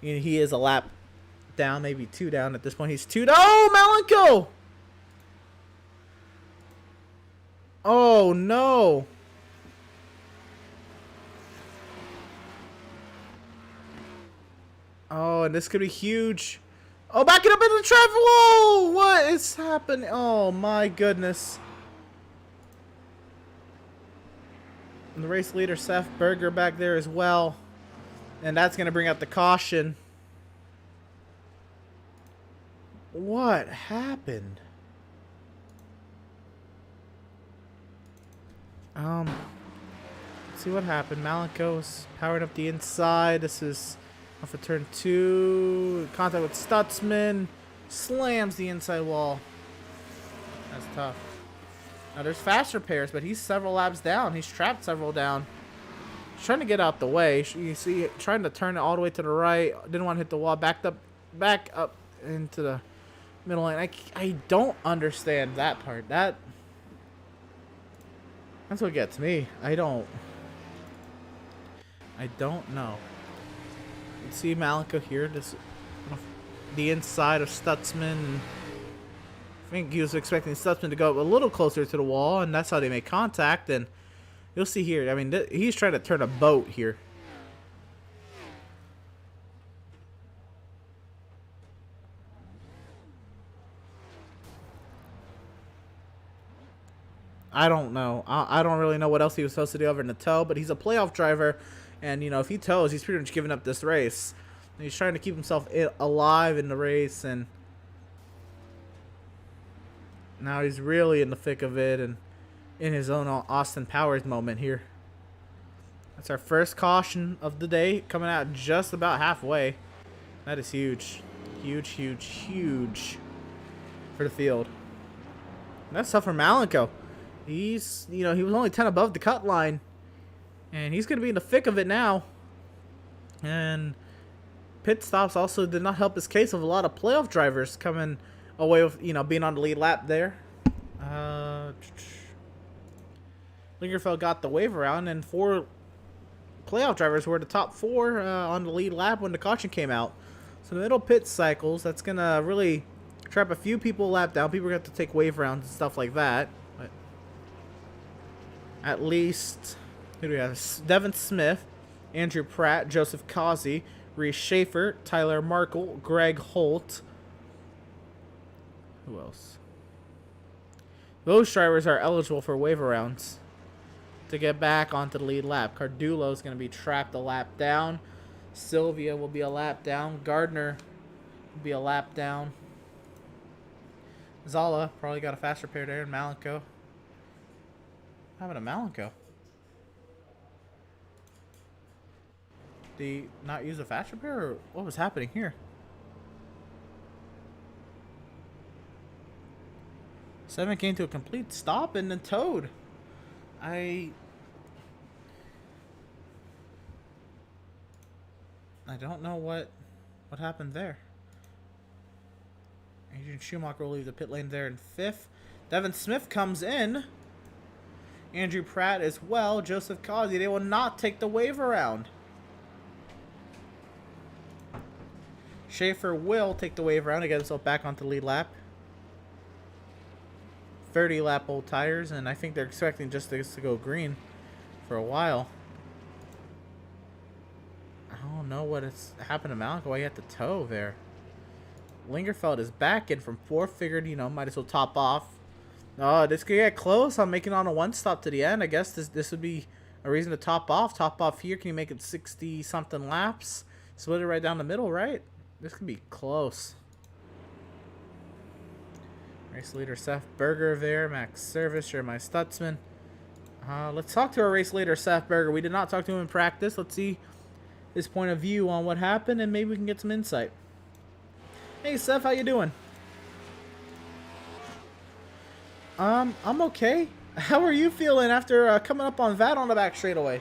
He is a lap down, maybe 2 down at this point. He's 2 down. Oh, Malenko! Oh, no. Oh, and this could be huge. Oh, backing up into the traffic. Whoa! What is happening? Oh, my goodness. And the race leader, Seth Berger, back there as well. And that's going to bring out the caution. What happened? Let's see what happened. Malenko is powering up the inside. This is off of turn 2. Contact with Stutzman. Slams the inside wall. That's tough. Now there's faster pairs, but he's several laps down. He's trapped several down. He's trying to get out the way. You see, trying to turn it all the way to the right. Didn't want to hit the wall. Back up into the middle lane. I don't understand that part. That's what gets me. I don't know. Let's see Malenko here. This the inside of Stutzman. I think he was expecting Stutzman to go a little closer to the wall, and that's how they make contact. And you'll see here. I mean, he's trying to turn a boat here. I don't know. I don't really know what else he was supposed to do other than to tow, but he's a playoff driver, and, you know, if he tows, he's pretty much giving up this race. And he's trying to keep himself alive in the race, and now he's really in the thick of it and in his own Austin Powers moment here. That's our first caution of the day, coming out just about halfway. That is huge. Huge, huge, huge for the field. And that's tough for Malenko. He's, you know, he was only 10 above the cut line. And he's going to be in the thick of it now. And pit stops also did not help his case of a lot of playoff drivers coming away with, being on the lead lap there. Lingerfeld got the wave around, and 4 playoff drivers were the top 4 on the lead lap when the caution came out. So the middle pit cycles, that's going to really trap a few people a lap down. People are going to have to take wave rounds and stuff like that. But at least, who do we have? Devin Smith, Andrew Pratt, Joseph Causey, Reese Schaefer, Tyler Markle, Greg Holt. Who else? Those drivers are eligible for waiver rounds to get back onto the lead lap. Cardulo is going to be trapped a lap down. Sylvia will be a lap down. Gardner will be a lap down. Zala probably got a faster pair there. And Malenko. How about a Malenko? Did he not use a fast repair, or what was happening here? 7 came to a complete stop and then towed. I don't know what happened there. Adrian Schumacher will leave the pit lane there in 5th. Devin Smith comes in. Andrew Pratt as well. Joseph Causey. They will not take the wave around. Schaefer will take the wave around to get himself back onto the lead lap. 30 lap old tires, and I think they're expecting just this to go green for a while. I don't know what has happened to Malcolm. Why he had to tow there. Lingerfeld is back in from 4th. Figured, might as well top off. Oh, this could get close. I'm making on a 1 stop to the end. I guess this would be a reason to top off. Top off here. Can you make it 60 something laps? Split it right down the middle, right? This could be close. Race leader Seth Berger there. Max Service, Jeremiah Stutzman. Let's talk to our race leader Seth Berger. We did not talk to him in practice. Let's see his point of view on what happened, and maybe we can get some insight. Hey Seth, how you doing? I'm okay. How are you feeling after coming up on that on the back straightaway?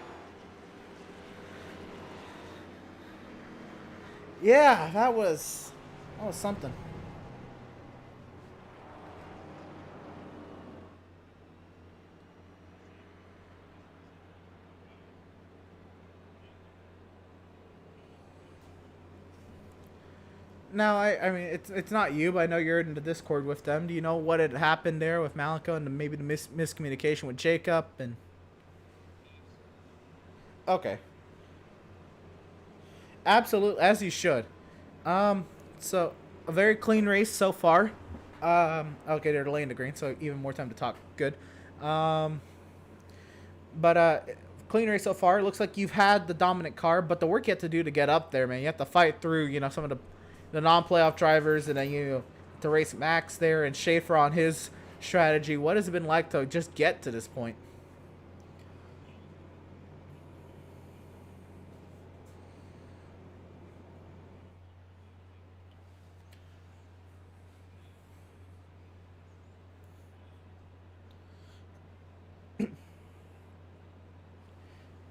Yeah, that was something. Now, I mean, it's not you, but I know you're in the Discord with them. Do you know what had happened there with Malika and maybe the miscommunication with Jacob and? Okay. Absolutely, as you should. So a very clean race so far. Okay, they're delaying the green, so even more time to talk. Good. But clean race so far. It looks like you've had the dominant car, but the work you have to do to get up there, man. You have to fight through, some of the non-playoff drivers, and then to race Max there and Schaefer on his strategy. What has it been like to just get to this point?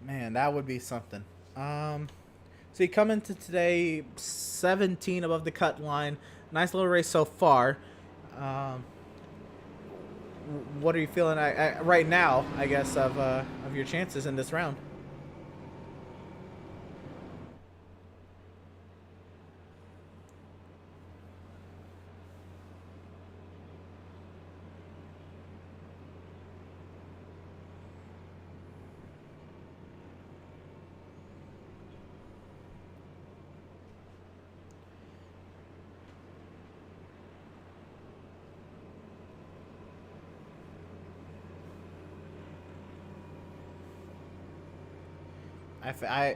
Man, that would be something. So you come into today 17 above the cut line. Nice little race so far. What are you feeling right now, I guess, of your chances in this round?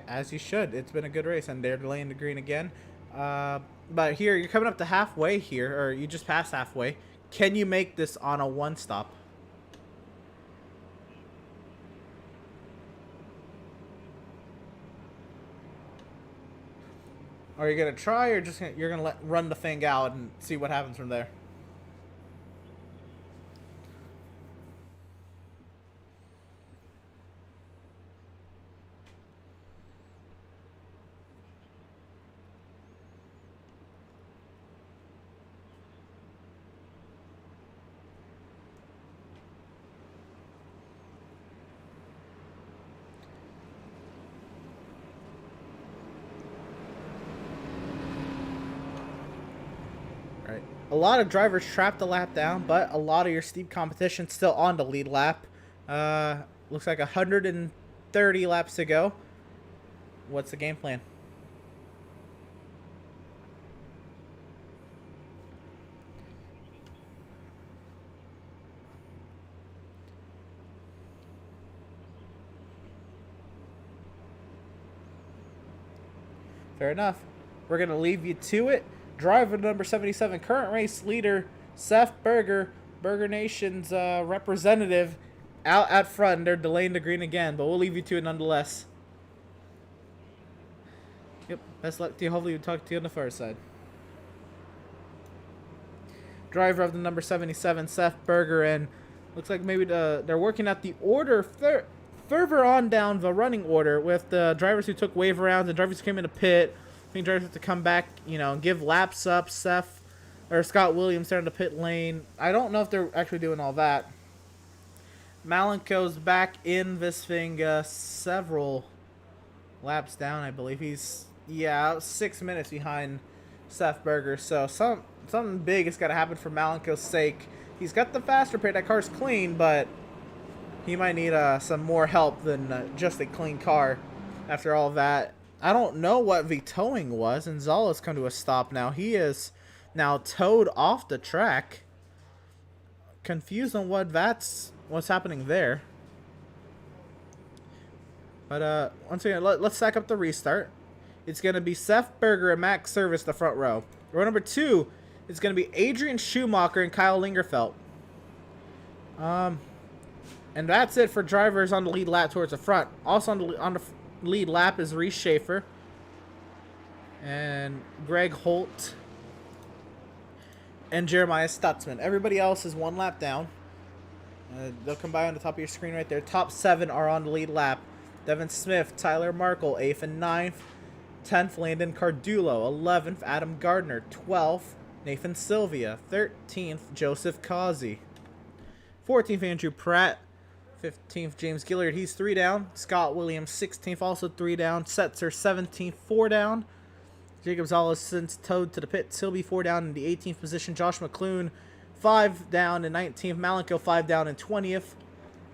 As you should. It's been a good race, and they're delaying the green again. But here, you're coming up to halfway here, or you just passed halfway. Can you make this on a 1 stop? Are you gonna try, or you're gonna run the thing out and see what happens from there? A lot of drivers trapped the lap down, but a lot of your steep competition still on the lead lap. Looks like 130 laps to go. What's the game plan? Fair enough. We're going to leave you to it. Driver number 77, current race leader, Seth Berger, Burger Nation's representative, out at front. They're delaying the green again, but we'll leave you to it nonetheless. Yep, best luck to you. Hopefully we'll talk to you on the far side. Driver of the number 77, Seth Berger, and looks like maybe they're working out the order further on down the running order with the drivers who took wave rounds and drivers who came in the pit. I think drivers have to come back, you know, and give laps up. Seth or Scott Williams there in the pit lane. I don't know if they're actually doing all that. Malenko's back in this thing several laps down, I believe. He's, 6 minutes behind Seth Berger. So something big has got to happen for Malenko's sake. He's got the faster pair. That car's clean, but he might need some more help than just a clean car after all that. I don't know what the towing was, and Zala's come to a stop now. He is now towed off the track. Confused on what's happening there. But once again, let's stack up the restart. It's going to be Seth Berger and Max Service, the front row. Row number 2 is going to be Adrian Schumacher and Kyle Lingerfelt. And that's it for drivers on the lead lap towards the front. Also on the lead lap is Reese Schaefer and Greg Holt and Jeremiah Stutzman. Everybody else is 1 lap down. They'll come by on the top of your screen right there. Top 7 are on the lead lap. Devin Smith, Tyler Markle, 8th and 9th. 10th, Landon Cardulo. 11th, Adam Gardner. 12th, Nathan Sylvia. 13th, Joseph Causey. 14th, Andrew Pratt. 15th, James Gillard. He's 3 down. Scott Williams, 16th, also 3 down. Setzer, 17th, 4 down. Jacob Zala since towed to the pits. He'll be 4 down in the 18th position. Josh McClune, 5 down in 19th. Malenko, 5 down in 20th.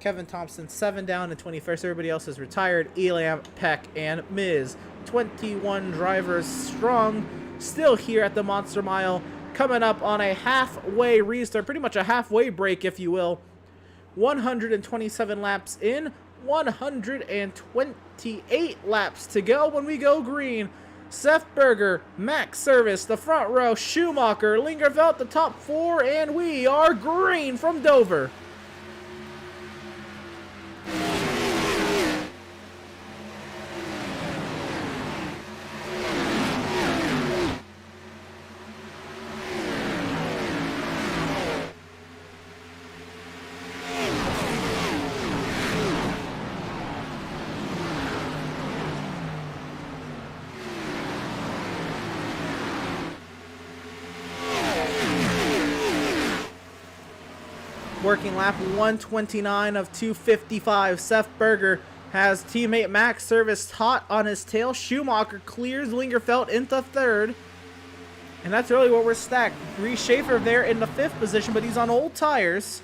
Kevin Thompson, 7 down in 21st. Everybody else is retired. Elam, Peck, and Miz. 21 drivers strong. Still here at the Monster Mile. Coming up on a halfway restart. Pretty much a halfway break, if you will. 127 laps in. 128 laps to go when we go green. Seth Berger, Max Service, the front row, Schumacher, Lingerfelt, the top 4, and we are green from Dover. Working lap 129 of 255. Seth Berger has teammate Max Service hot on his tail. Schumacher clears Lingerfelt into 3rd. And that's really what we're stacked. Reese Schaefer there in the 5th position, but he's on old tires.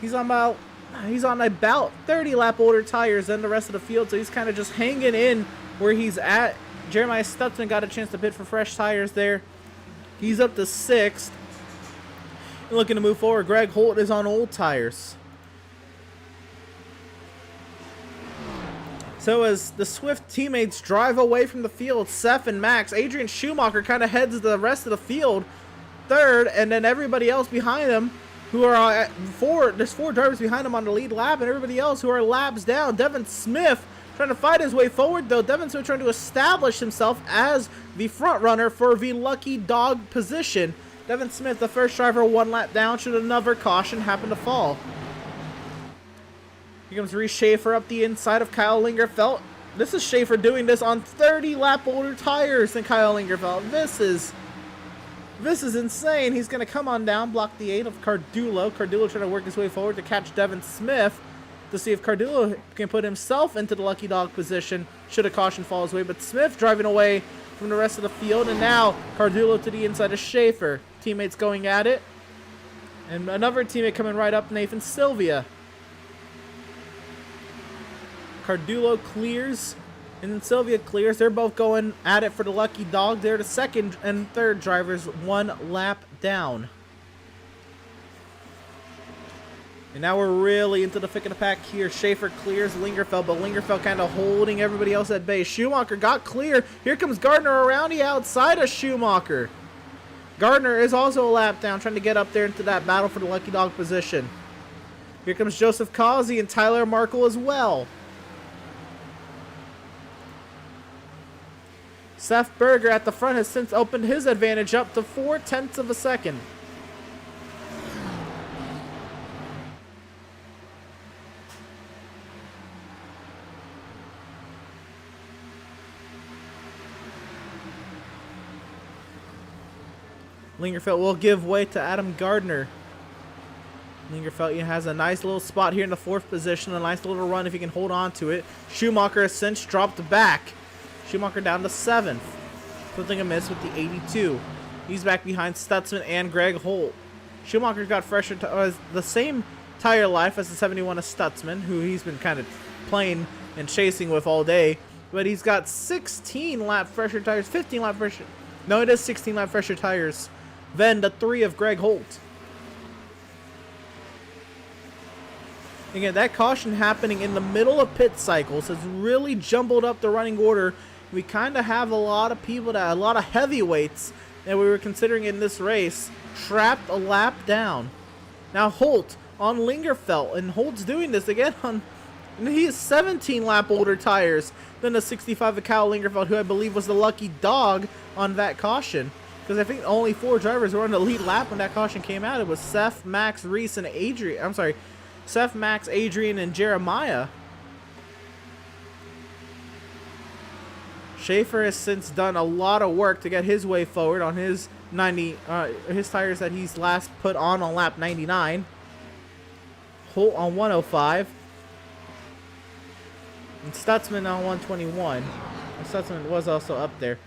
He's on about 30 lap older tires than the rest of the field, so he's kind of just hanging in where he's at. Jeremiah Stutzman got a chance to pit for fresh tires there. He's up to 6th. Looking to move forward. Greg Holt is on old tires. So as the Swift teammates drive away from the field, Seth and Max, Adrian Schumacher kind of heads the rest of the field 3rd, and then everybody else behind him who are at 4. There's 4 drivers behind him on the lead lap, and everybody else who are laps down. Devin Smith trying to fight his way forward, though. Devin Smith trying to establish himself as the front runner for the lucky dog position. Devin Smith, the first driver, 1 lap down, should another caution happen to fall. Here comes Reese Schaefer up the inside of Kyle Lingerfelt. This is Schaefer doing this on 30 lap older tires than Kyle Lingerfelt. This is insane. He's going to come on down, block the 8 of Cardulo. Cardulo trying to work his way forward to catch Devin Smith to see if Cardulo can put himself into the lucky dog position. should a caution fall his way. But Smith driving away from the rest of the field. And now Cardullo to the inside of Schaefer. Teammates going at it. And another teammate coming right up, Nathan Sylvia. Cardullo clears. And then Sylvia clears. They're both going at it for the lucky dog. They're the second and third drivers 1 lap down. And now we're really into the thick of the pack here. Schaefer clears Lingerfeld, but Lingerfeld kind of holding everybody else at bay. Schumacher got clear. Here comes Gardner around the outside of Schumacher. Gardner is also a lap down, trying to get up there into that battle for the lucky dog position. Here comes Joseph Causey and Tyler Markle as well. Seth Berger at the front has since opened his advantage up to 0.4 of a second. Lingerfeld will give way to Adam Gardner. Lingerfeld has a nice little spot here in the 4th position. A nice little run if he can hold on to it. Schumacher has since dropped back. Schumacher down to 7th. Something amiss with the 82. He's back behind Stutzman and Greg Holt. Schumacher's got fresher the same tire life as the 71 of Stutzman, who he's been kind of playing and chasing with all day. But he's got 16 lap fresher tires, 15 lap fresher. No, it is 16 lap fresher tires. Then the 3 of Greg Holt. Again, that caution happening in the middle of pit cycles has really jumbled up the running order. We kind of have a lot of people, a lot of heavyweights that we were considering in this race trapped a lap down. Now Holt on Lingerfeld, and Holt's doing this again on, he has 17 lap older tires than the 65 of Kyle Lingerfeld, who I believe was the lucky dog on that caution. Because I think only 4 drivers were on the lead lap when that caution came out. It was Seth, Max, Reese, and Adrian. I'm sorry, Seth, Max, Adrian, and Jeremiah. Schaefer has since done a lot of work to get his way forward on his his tires that he's last put on lap 99. Holt on 105. And Stutzman on 121. And Stutzman was also up there.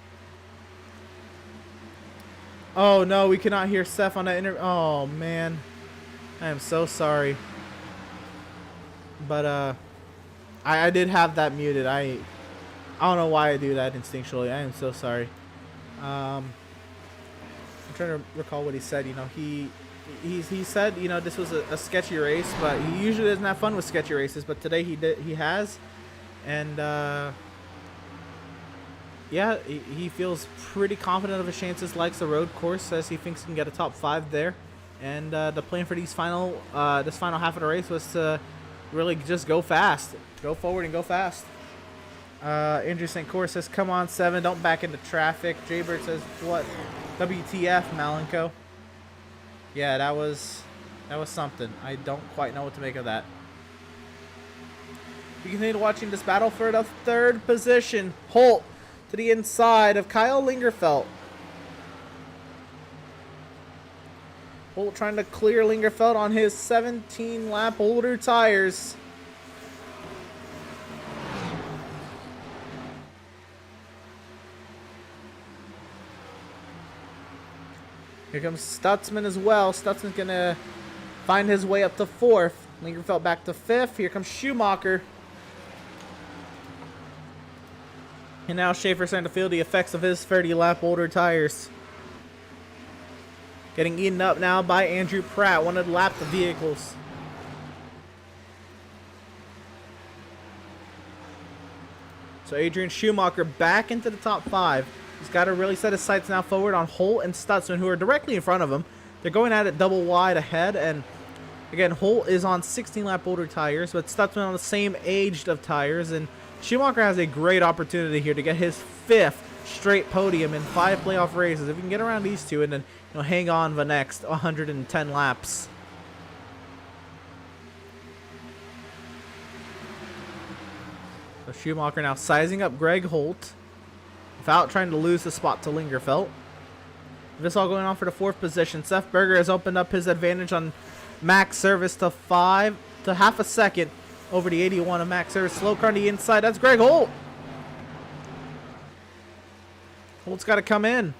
Oh no, we cannot hear Seth on that oh man. I am so sorry. But I did have that muted. I don't know why I do that instinctually. I am so sorry. I'm trying to recall what he said. You know, he said, you know, this was a sketchy race, but he usually doesn't have fun with sketchy races. But today he has, and yeah, he feels pretty confident of his chances. Likes the road course. Says he thinks he can get a top 5 there. And the plan for this final half of the race was to really just go fast, go forward and go fast. Andrew St. Cor says, "Come on, 7, don't back into traffic." Jaybird says, "What? WTF, Malenko?" Yeah, that was something. I don't quite know what to make of that. You continue watching this battle for the 3rd position. Holt to the inside of Kyle Lingerfeld. Holt trying to clear Lingerfeld on his 17 lap older tires. Here comes Stutzman as well. Stutzman's going to find his way up to 4th. Lingerfeld back to 5th. Here comes Schumacher. And now Schaefer's starting to feel the effects of his 30 lap older tires. Getting eaten up now by Andrew Pratt, one of the lapped vehicles. So Adrian Schumacher back into the top 5. He's got to really set his sights now forward on Holt and Stutzman, who are directly in front of him. They're going at it double wide ahead, and again, Holt is on 16 lap older tires, but Stutzman on the same aged of tires, and Schumacher has a great opportunity here to get his 5th straight podium in 5 playoff races. If we can get around these two and then hang on the next 110 laps. So Schumacher now sizing up Greg Holt without trying to lose the spot to Lingerfeld. This all going on for the 4th position. Seth Berger has opened up his advantage on Max Service to half a second over the 81 of Max Service. Slow car on the inside. That's Greg Holt. Holt's got to come in.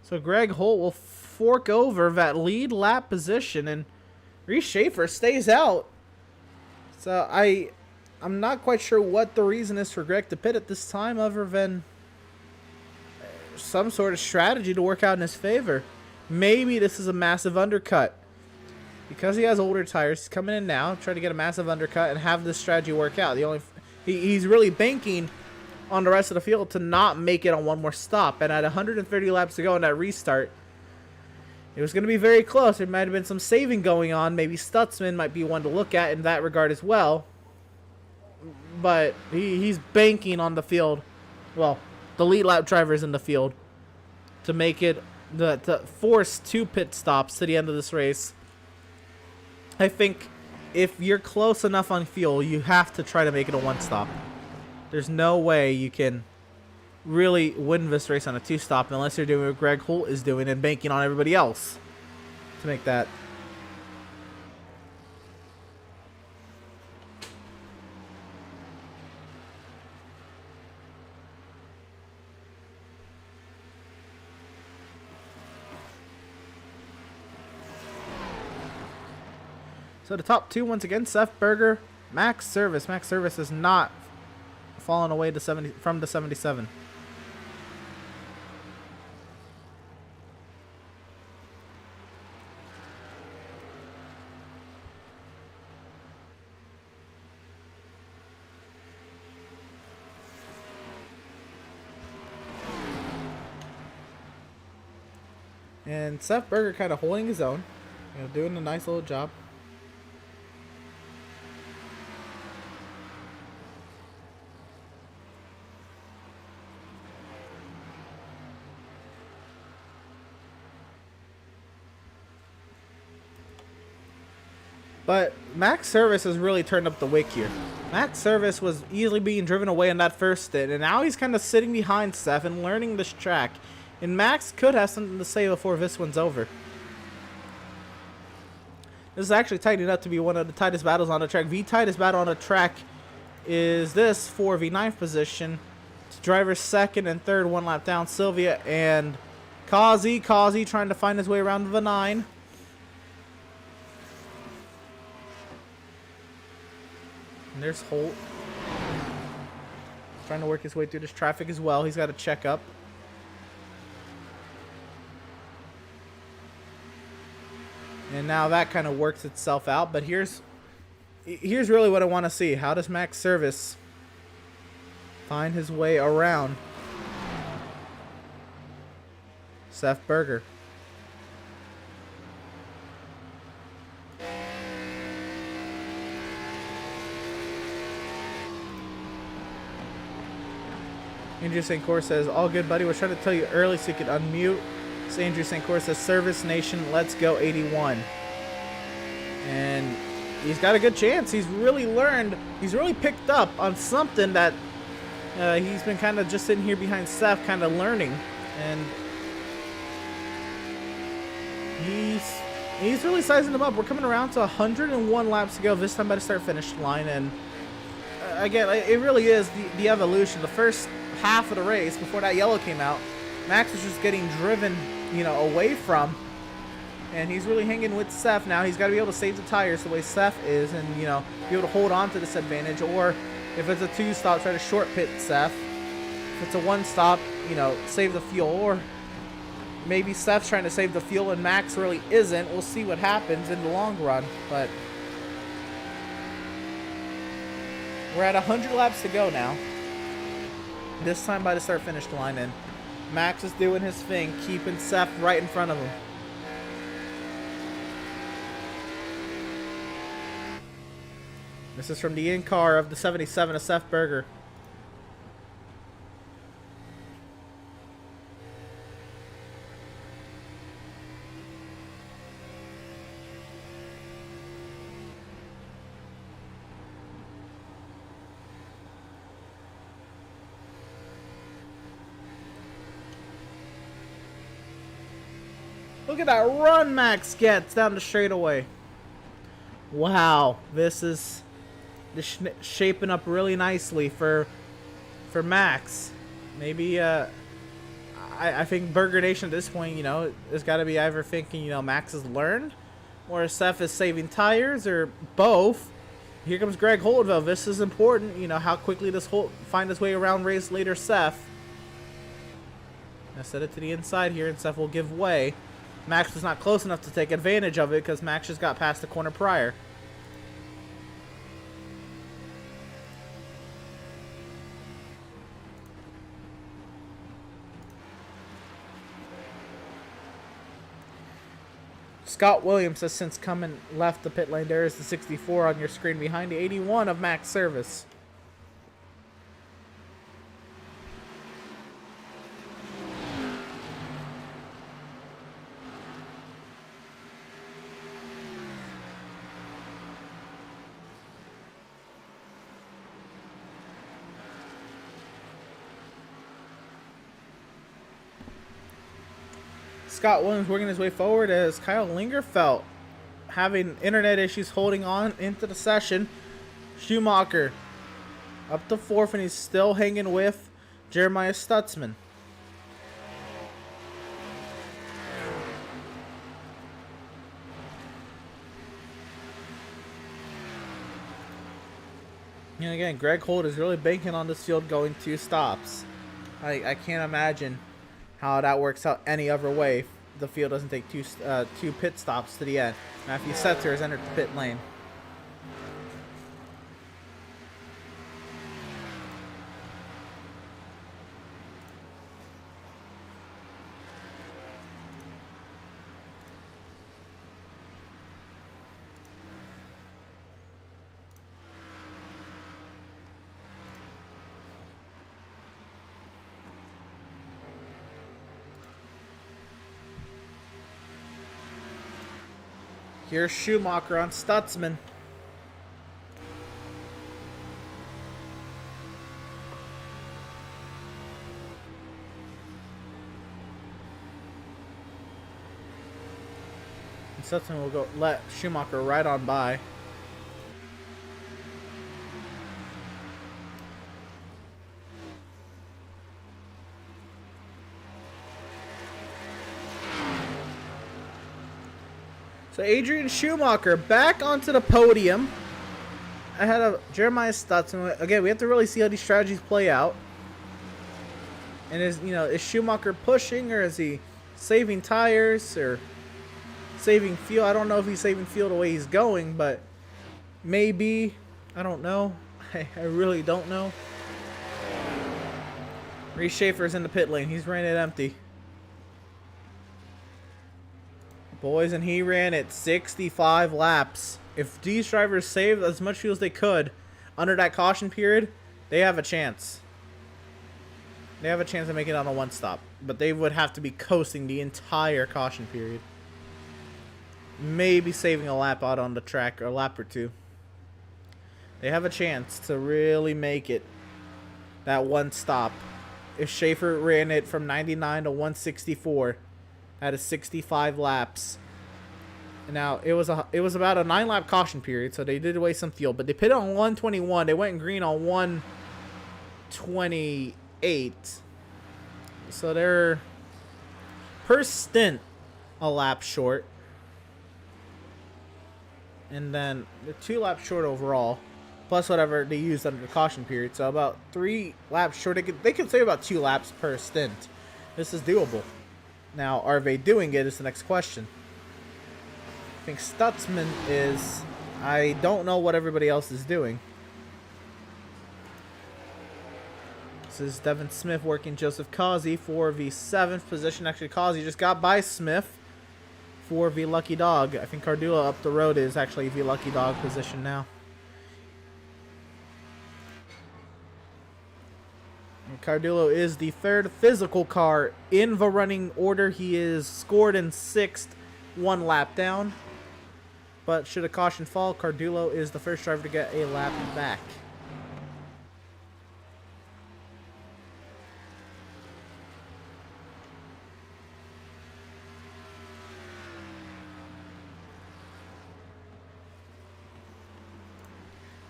So Greg Holt will fork over that lead lap position, and Reese Schaefer stays out. So I'm not quite sure what the reason is for Greg to pit at this time, other than some sort of strategy to work out in his favor. Maybe this is a massive undercut. Because he has older tires, he's coming in now, trying to get a massive undercut and have this strategy work out. He's really banking on the rest of the field to not make it on one more stop. And at 130 laps to go in that restart, it was going to be very close. There might have been some saving going on. Maybe Stutzman might be one to look at in that regard as well. But he's banking on the field. Well, the lead lap drivers in the field to make it, to force 2 pit stops to the end of this race. I think if you're close enough on fuel, you have to try to make it a 1 stop. There's no way you can really win this race on a 2 stop unless you're doing what Greg Holt is doing and banking on everybody else to make that. So the top 2 once again, Seth Berger, Max Service. Max Service is not fallen away to from the 77. And Seth Berger kind of holding his own, doing a nice little job. But Max Service has really turned up the wick here. Max Service was easily being driven away in that first stint, and now he's kind of sitting behind Seth and learning this track. And Max could have something to say before this one's over. This is actually tightening up to be one of the tightest battles on the track. The tightest battle on the track is this for the 9th position. It's drivers 2nd and 3rd, 1 lap down. Sylvia and Kazi. Kazi trying to find his way around the 9. And there's Holt. Trying to work his way through this traffic as well. He's got to check up. And now that kind of works itself out. But here's really what I want to see. How does Max Service find his way around Seth Berger? Andrew St. Cor says, all good, buddy. We're trying to tell you early so you can unmute. So Andrew St. Cor says, Service Nation, let's go 81. And he's got a good chance. He's really learned. He's really picked up on something that he's been kind of just sitting here behind Seth, kind of learning. And he's really sizing them up. We're coming around to 101 laps to go this time by the start-finish line. And again, it really is the evolution. The first half of the race, before that yellow came out, Max was just getting driven, away from, and he's really hanging with Seth now. He's got to be able to save the tires the way Seth is, and be able to hold on to this advantage. Or if it's a 2 stop, try to short pit Seth. If it's a 1 stop, save the fuel. Or maybe Seth's trying to save the fuel and Max really isn't. We'll see what happens in the long run. But we're at 100 laps to go now. This time by the start-finish line, and Max is doing his thing, keeping Seth right in front of him. This is from the in-car of the 77 of Seth Berger. Look at that run Max gets down the straightaway. Wow, this is This shaping up really nicely for Max. Maybe I think Burger Nation at this point, you know, has got to be either thinking, you know, Max has learned, or Seth is saving tires, or both. Here comes Greg Holdville. This is important. You know, how quickly does Holt find his way around race leader Seth? I set it to the inside here, and Seth will give way. Max was not close enough to take advantage of it because Max just got past the corner prior. Scott Williams has since come and left the pit lane. There is the 64 on your screen behind the 81 of Max Service. Scott Williams working his way forward as Kyle Lingerfelt having internet issues holding on into the session. Schumacher up to fourth, and he's still hanging with Jeremiah Stutzman. And again, Greg Holt is really banking on this field going 2 stops. I can't imagine how that works out any other way if the field doesn't take two pit stops to the end. Matthew Setzer has entered the pit lane. Here's Schumacher on Stutzman. And Stutzman will go let Schumacher right on by. So Adrian Schumacher back onto the podium ahead of Jeremiah Stutzman. Again, we have to really see how these strategies play out. And is Schumacher pushing, or is he saving tires or saving fuel? I don't know if he's saving fuel the way he's going, but maybe. I don't know. I really don't know. Reese Schaefer's in the pit lane. He's running it empty. Boys, and he ran at 65 laps. If these drivers saved as much fuel as they could under that caution period, they have a chance. They have a chance of making it on a 1-stop. But they would have to be coasting the entire caution period. Maybe saving a lap out on the track, or a lap or two. They have a chance to really make it that 1-stop. If Schaefer ran it from 99 to 164... at a 65 laps. Now it was about a 9-lap caution period, so they did waste some fuel, but they pitted on 121. They went green on 128. So they're per stint a lap short. And then they're 2 laps short overall, plus whatever they used under the caution period. So about 3 laps short. They could save about 2 laps per stint. This is doable. Now, are they doing it is the next question. I think Stutzman is. I don't know what everybody else is doing. This is Devin Smith working Joseph Causey for the 7th position. Actually, Causey just got by Smith for the Lucky Dog. I think Cardula up the road is actually the Lucky Dog position now. Cardullo is the 3rd physical car in the running order. He is scored in 6th, 1 lap down. But should a caution fall, Cardullo is the first driver to get a lap back.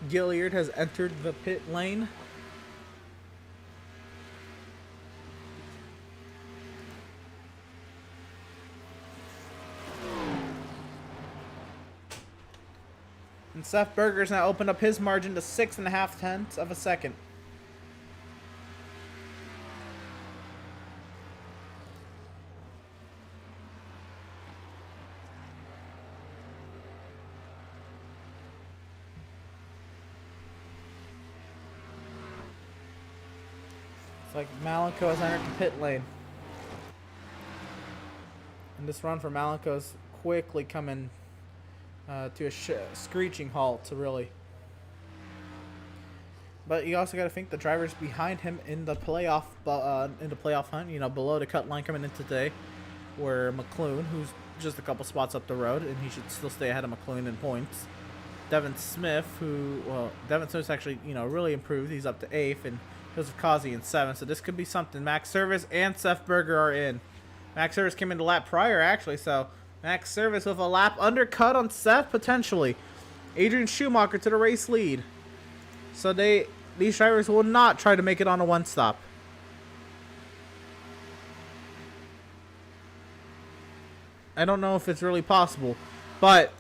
Gilliard has entered the pit lane. And Seth Berger's now opened up his margin to 6.5 tenths of a second. It's like Malenko has entered the pit lane. And this run for Malenko is quickly coming to a screeching halt, really. But you also got to think the drivers behind him in the playoff hunt, you know, below the cut line coming in today, were McClune, who's just a couple spots up the road, and he should still stay ahead of McClune in points. Devin Smith, Devin Smith's actually, you know, really improved. He's up to 8th, and Joseph Kazi in 7th. So this could be something. Max Service and Seth Berger are in. Max Service came in the lap prior, actually, so Max Service with a lap undercut on Seth, potentially. Adrian Schumacher to the race lead. So these drivers will not try to make it on a one-stop. I don't know if it's really possible, but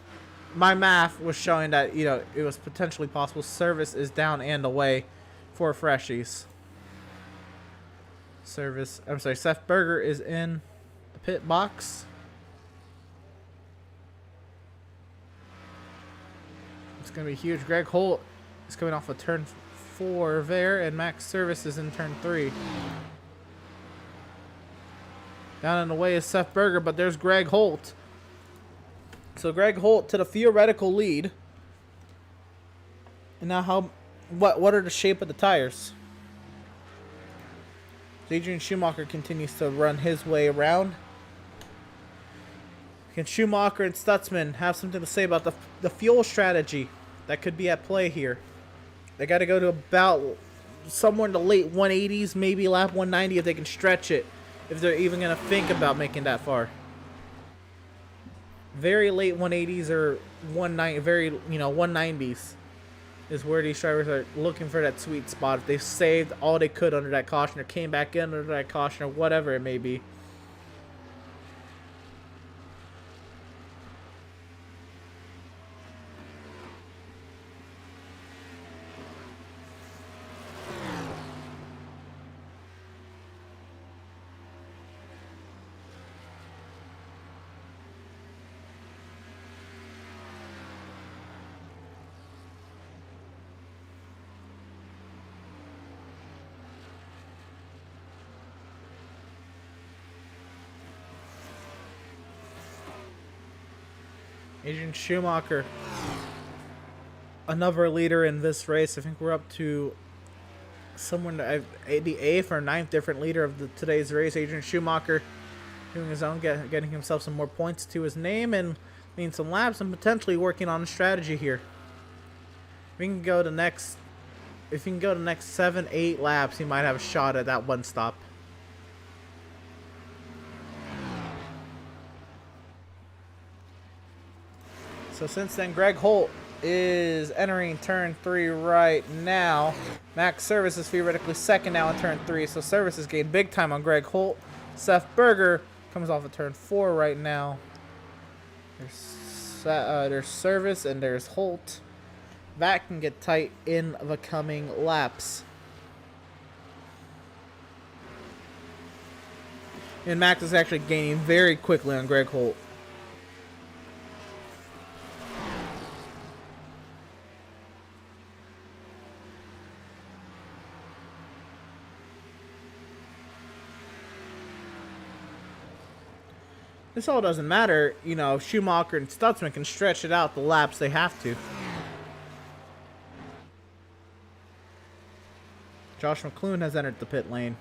my math was showing that, you know, it was potentially possible. Service is down and away for freshies. Seth Berger is in the pit box. It's going to be huge. Greg Holt is coming off of turn 4 there, and Max Service is in turn 3. Down and away is Seth Berger, but there's Greg Holt. So Greg Holt to the theoretical lead. And now what are the shape of the tires? Adrian Schumacher continues to run his way around. Can Schumacher and Stutzman have something to say about the fuel strategy that could be at play here? They got to go to about somewhere in the late 180s, maybe lap 190 if they can stretch it, if they're even going to think about making that far. Very late 180s or 190, very, you know, 190s is where these drivers are looking for that sweet spot. If they saved all they could under that caution or came back in under that caution or whatever it may be. Adrian Schumacher, another leader in this race. I think we're up to somewhere in the 8th or 9th different leader of today's race. Adrian Schumacher doing his own, getting himself some more points to his name and leading some laps and potentially working on a strategy here. If we can go the next 7, 8 laps, he might have a shot at that one stop. So since then, Greg Holt is entering turn 3 right now. Max Service is theoretically second now in turn 3. So Service has gained big time on Greg Holt. Seth Berger comes off of turn 4 right now. There's Service and there's Holt. That can get tight in the coming laps. And Max is actually gaining very quickly on Greg Holt. This all doesn't matter, you know, Schumacher and Stutzman can stretch it out the laps they have to. Josh McClune has entered the pit lane.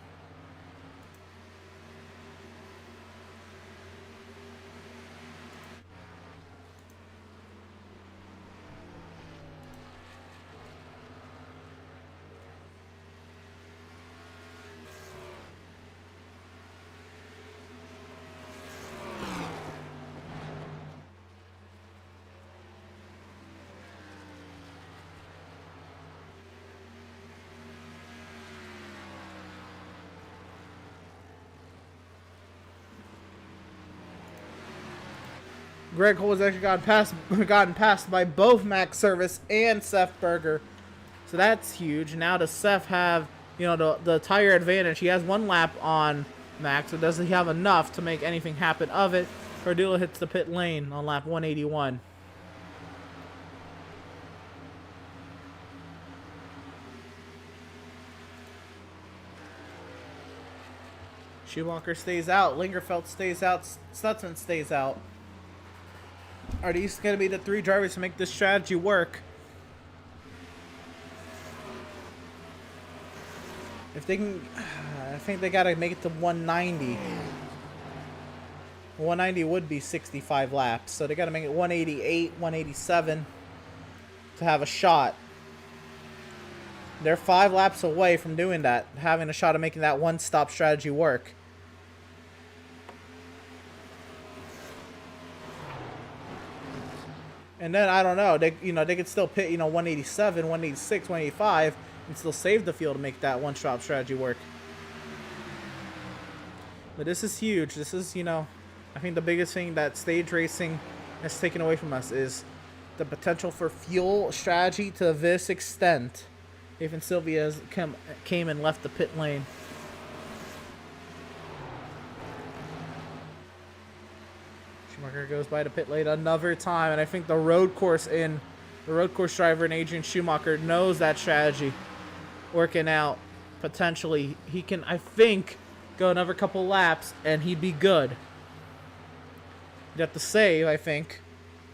Greg Cole has actually gotten passed by both Max Service and Seth Berger. So that's huge. Now does Seth have, you know, the tire advantage? He has 1 lap on Max, but does he have enough to make anything happen of it? Cardullo hits the pit lane on lap 181. Schumacher stays out. Lingerfeld stays out. Stutzman stays out. Are these going to be the 3 drivers to make this strategy work? If they can, I think they got to make it to 190. 190 would be 65 laps, so they got to make it 188, 187 to have a shot. They're 5 laps away from doing that, having a shot of making that one-stop strategy work. And then I don't know, they could still pit 187, 186, 185 and still save the field to make that one-stop strategy work. But this is huge. This is, I think the biggest thing that stage racing has taken away from us is the potential for fuel strategy to this extent. Even Sylvia came and left the pit lane. Schumacher goes by the pit lane another time, and I think the road course driver and Adrian Schumacher knows that strategy working out. Potentially, he can, I think, go another couple laps and he'd be good. He'd have to save, I think.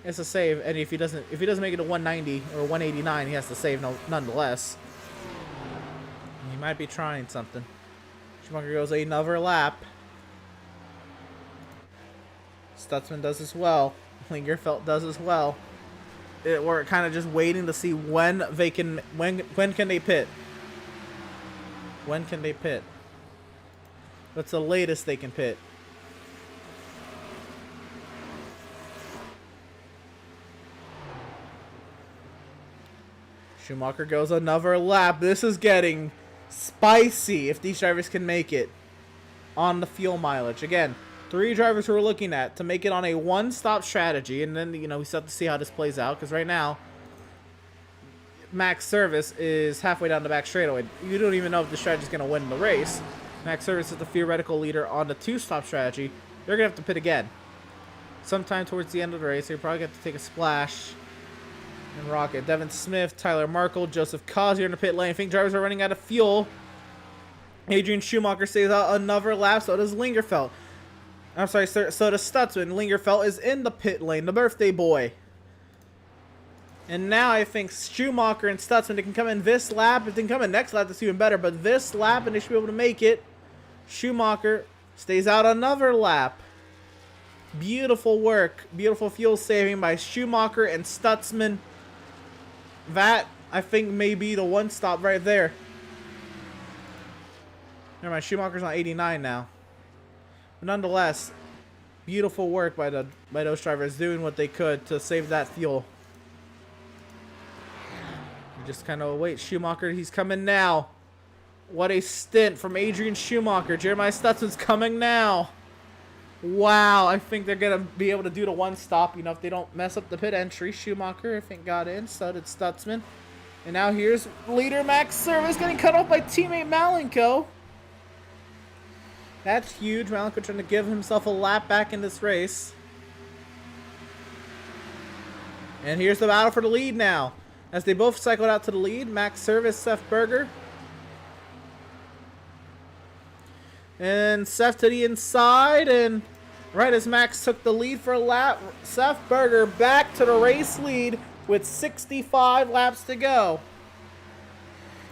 It's a save, and if he doesn't make it to 190 or 189, he has to save nonetheless. He might be trying something. Schumacher goes another lap. Stutzman does as well. Lingerfeld does as well. We're kind of just waiting to see when can they pit. When can they pit? What's the latest they can pit? Schumacher goes another lap. This is getting spicy if these drivers can make it on the fuel mileage. Again, 3 drivers who we're looking at to make it on a one-stop strategy, and then, we still have to see how this plays out, because right now, Max Service is halfway down the back straightaway. You don't even know if the strategy is going to win the race. Max Service is the theoretical leader on the 2-stop strategy. They're going to have to pit again. Sometime towards the end of the race, they probably have to take a splash and rocket. Devin Smith, Tyler Markle, Joseph Cozier in the pit lane. I think drivers are running out of fuel. Adrian Schumacher stays out another lap, so does Lingerfeld. I'm sorry, so does Stutzman. Lingerfeld is in the pit lane, the birthday boy. And now I think Schumacher and Stutzman, they can come in this lap. If they can come in next lap, that's even better. But this lap, and they should be able to make it. Schumacher stays out another lap. Beautiful work. Beautiful fuel saving by Schumacher and Stutzman. That, I think, may be the one stop right there. Never mind, Schumacher's on 89 now. But nonetheless, beautiful work by those drivers doing what they could to save that fuel. You just kind of wait. Schumacher, he's coming now. What a stint from Adrian Schumacher. Jeremiah Stutzman's coming now. Wow, I think they're going to be able to do the one stop. If they don't mess up the pit entry. Schumacher, I think, got in. So did Stutzman. And now here's leader Max Service getting cut off by teammate Malenko. That's huge. Malenko trying to give himself a lap back in this race. And here's the battle for the lead now. As they both cycled out to the lead. Max Service, Seth Berger. And Seth to the inside. And right as Max took the lead for a lap, Seth Berger back to the race lead with 65 laps to go.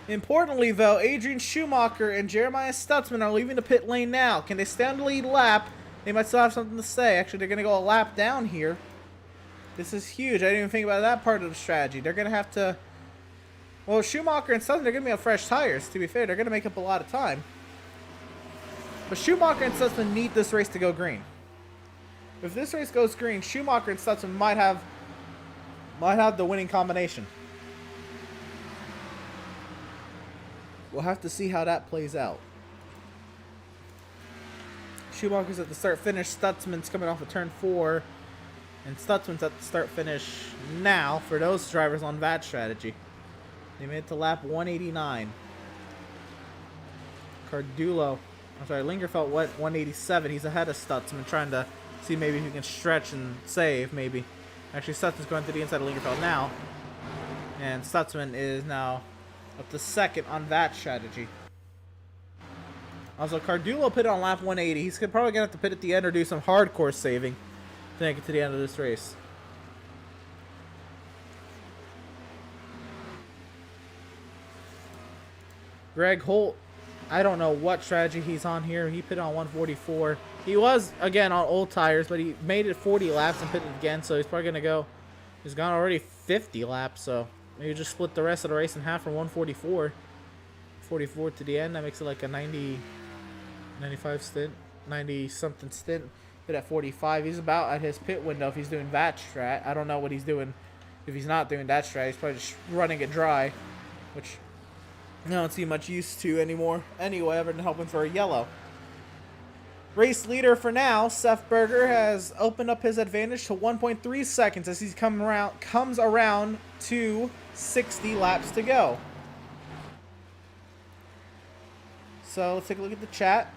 Importantly, though, Adrian Schumacher and Jeremiah Stutzman are leaving the pit lane now. Can they stay on the lead lap? They might still have something to say. Actually, they're going to go a lap down here. This is huge. I didn't even think about that part of the strategy. They're going to have to... Well, Schumacher and Stutzman, they're going to be on fresh tires. To be fair, they're going to make up a lot of time. But Schumacher and Stutzman need this race to go green. If this race goes green, Schumacher and Stutzman might have the winning combination. We'll have to see how that plays out. Schumacher's at the start-finish. Stutzman's coming off of turn 4. And Stutzman's at the start-finish now for those drivers on that strategy. They made it to lap 189. Lingerfeld went 187. He's ahead of Stutzman, trying to see maybe if he can stretch and save, maybe. Actually, Stutzman's going to the inside of Lingerfeld now. And Stutzman is now up to second on that strategy. Also, Cardulo pit on lap 180. He's probably going to have to pit at the end or do some hardcore saving to make it to the end of this race. Greg Holt, I don't know what strategy he's on here. He pitted on 144. He was, again, on old tires, but he made it 40 laps and pitted again, so he's probably going to go. He's gone already 50 laps, so maybe just split the rest of the race in half from 144. 44 to the end. That makes it like a 95 stint, 90-something stint. Pit at 45. He's about at his pit window if he's doing that strat. I don't know what he's doing if he's not doing that strat. He's probably just running it dry, which I don't see much use to anymore. Anyway, other than hoping for a yellow. Race leader for now, Seth Berger, has opened up his advantage to 1.3 seconds as he comes around to 60 laps to go. So let's take a look at the chat.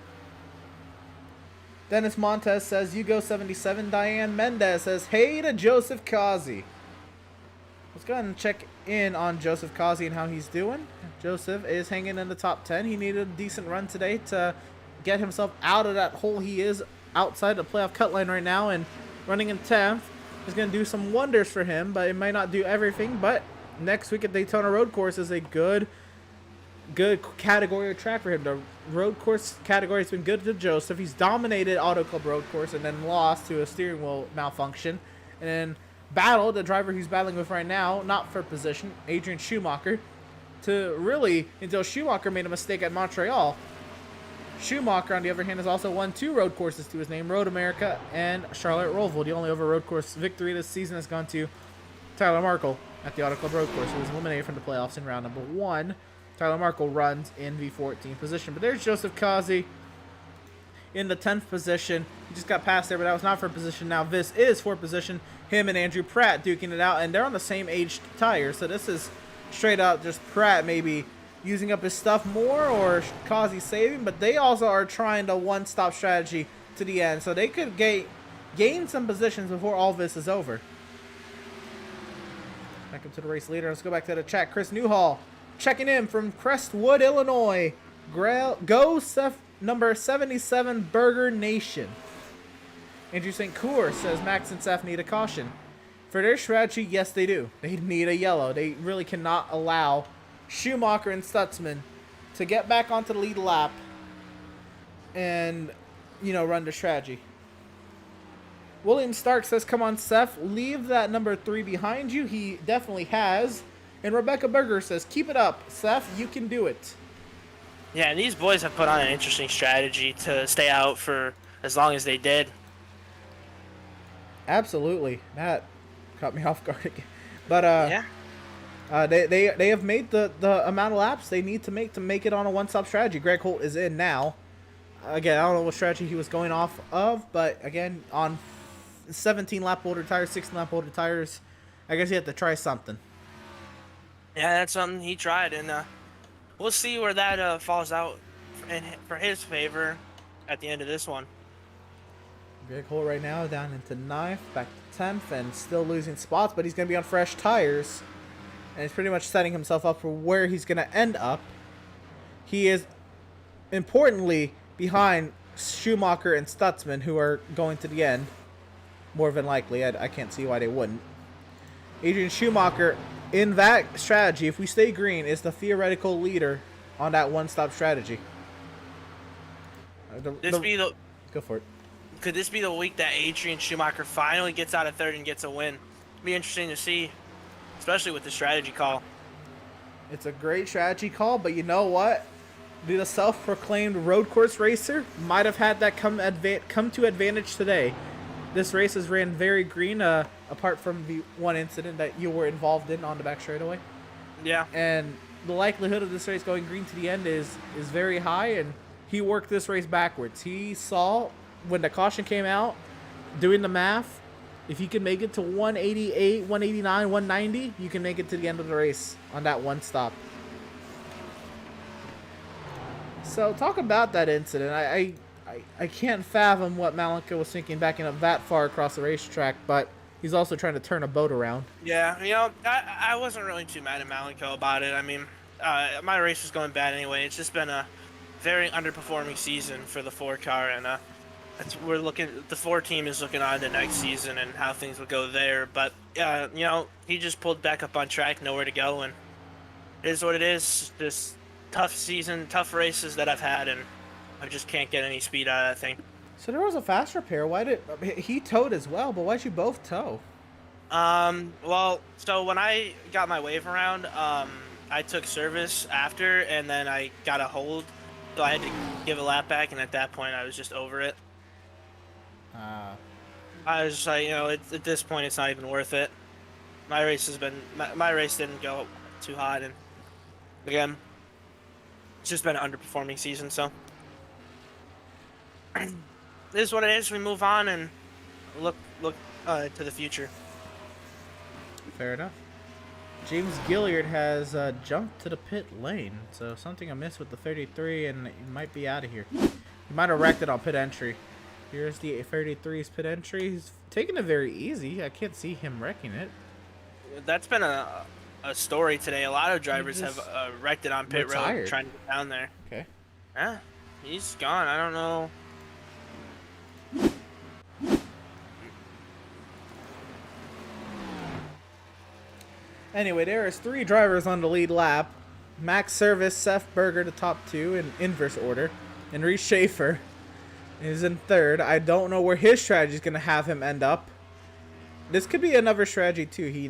Dennis Montez says, you go 77. Diane Mendez says, hey to Joseph Kazi. Let's go ahead and check in on Joseph Kazi and how he's doing. Joseph is hanging in the top 10. He needed a decent run today to get himself out of that hole he is outside the playoff cut line right now, and running in 10th is going to do some wonders for him, but it might not do everything. But next week at Daytona Road Course is a good category of track for him. The road course category has been good to Joseph. He's dominated Auto Club Road Course and then lost to a steering wheel malfunction, and then battled the driver he's battling with right now, not for position, Adrian Schumacher, to really until Schumacher made a mistake at Montreal. Schumacher, on the other hand, has also won 2 road courses to his name, Road America and Charlotte Roval. The only over road course victory this season has gone to Tyler Markle at the Auto Club Road Course, who was eliminated from the playoffs in round number 1. Tyler Markle runs in the 14th position. But there's Joseph Kazi in the 10th position. He just got past there, but that was not for position. Now this is for position. Him and Andrew Pratt duking it out, and they're on the same aged tires. So this is straight up just Pratt maybe using up his stuff more or Kazi saving, but they also are trying the one-stop strategy to the end. So they could gain some positions before all this is over. Back up to the race leader. Let's go back to the chat. Chris Newhall checking in from Crestwood, Illinois. Go number 77 Burger Nation. Andrew St. Cour says Max and Seth need a caution. For their strategy, yes they do. They need a yellow. They really cannot allow Schumacher and Stutzman to get back onto the lead lap and, run the strategy. William Stark says, come on, Seth, leave that number 3 behind you. He definitely has. And Rebecca Berger says, keep it up, Seth, you can do it. Yeah, and these boys have put on an interesting strategy to stay out for as long as they did. Absolutely. That caught me off guard again. But, yeah. They have made the amount of laps they need to make it on a one-stop strategy. Greg Holt is in now. Again, I don't know what strategy he was going off of, but again, on 17 lap older tires, 16 lap older tires, I guess he had to try something. Yeah, that's something he tried, and we'll see where that falls out for his favor at the end of this one. Greg Holt right now down into 9th, back to 10th, and still losing spots, but he's going to be on fresh tires. And he's pretty much setting himself up for where he's going to end up. He is, importantly, behind Schumacher and Stutzman, who are going to the end. More than likely. I can't see why they wouldn't. Adrian Schumacher, in that strategy, if we stay green, is the theoretical leader on that one-stop strategy. Go for it. Could this be the week that Adrian Schumacher finally gets out of 3rd and gets a win? It'd be interesting to see. Especially with the strategy call. It's a great strategy call, but you know what? The self-proclaimed road course racer might have had that come to advantage today. This race is ran very green, apart from the one incident that you were involved in on the back straightaway. Yeah. And the likelihood of this race going green to the end is very high, and he worked this race backwards. He saw when the caution came out, doing the math, If you can make it to 188, 189, 190, you can make it to the end of the race on that one stop. So talk about that incident. I can't fathom what Malenko was thinking backing up that far across the racetrack, but he's also trying to turn a boat around. Yeah, you know, I wasn't really too mad at Malenko about it. I mean, my race was going bad anyway. It's just been a very underperforming season for the 4 car, and the 4 team is looking on to next season and how things will go there. But you know, he just pulled back up on track, nowhere to go, and it is what it is. This tough season, tough races that I've had, and I just can't get any speed out of that thing. So there was a fast repair. Why did he towed as well? But why'd you both tow? Well, so when I got my wave around, I took service after, and then I got a hold, so I had to give a lap back, and at that point, I was just over it. I was just like, you know, at this point, it's not even worth it. My race didn't go too hot, and again, it's just been an underperforming season, so. This is what it is. We move on and look to the future. Fair enough. James Gilliard has jumped to the pit lane, so something amiss with the 33, and he might be out of here. He might have wrecked it on pit entry. Here's the 33's pit entry. He's taking it very easy. I can't see him wrecking it. That's been a story today. A lot of drivers have wrecked it on pit road trying to get down there. Okay. Yeah, he's gone. I don't know. Anyway, there is 3 drivers on the lead lap. Max Service, Seth Berger, the top 2 in inverse order. And Reese Schaefer is in 3rd. I don't know where his strategy is going to have him end up. This could be another strategy too. He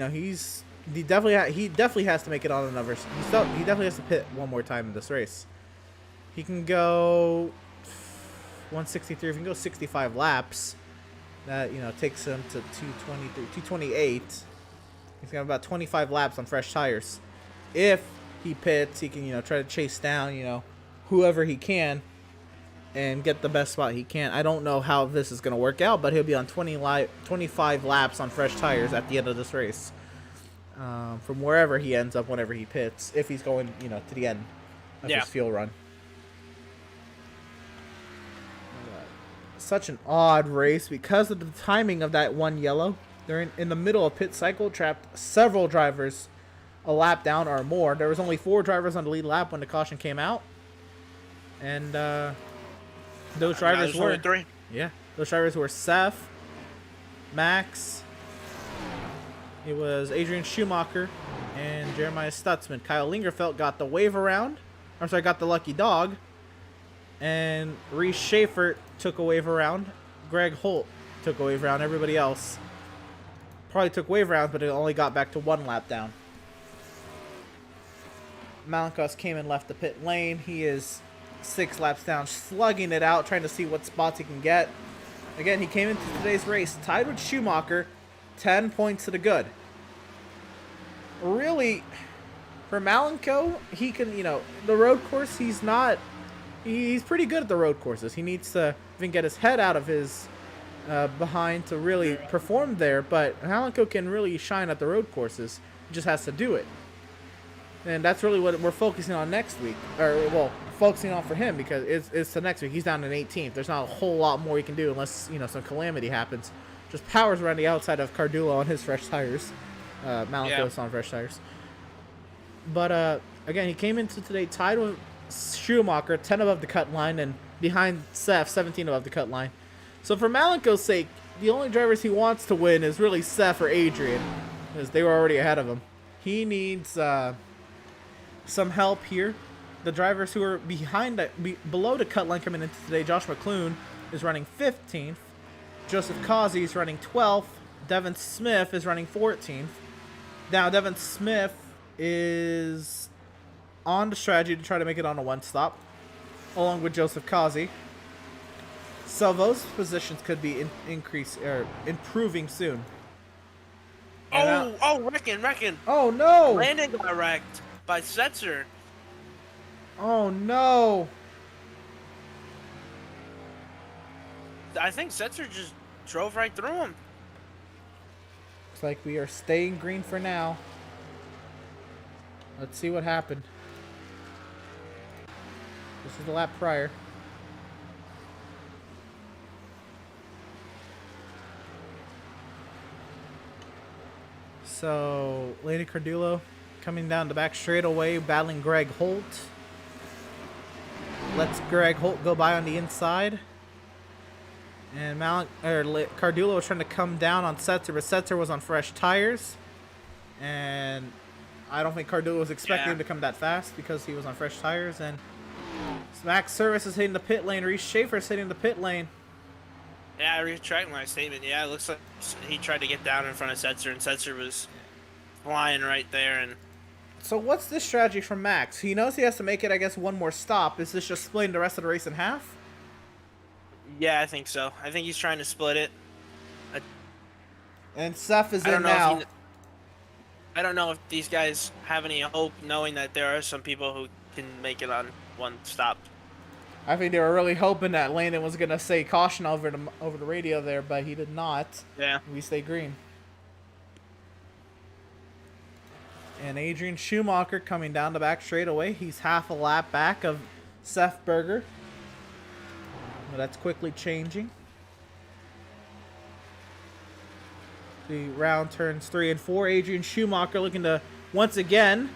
definitely has to make it on another. He definitely has to pit one more time in this race. He can go 163. If he can go 65 laps, that takes him to 223, 228. He's got about 25 laps on fresh tires. If he pits, he can try to chase down whoever he can and get the best spot he can. I don't know how this is going to work out, but he'll be on 25 laps on fresh tires at the end of this race. From wherever he ends up whenever he pits, if he's going to the end of his fuel run. Such an odd race because of the timing of that one yellow. They're in the middle of pit cycle, trapped several drivers a lap down or more. There was only 4 drivers on the lead lap when the caution came out. And those drivers were 3. Yeah, those drivers were Seth, Max, it was Adrian Schumacher, and Jeremiah Stutzman. Kyle Lingerfeld got the wave around. Got the lucky dog. And Reese Schaefer took a wave around. Greg Holt took a wave around. Everybody else probably took wave rounds, but it only got back to 1 lap down. Malenkos came and left the pit lane. He is 6 laps down, slugging it out, trying to see what spots he can get. Again, he came into today's race tied with Schumacher, 10 points to the good. Really, for Malenko, he can, the road course, he's pretty good at the road courses. He needs to even get his head out of his behind to really perform there, but Malenko can really shine at the road courses. He just has to do it. And that's really what we're focusing on next week. Focusing on for him because it's the next week. He's down in 18th. There's not a whole lot more he can do unless, some calamity happens. Just powers around the outside of Cardullo on his fresh tires. Malenkos on fresh tires. But, again, he came into today tied with Schumacher, 10 above the cut line, and behind Seth, 17 above the cut line. So for Malenko's sake, the only drivers he wants to win is really Seth or Adrian, because they were already ahead of him. He needs some help here. The drivers who are below the cut line coming into today, Josh McClune is running 15th. Joseph Causey is running 12th. Devin Smith is running 14th. Now, Devin Smith is on the strategy to try to make it on a 1-stop, along with Joseph Causey. So those positions could be improving soon. Wrecking. Oh no! Landon got wrecked by Setzer. Oh no! I think Setzer just drove right through him. Looks like we are staying green for now. Let's see what happened. This is the lap prior. So, Lady Cardullo coming down the back straightaway, battling Greg Holt. Lets Greg Holt go by on the inside. And Cardullo was trying to come down on Setzer, but Setzer was on fresh tires. And I don't think Cardullo was expecting him to come that fast because he was on fresh tires. And Max Service is hitting the pit lane. Reese Schaefer's hitting the pit lane. Yeah, I retract my statement. Yeah, it looks like he tried to get down in front of Setzer, and Setzer was flying right there. And so what's this strategy from Max? He knows he has to make it, I guess, one more stop. Is this just splitting the rest of the race in half? yeah, I think so. I think he's trying to split it. And Seth is I don't in know now. I don't know if these guys have any hope, knowing that there are some people who can make it on one stop. I think they were really hoping that Landon was going to say caution over the radio there, but he did not. Yeah. We stay green. And Adrian Schumacher coming down the back straightaway. He's half a lap back of Seth Berger. But that's quickly changing. The round turns 3 and 4. Adrian Schumacher looking to once again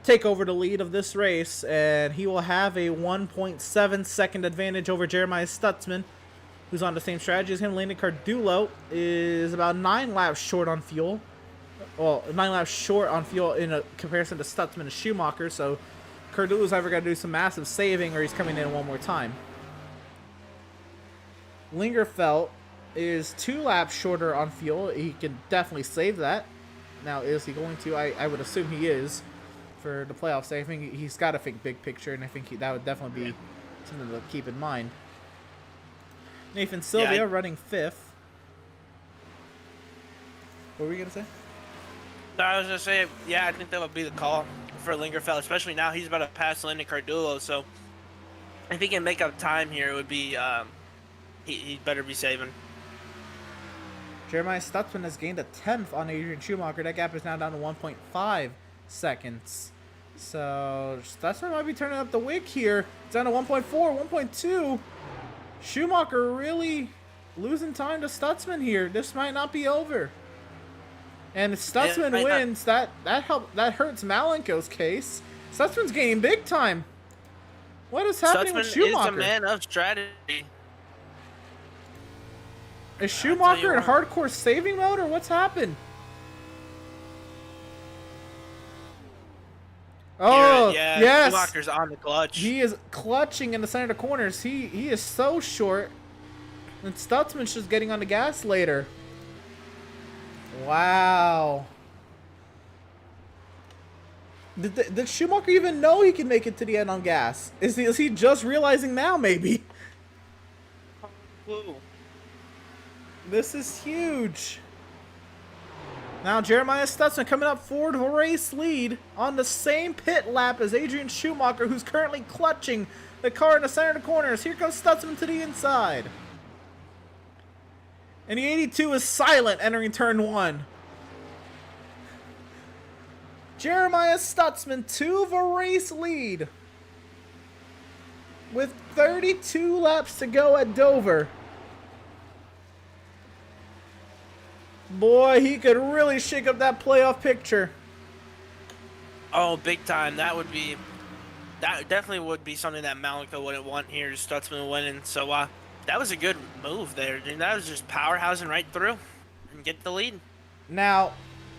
take over the lead of this race, and he will have a 1.7 second advantage over Jeremiah Stutzman, who's on the same strategy as him. Landon Cardullo is about 9 laps short on fuel. Well, 9 laps short on fuel in a comparison to Stutzman and Schumacher, so Cardullo's either got to do some massive saving or he's coming in one more time. Lingerfeld is 2 laps shorter on fuel. He can definitely save that. Now, is he going to? I would assume he is for the playoffs. I think he's got to think big picture, and I think that would definitely be something to keep in mind. Nathan Sylvia running 5th. What were you going to say? No, I was going to say, yeah, I think that would be the call for Lingerfeld, especially now he's about to pass Landon Cardullo, so if he can make up time here, it would be, he'd better be saving. Jeremiah Stutzman has gained a 10th on Adrian Schumacher. That gap is now down to 1.5 seconds. So Stutzman might be turning up the wick here. It's down to 1.4, 1.2. Schumacher really losing time to Stutzman here. This might not be over. And if Stutzman wins, that hurts Malenko's case. Stutzman's gaining big time. What is happening with Schumacher? Stutzman is a man of strategy. Is Schumacher in hardcore saving mode, or what's happened? Oh, yeah, yes. Schumacher's on the clutch. He is clutching in the center of the corners. He is so short. And Stutzman's just getting on the gas later. Wow. Did Schumacher even know he can make it to the end on gas? Is he just realizing now, maybe? Ooh. This is huge. Now Jeremiah Stutzman coming up for the race lead on the same pit lap as Adrian Schumacher, who's currently clutching the car in the center of the corners. Here comes Stutzman to the inside. And the 82 is silent entering turn 1. Jeremiah Stutzman to the race lead with 32 laps to go at Dover. Boy, he could really shake up that playoff picture. Oh, big time. That definitely would be something that Malenko wouldn't want here, Stutzman winning. So that was a good move there, dude. That was just powerhousing right through and get the lead. Now,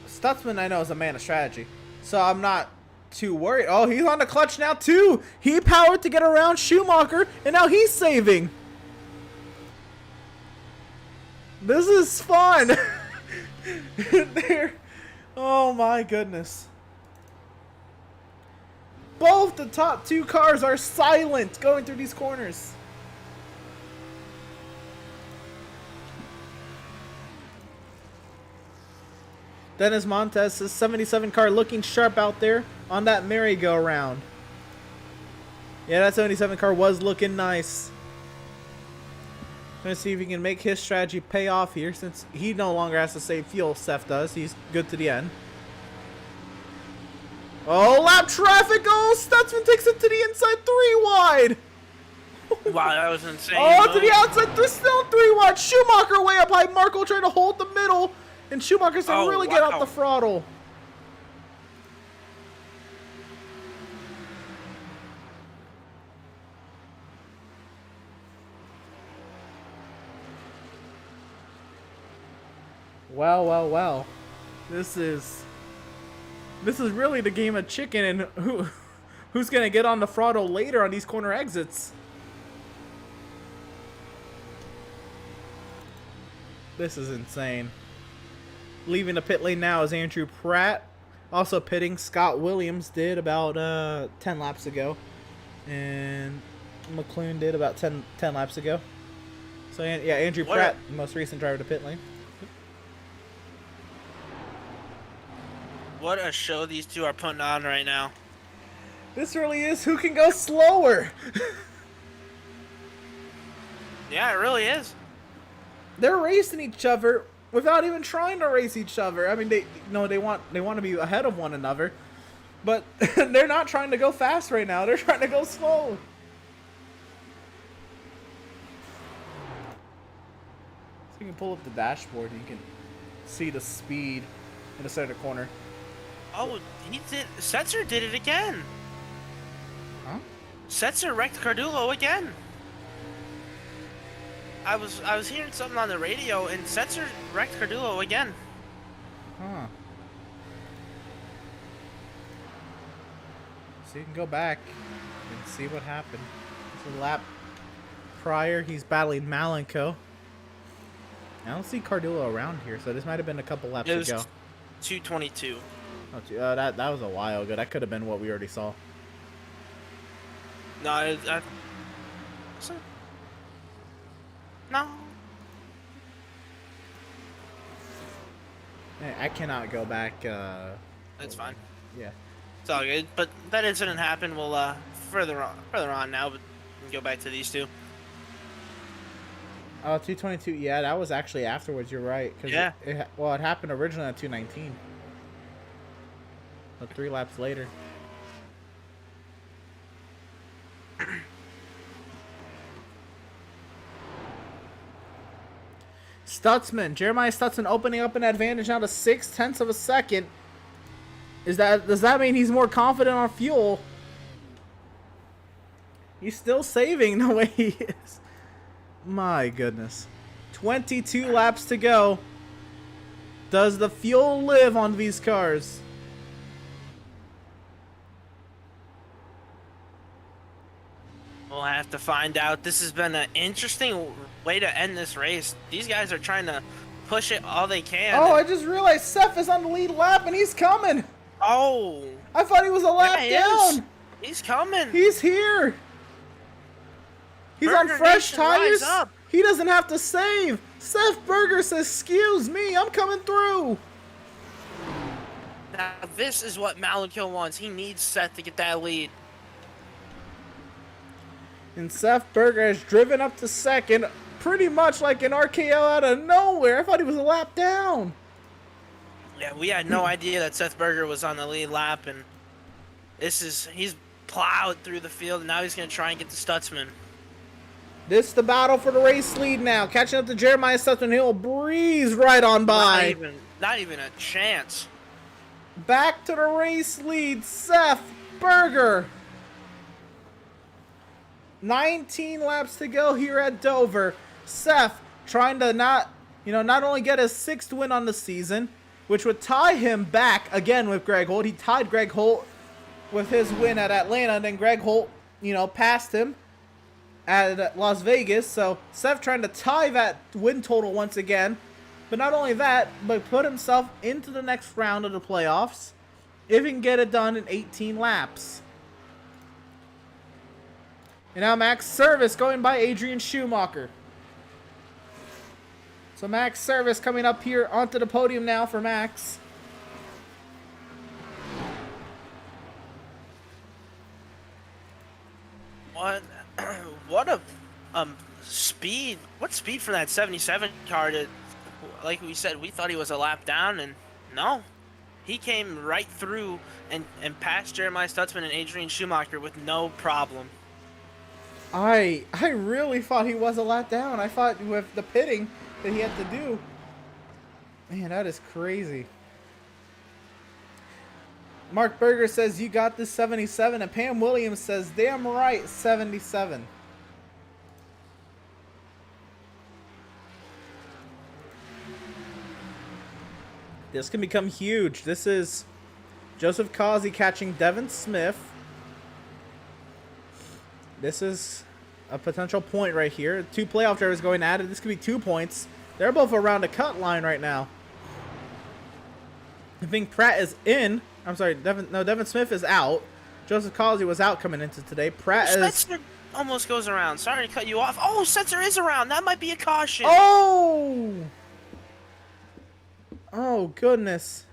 Stutzman, I know, is a man of strategy, so I'm not too worried. Oh, he's on the clutch now, too. He powered to get around Schumacher, and now he's saving. This is fun. There. Oh, my goodness. Both the top 2 cars are silent going through these corners. Dennis Montez' 77 car looking sharp out there on that merry-go-round. Yeah, that 77 car was looking nice. Gonna see if he can make his strategy pay off here, since he no longer has to save fuel. Seth does. He's good to the end. Oh, lap traffic! Oh, Stutzman takes it to the inside 3 wide. Wow, that was insane. Oh, to the outside, still 3 wide. Schumacher way up high. Marco trying to hold the middle, and Schumacher's gonna really get out the throttle. Well, well, well. This is really the game of chicken, and who's gonna get on the throttle later on these corner exits. This is insane. Leaving the pit lane now is Andrew Pratt. Also pitting, Scott Williams did about 10 laps ago. And McLoone did about 10 laps ago. So yeah, Andrew Pratt, the most recent driver to pit lane. What a show these two are putting on right now. This really is who can go slower. Yeah, it really is. They're racing each other without even trying to race each other. I mean, they want to be ahead of one another, but they're not trying to go fast right now. They're trying to go slow. So you can pull up the dashboard. You can see the speed in the center corner. Oh, he did. Setzer did it again. Huh? Setzer wrecked Cardulo again. I was hearing something on the radio, and Setzer wrecked Cardulo again. Huh. So you can go back and see what happened. It's a lap prior, he's battling Malenko. I don't see Cardulo around here, so this might have been a couple laps It was ago. 222. Oh, that was a while ago. That could have been what we already saw. No, no. I cannot go back. That's fine. Yeah. It's all good. But that incident happened. We'll further on now, but we can go back to these two. Oh, 222. Yeah, that was actually afterwards. You're right. Yeah. It happened originally on 219. But 3 laps later. Jeremiah Stutzman opening up an advantage now to 0.6 of a second. Does that mean he's more confident on fuel? He's still saving the way he is. My goodness. 22 laps to go. Does the fuel live on these cars? We'll have to find out. This has been an interesting way to end this race. These guys are trying to push it all they can. Oh, I just realized Seth is on the lead lap and he's coming. Oh. I thought he was a lap down. He's coming. He's here. He's Burger on fresh Nation, rise tires. up. He doesn't have to save. Seth Berger says, "Excuse me, I'm coming through." Now, this is what Malenko wants. He needs Seth to get that lead. And Seth Berger has driven up to second, pretty much like an RKO out of nowhere. I thought he was a lap down. Yeah, we had no idea that Seth Berger was on the lead lap, and he's plowed through the field, and now he's going to try and get to Stutzman. This is the battle for the race lead now. Catching up to Jeremiah Stutzman. He'll breeze right on by. Not even a chance. Back to the race lead, Seth Berger. 19 laps to go here at Dover. Seth trying to not only get his 6th win on the season, which would tie him back again with Greg Holt. He tied Greg Holt with his win at Atlanta, and then Greg Holt, passed him at Las Vegas. So Seth trying to tie that win total once again. But not only that, but put himself into the next round of the playoffs if he can get it done in 18 laps. And now Max Service going by Adrian Schumacher. So Max Service coming up here onto the podium now for Max. What a Speed. What speed for that 77 car? Like we said, we thought he was a lap down, and no, he came right through and passed Jeremiah Stutzman and Adrian Schumacher with no problem. I really thought he was a lap down. I thought with the pitting that he had to do. Man, that is crazy. Mark Berger says, you got this 77. And Pam Williams says, damn right, 77. This can become huge. This is Joseph Causey catching Devin Smith. This is a potential point right here. 2 playoff drivers going at it. This could be 2 points. They're both around a cut line right now. I think Pratt is in. I'm sorry, Devin Smith is out. Joseph Causey was out coming into today. Pratt is... Spencer almost goes around. Sorry to cut you off. Oh, Spencer is around. That might be a caution. Oh! Oh, goodness.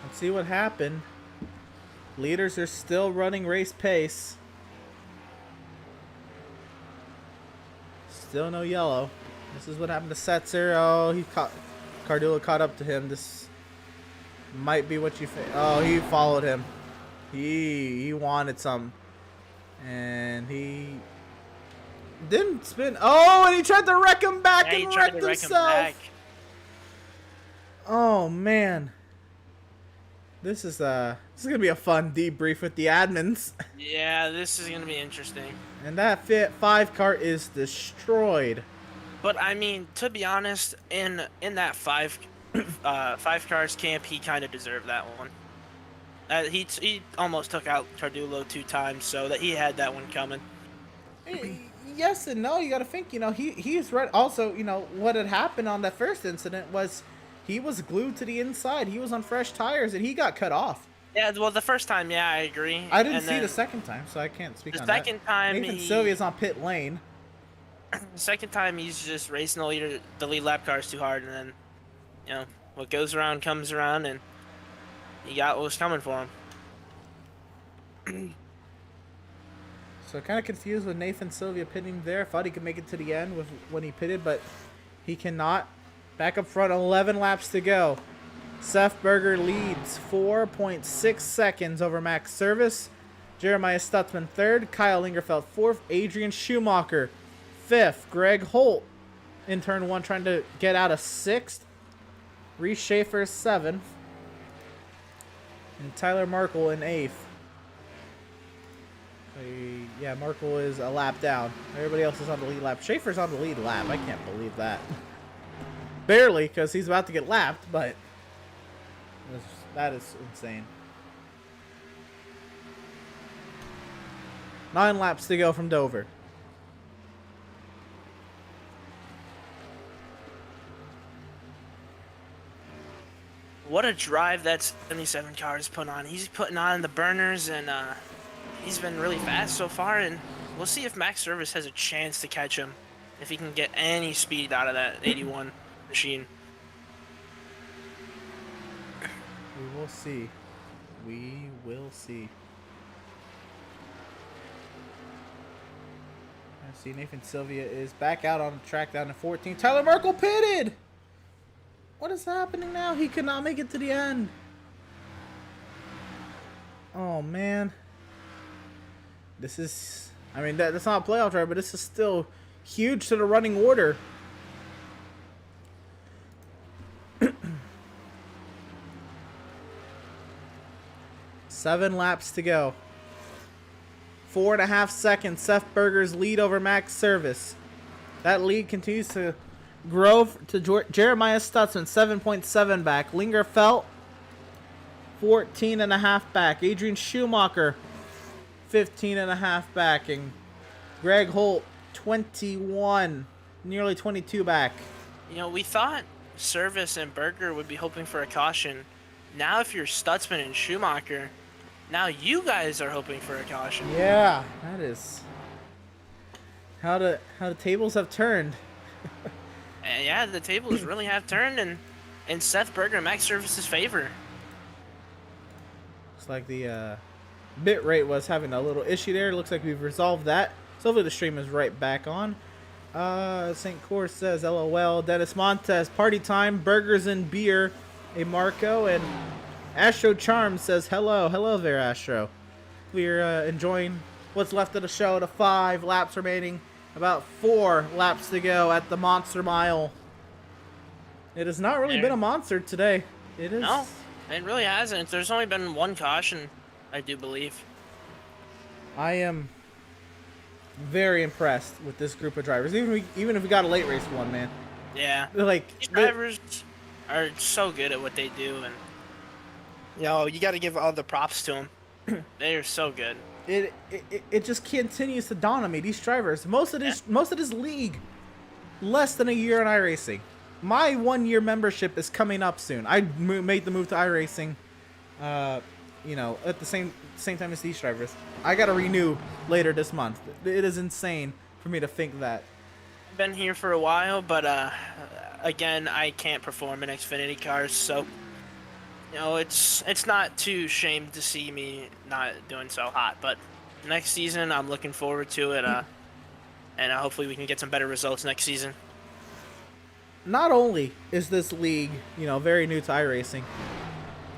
Let's see what happened. Leaders are still running race pace. Still no yellow. This is what happened to Setzer. Oh, Cardullo caught up to him. This might be what you think. Oh, he followed him. He wanted some. And he didn't spin. Oh, and he tried to wreck him back and wrecked himself. Oh, man. This is gonna be a fun debrief with the admins. Yeah, this is gonna be interesting. And that 5 car is destroyed. But I mean, to be honest, in that 5 cars camp, he kind of deserved that one. He almost took out Cardullo 2 times, so that he had that one coming. Yes and no. You got to think. He's right. Also, what had happened on that first incident was he was glued to the inside. He was on fresh tires, and he got cut off. Yeah, well, the first time, yeah, I agree. I didn't see the second time, so I can't speak on that. The second time, Nathan Sylvia's on pit lane. The second time, he's just racing the lead lap cars too hard, and then, what goes around comes around, and he got what was coming for him. So kind of confused with Nathan Sylvia pitting there. Thought he could make it to the end when he pitted, but he cannot. Back up front, 11 laps to go. Seth Berger leads 4.6 seconds over Max Service. Jeremiah Stutzman 3rd. Kyle Lingerfeld 4th. Adrian Schumacher 5th. Greg Holt in turn 1 trying to get out of 6th. Reese Schaefer 7th. And Tyler Markle in 8th. Yeah, Markle is a lap down. Everybody else is on the lead lap. Schaefer's on the lead lap. I can't believe that. Barely, because he's about to get lapped, but that is insane. 9 laps to go from Dover. What a drive that 77 car is putting on. He's putting on the burners, and he's been really fast so far, and we'll see if Max Service has a chance to catch him, if he can get any speed out of that 81 machine. We will see. We will see. I see Nathan Sylvia is back out on the track down to 14. Tyler Merkel pitted! What is happening now? He could not make it to the end. Oh, man. This is... I mean, that's not a playoff drive, but this is still huge to the running order. Seven laps to go. 4.5 seconds. Seth Berger's lead over Max Service. That lead continues to grow to Jeremiah Stutzman, 7.7 back. Lingerfeld, 14.5 back. Adrian Schumacher, 15.5 back. And Greg Holt, 21, nearly 22 back. We thought Service and Berger would be hoping for a caution. Now if you're Stutzman and Schumacher, now you guys are hoping for a caution. Yeah, that is how the tables have turned. And yeah, the tables really have turned in Seth Berger and Max Service's favor. Looks like the bitrate was having a little issue there. Looks like we've resolved that. So hopefully the stream is right back on. St. Cor says, LOL. Dennis Montes, party time, burgers and beer. A Marco. And Astro Charm says, hello. Hello there, Astro. We're enjoying what's left of the show. The 5 laps remaining. About 4 laps to go at the Monster Mile. It has not really been a monster today. It is. No, it really hasn't. There's only been 1 caution, I do believe. I am very impressed with this group of drivers. Even if we got a late race one, man. Yeah. Like These drivers are so good at what they do, and you got to give all the props to them. They are so good. It just continues to dawn on me. These drivers, most of this league, less than a year in iRacing. My 1-year membership is coming up soon. I made the move to iRacing, at the same time as these drivers. I gotta renew later this month. It is insane for me to think that. I've been here for a while, but again, I can't perform in Xfinity cars, so it's not too shamed to see me not doing so hot. But next season, I'm looking forward to it, and hopefully we can get some better results next season. Not only is this league, very new to iRacing,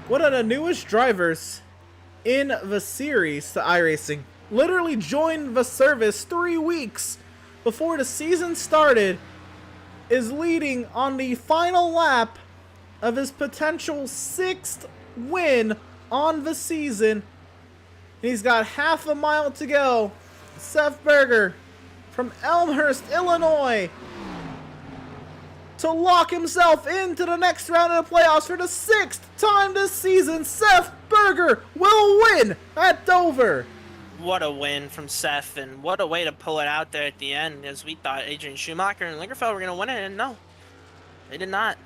one of the newest drivers in the series to iRacing literally joined the service 3 weeks before the season started, is leading on the final lap of his potential 6th win on the season. He's got half a mile to go. Seth Berger from Elmhurst, Illinois, to lock himself into the next round of the playoffs for the 6th time this season. Seth Berger will win at Dover. What a win from Seth, and what a way to pull it out there at the end, as we thought Adrian Schumacher and Lingerfeld were going to win it, and no, they did not.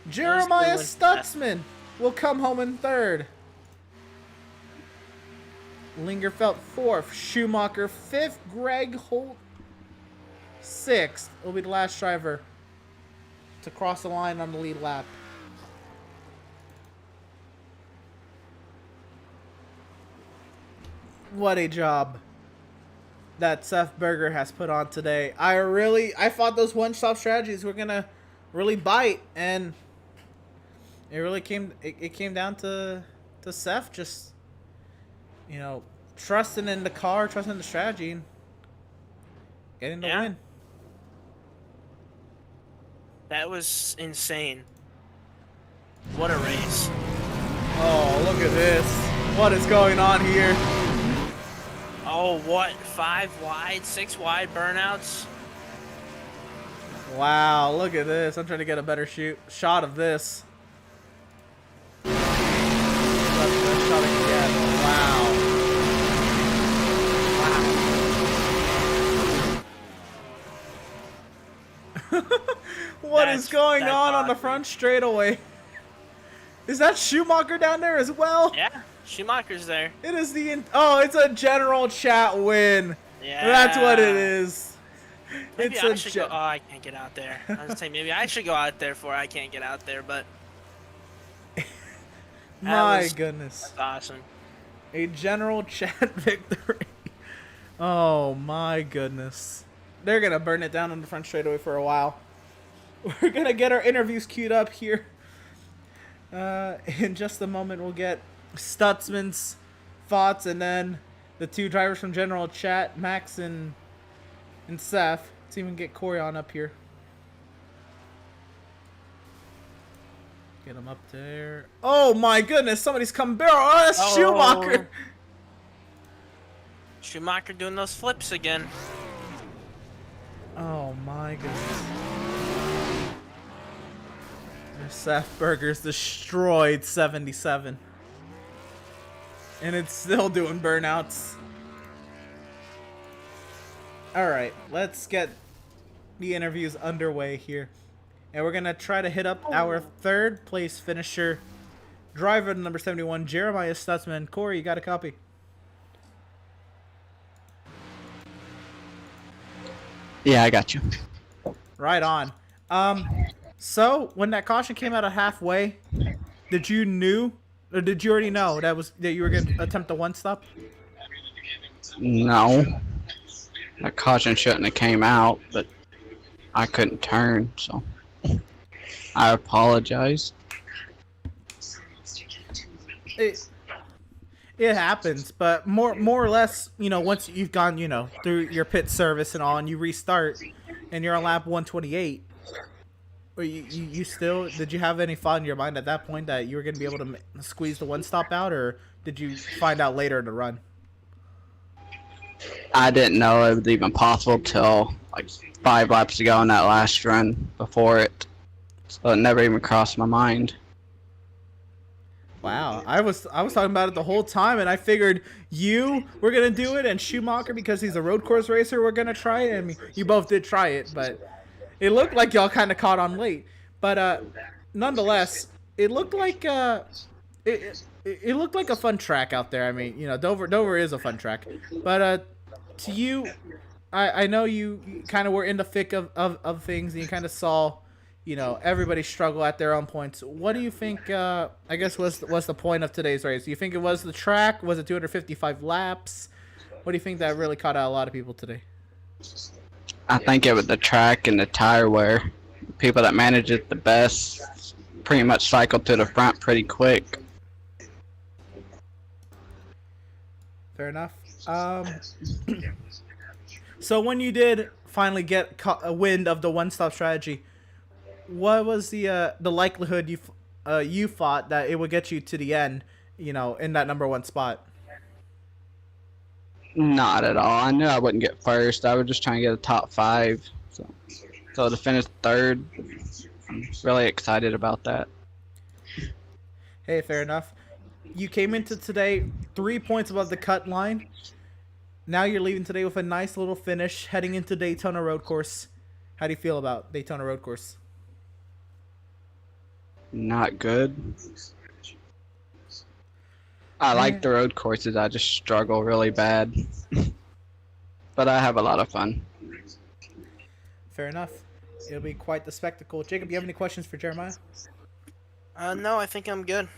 Jeremiah Stutzman will come home in 3rd. Lingerfeld 4th. Schumacher 5th. Greg Holt 6th will be the last driver to cross the line on the lead lap. What a job that Seth Berger has put on today. I thought those one-stop strategies were gonna really bite, and it really came down to Seth just trusting in the car, trusting in the strategy, and getting the win. That was insane. What a race. Oh, look at this. What is going on here? Oh, what? 5 wide, 6 wide burnouts? Wow, look at this. I'm trying to get a better shot of this. That's the best shot I can get. Wow. What is going on the front straightaway? Is that Schumacher down there as well? Yeah, Schumacher's there. It is it's a general chat win. Yeah. That's what it is. Maybe I should go. Oh, I can't get out there. I was saying maybe I should go out there I can't get out there, but. My goodness. That's awesome. A general chat victory. Oh my goodness. They're going to burn it down on the front straightaway for a while. We're going to get our interviews queued up here. In just a moment, we'll get Stutzman's thoughts, and then the 2 drivers from general chat, Max and Seth. Let's even get Corey on up here. Get him up there. Oh my goodness, somebody's come barrel. Oh, that's Schumacher. Schumacher doing those flips again. Oh my goodness. Seth Berger's destroyed 77. And it's still doing burnouts. Alright, let's get the interviews underway here. And we're going to try to hit up our 3rd place finisher, driver number 71, Jeremiah Stutzman. Corey, you got a copy? Yeah, I got you. Right on. So, when that caution came out of halfway, did you Or did you already know that you were gonna attempt the one stop? No, that caution shouldn't have came out, but I couldn't turn, so I apologize. It it happens, but more or less, once you've gone, through your pit service and all, and you restart, and you're on lap 128. Or you still did you have any thought in your mind at that point that you were going to be able to squeeze the one stop out, or did you find out later in the run? I didn't know it was even possible till like 5 laps ago in that last run before it, so it never even crossed my mind. Wow, I was talking about it the whole time, and I figured you were gonna do it, and Schumacher, because he's a road course racer, we're gonna try it. I mean, you both did try it, but it looked like y'all kind of caught on late. But nonetheless, it looked like it looked like a fun track out there. I mean, Dover is a fun track, but to you, I know you kind of were in the thick of things, and you kind of saw, everybody struggle at their own points. What do you think, I guess, was the point of today's race? Do you think it was the track? Was it 255 laps? What do you think that really caught out a lot of people today? I think it was the track and the tire wear. People that managed it the best pretty much cycled to the front pretty quick. Fair enough. So when you did finally get a wind of the one-stop strategy, what was the likelihood you thought that it would get you to the end, in that number one spot? Not at all. I knew I wouldn't get first. I was just trying to get a top 5. So to finish third, I'm really excited about that. Hey, fair enough. You came into today 3 points above the cut line. Now you're leaving today with a nice little finish, heading into Daytona Road Course. How do you feel about Daytona Road Course? Not good. I like the road courses. I just struggle really bad. But I have a lot of fun. Fair enough. It'll be quite the spectacle. Jacob, you have any questions for Jeremiah? No, I think I'm good.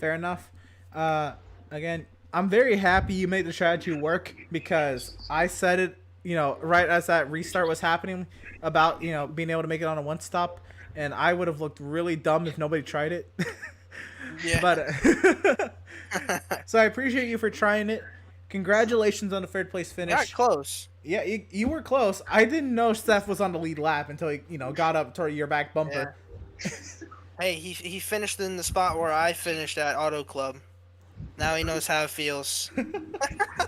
Fair enough. Again, I'm very happy you made the strategy work, because I said it, right as that restart was happening about, being able to make it on a one stop, and I would have looked really dumb if nobody tried it. Yeah. But so I appreciate you for trying it. Congratulations on the third place finish. Got close. Yeah, you were close. I didn't know Steph was on the lead lap until he, got up toward your back bumper. Yeah. Hey, he finished in the spot where I finished at Auto Club. Now he knows how it feels.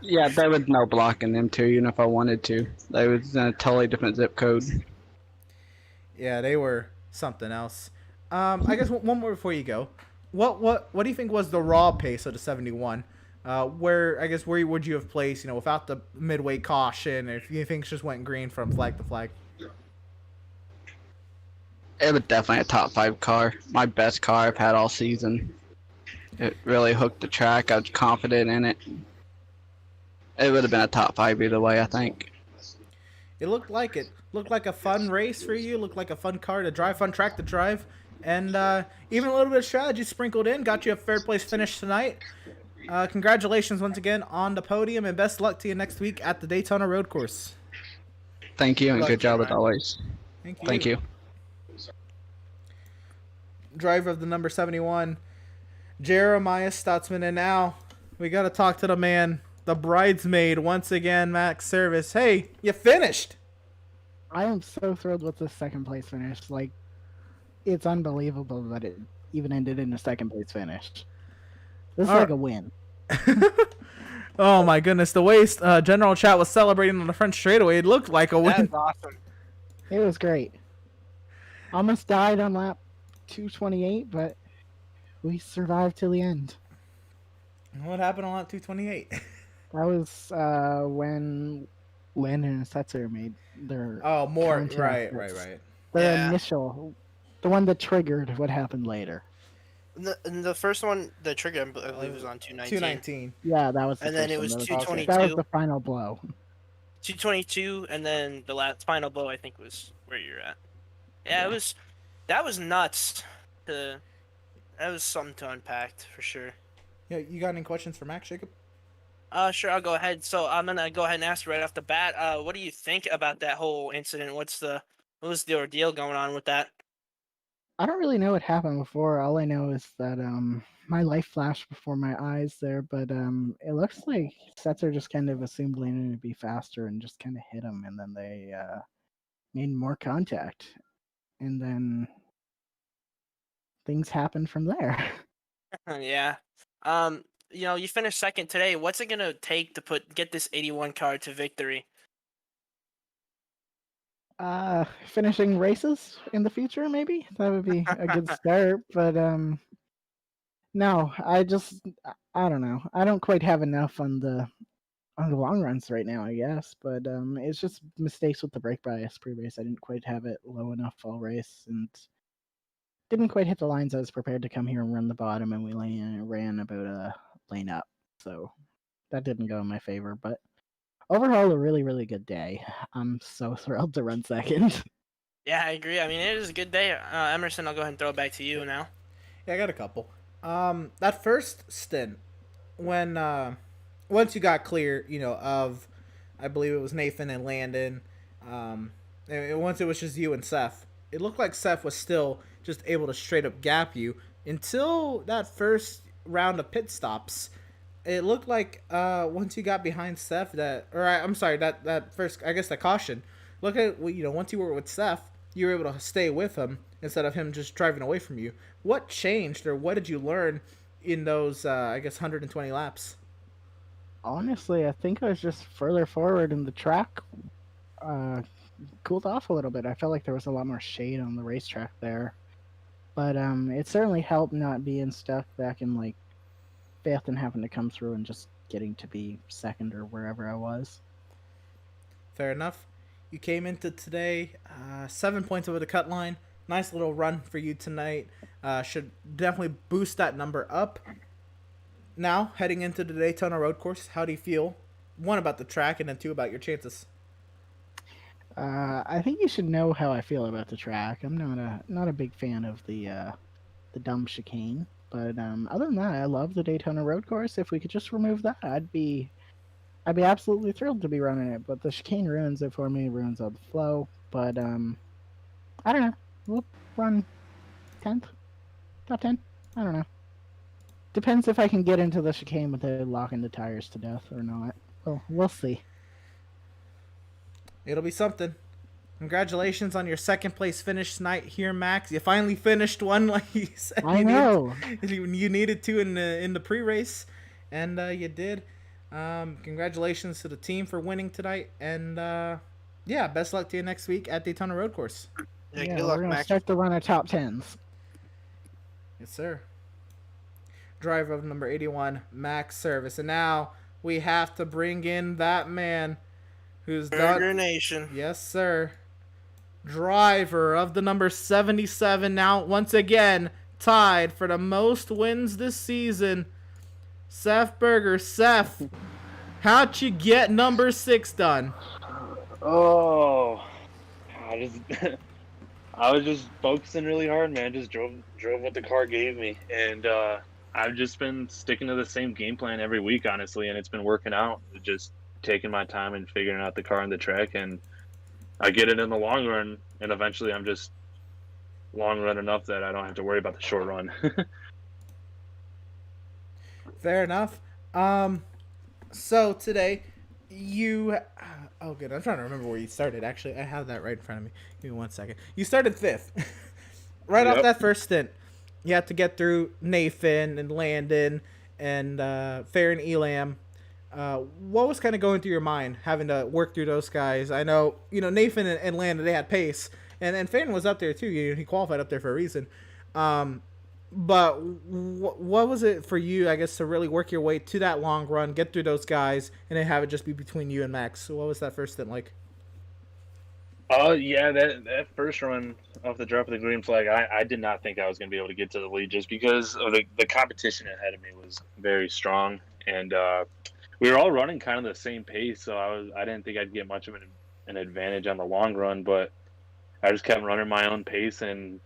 Yeah, there was no blocking them two, even if I wanted to. They was in a totally different zip code. Yeah, they were something else. I guess one more before you go. What do you think was the raw pace of the 71? Where would you have placed, without the midway caution, if you think just went green from flag to flag? It was definitely a top 5 car. My best car I've had all season. It really hooked the track. I was confident in it. It would have been a top 5 either way, I think. It looked like it. Looked like a fun race for you. Looked like a fun car to drive, fun track to drive. And even a little bit of strategy sprinkled in. Got you a third place finish tonight. Congratulations once again on the podium, and best luck to you next week at the Daytona Road Course. Thank you, and good job as always. Thank you. Thank you. Driver of the number 71, Jeremiah Stutzman. And now we got to talk to the man, the bridesmaid once again, Max Service. Hey, you finished. I am so thrilled with this second place finish. Like, it's unbelievable that it even ended in a second place finish. This is like a win. Oh my goodness, the way General Chat was celebrating on the front straightaway, it looked like a win. That's awesome. It was great. Almost died on lap 228, but we survived till the end. What happened on lap 228? That was when Lynn and Setzer made their right. Their initial, the one that triggered what happened later. The first one, the trigger, I believe, was on 219. 219. Yeah, that was. And then it was 222. That was the final blow. 222, and then the last final blow, I think, was where you're at. Yeah, that was nuts. That was something to unpack for sure. Yeah, you got any questions for Max, Jacob? Sure, I'll go ahead. So I'm gonna go ahead and ask right off the bat. What do you think about that whole incident? What was the ordeal going on with that? I don't really know what happened before. All I know is that my life flashed before my eyes there, but it looks like Setzer just kind of assumed Landon would be faster and just kind of hit him, and then they made more contact, and then things happened from there. Yeah. You finished second today. What's it gonna take to get this 81 car to victory? Finishing races in the future, maybe that would be a good start. But no, I don't know. I don't quite have enough on the long runs right now, I guess. But it's just mistakes with the brake bias pre-race. I didn't quite have it low enough all race, and didn't quite hit the lines I was prepared to come here and run the bottom, and we ran about a lane up. So that didn't go in my favor. But overall, a really, really good day. I'm so thrilled to run second. Yeah, I agree. I mean, it is a good day. Emerson, I'll go ahead and throw it back to you now. Yeah, I got a couple. That first stint, when once you got clear, of, I believe it was Nathan and Landon, and once it was just you and Seth, it looked like Seth was still just able to straight up gap you until that first round of pit stops. It looked like once you got behind Seth, I'm sorry, that first, I guess, the caution. Look at, once you were with Seth, you were able to stay with him instead of him just driving away from you. What changed, or what did you learn in those, I guess, 120 laps? Honestly, I think I was just further forward in the track. Cooled off a little bit. I felt like there was a lot more shade on the racetrack there. But it certainly helped not being stuck back in like fifth and having to come through and just getting to be second or wherever I was. Fair enough. You came into today 7 points over the cut line. Nice little run for you tonight. Should definitely boost that number up. Now, heading into the Daytona Road Course, how do you feel? One, about the track, and then two, about your chances. I think you should know how I feel about the track. I'm not a big fan of the dumb chicane, but other than that, I love the Daytona Road Course. If we could just remove that, I'd be absolutely thrilled to be running it. But the chicane ruins it for me, ruins all the flow. But I don't know. We'll run 10th, top 10. I don't know. Depends if I can get into the chicane without locking the tires to death or not. Well, we'll see. It'll be something. Congratulations on your second place finish tonight here, Max. You finally finished one, like you said. I know. You needed to in the pre-race, and you did. Congratulations to the team for winning tonight, and yeah, best luck to you next week at Daytona Road Course. Yeah, good luck, we're gonna Max. start to run our top 10s. Yes, sir. Driver of number 81, Max Service, and now we have to bring in that man who's Burger Nation. Yes, sir. Driver of the number 77, now once again tied for the most wins this season, Seth Berger. Seth, how'd you get number 6 done? Oh, I was just focusing really hard, man. Just drove what the car gave me, and I've just been sticking to the same game plan every week, honestly, and it's been working out. Just taking my time and figuring out the car and the track, and I get it in the long run, and eventually I'm just long run enough that I don't have to worry about the short run. Fair enough. So today you oh good, I'm trying to remember where you started. Actually, I have that right in front of me. Give me 1 second. You started 5th. Right off that first stint. You had to get through Nathan and Landon and Fair and Elam. What was kind of going through your mind having to work through those guys? I know, Nathan and Landon, they had pace, and Fair was up there too. He qualified up there for a reason. But what was it for you, I guess, to really work your way to that long run, get through those guys, and then have it just be between you and Max? So what was that first stint like? Oh, yeah, that first run off the drop of the green flag, I did not think I was going to be able to get to the lead just because of the competition ahead of me was very strong. And we were all running kind of the same pace, so I didn't think I'd get much of an advantage on the long run, but I just kept running my own pace, and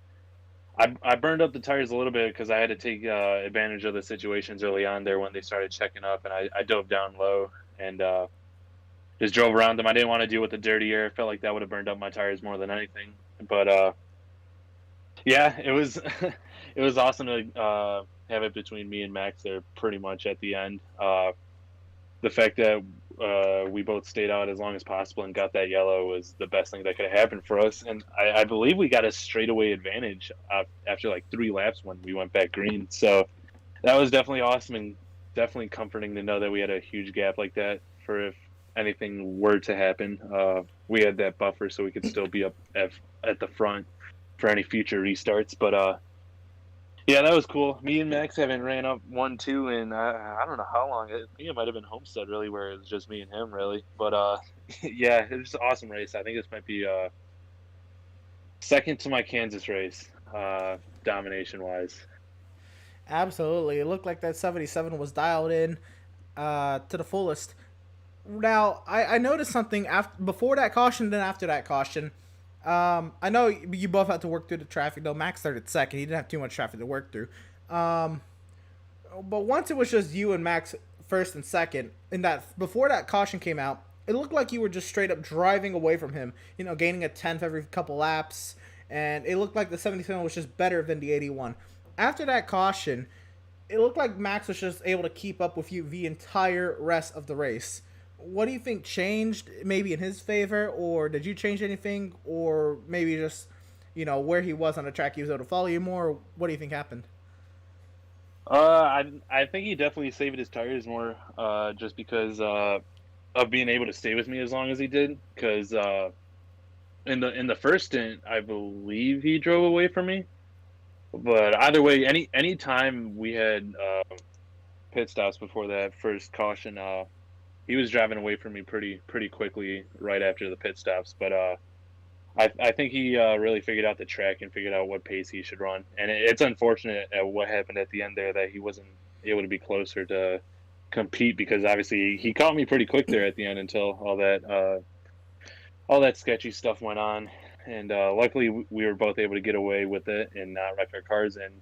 I burned up the tires a little bit because I had to take advantage of the situations early on there when they started checking up, and I dove down low and just drove around them. I didn't want to deal with the dirty air. I felt like that would have burned up my tires more than anything. But yeah, it was it was awesome to have it between me and Max there pretty much at the end. The fact that we both stayed out as long as possible and got that yellow was the best thing that could have happened for us. And I believe we got a straightaway advantage after like 3 laps when we went back green. So that was definitely awesome and definitely comforting to know that we had a huge gap like that for if anything were to happen. We had that buffer so we could still be up at the front for any future restarts. But yeah, that was cool. Me and Max haven't ran up 1-2 in I don't know how long. I think it might have been Homestead really, where it was just me and him really. But yeah, it was an awesome race. I think this might be second to my Kansas race, domination wise. Absolutely. It looked like that 77 was dialed in to the fullest. Now, I noticed something before that caution, then after that caution. I know you both had to work through the traffic, though. Max started second. He didn't have too much traffic to work through. But once it was just you and Max first and second, before that caution came out, it looked like you were just straight up driving away from him, gaining a 10th every couple laps, and it looked like the 77 was just better than the 81. After that caution, it looked like Max was just able to keep up with you the entire rest of the race. What do you think changed, maybe in his favor, or did you change anything, or maybe just, where he was on the track, he was able to follow you more? What do you think happened? I think he definitely saved his tires more, just because of being able to stay with me as long as he did. Because in the first stint, I believe he drove away from me. But either way, any time we had pit stops before that first caution, he was driving away from me pretty quickly right after the pit stops. But I think he really figured out the track and figured out what pace he should run. And it's unfortunate at what happened at the end there that he wasn't able to be closer to compete, because obviously he caught me pretty quick there at the end until all that sketchy stuff went on. And luckily we were both able to get away with it and not wreck our cars, and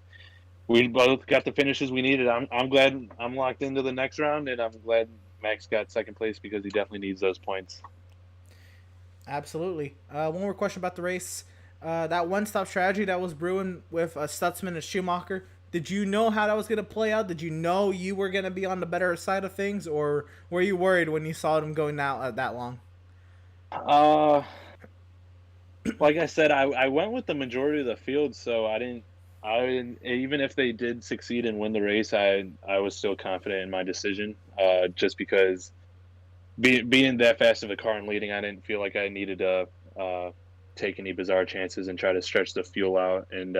we both got the finishes we needed. I'm glad I'm locked into the next round, and I'm glad Max got second place because he definitely needs those points. Absolutely. One more question about the race. That one-stop strategy that was brewing with Stutzman and Schumacher, did you know how that was going to play out? Did you know you were going to be on the better side of things, or were you worried when you saw them going out that long? Like I said, I went with the majority of the field, so I didn't even if they did succeed and win the race, I was still confident in my decision, just because being that fast of a car and leading, I didn't feel like I needed to take any bizarre chances and try to stretch the fuel out. And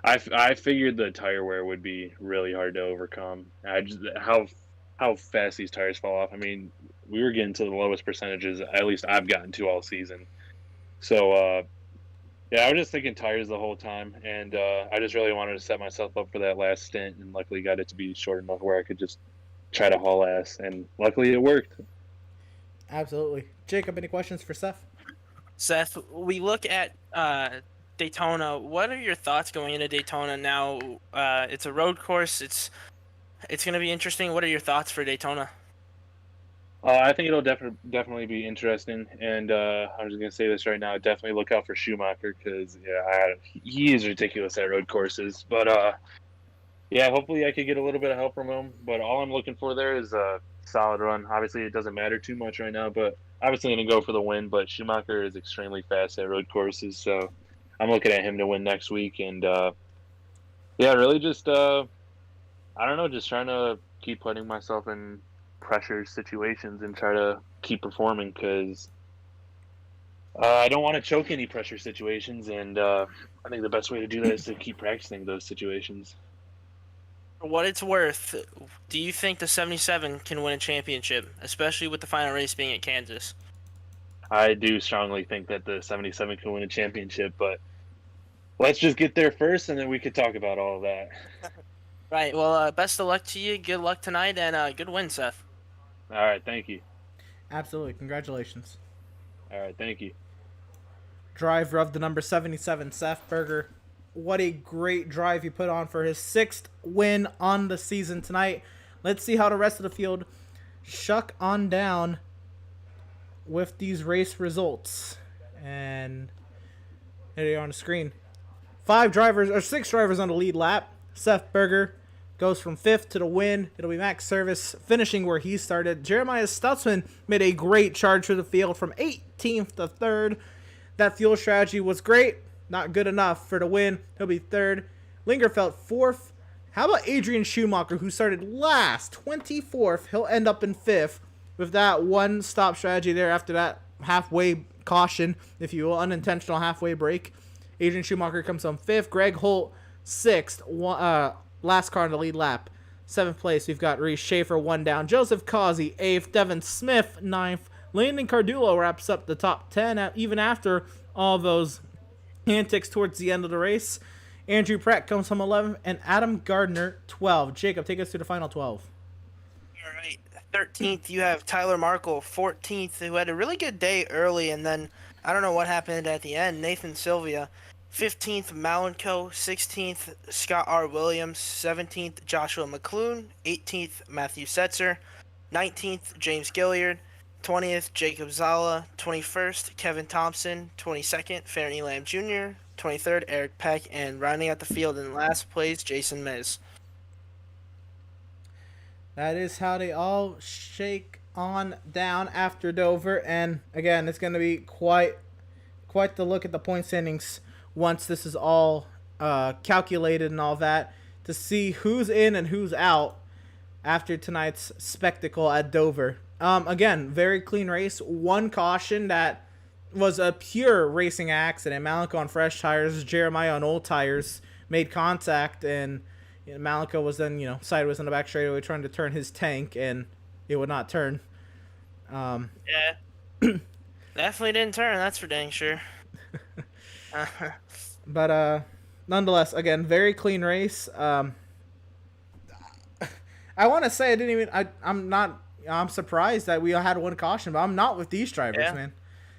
I figured the tire wear would be really hard to overcome. How fast these tires fall off. I mean, we were getting to the lowest percentages at least I've gotten to all season. So yeah, I was just thinking tires the whole time, and I just really wanted to set myself up for that last stint, and luckily got it to be short enough where I could just try to haul ass, and luckily it worked. Absolutely. Jacob, any questions for Seth? Seth, we look at Daytona. What are your thoughts going into Daytona now? It's a road course. It's going to be interesting. What are your thoughts for Daytona? I think it'll definitely be interesting, and I'm just gonna say this right now. Definitely look out for Schumacher, because he is ridiculous at road courses. But yeah, hopefully I could get a little bit of help from him. But all I'm looking for there is a solid run. Obviously, it doesn't matter too much right now, but obviously gonna go for the win. But Schumacher is extremely fast at road courses, so I'm looking at him to win next week. And yeah, really just I don't know, just trying to keep putting myself in pressure situations and try to keep performing, because I don't want to choke any pressure situations, and I think the best way to do that is to keep practicing those situations. For what it's worth, do you think the 77 can win a championship, especially with the final race being at Kansas? I do strongly think that the 77 can win a championship, but let's just get there first, and then we could talk about all of that. Right, well, best of luck to you, good luck tonight, and good win, Seth. All right, thank you. Absolutely. Congratulations. All right, thank you. Driver of the number 77, Seth Berger. what a great drive he put on for his 6th win on the season tonight. Let's see how the rest of the field shuck on down with these race results. And there they are on the screen. 6 drivers on the lead lap. Seth Berger goes from 5th to the win. It'll be Max Service finishing where he started. Jeremiah Stutzman made a great charge through the field from 18th to 3rd. That fuel strategy was great. Not good enough for the win. He'll be 3rd. Lingerfeld 4th. How about Adrian Schumacher, who started last, 24th? He'll end up in 5th with that one stop strategy there after that halfway caution, if you will, unintentional halfway break. Adrian Schumacher comes on 5th. Greg Holt 6th. Last car in the lead lap. 7th place, we've got Reese Schaefer 1 down. Joseph Causey 8th. Devin Smith 9th. Landon Cardulo wraps up the top 10 even after all those antics towards the end of the race. Andrew Pratt comes home 11th, and Adam Gardner 12th. Jacob, take us through the final 12. All right. 13th, you have Tyler Markle. 14th, who had a really good day early, and then I don't know what happened at the end. Nathan Sylvia. 15th, Malenko. 16th, Scott R. Williams. 17th, Joshua McClune. 18th, Matthew Setzer. 19th, James Gilliard. 20th, Jacob Zala. 21st, Kevin Thompson. 22nd, Farron Elam Jr. 23rd, Eric Peck. And rounding out the field in last place, Jason Miz. That is how they all shake on down after Dover. And again, it's going to be quite the look at the point standings once this is all calculated and all that, to see who's in and who's out after tonight's spectacle at Dover. Again, very clean race. One caution that was a pure racing accident. Malika on fresh tires, Jeremiah on old tires made contact, and Malika was then, sideways on the back straightaway trying to turn his tank, and it would not turn. Yeah. Definitely didn't turn, that's for dang sure. But nonetheless, again, very clean race. I want to say I'm surprised that we had one caution, but I'm not with these drivers, man.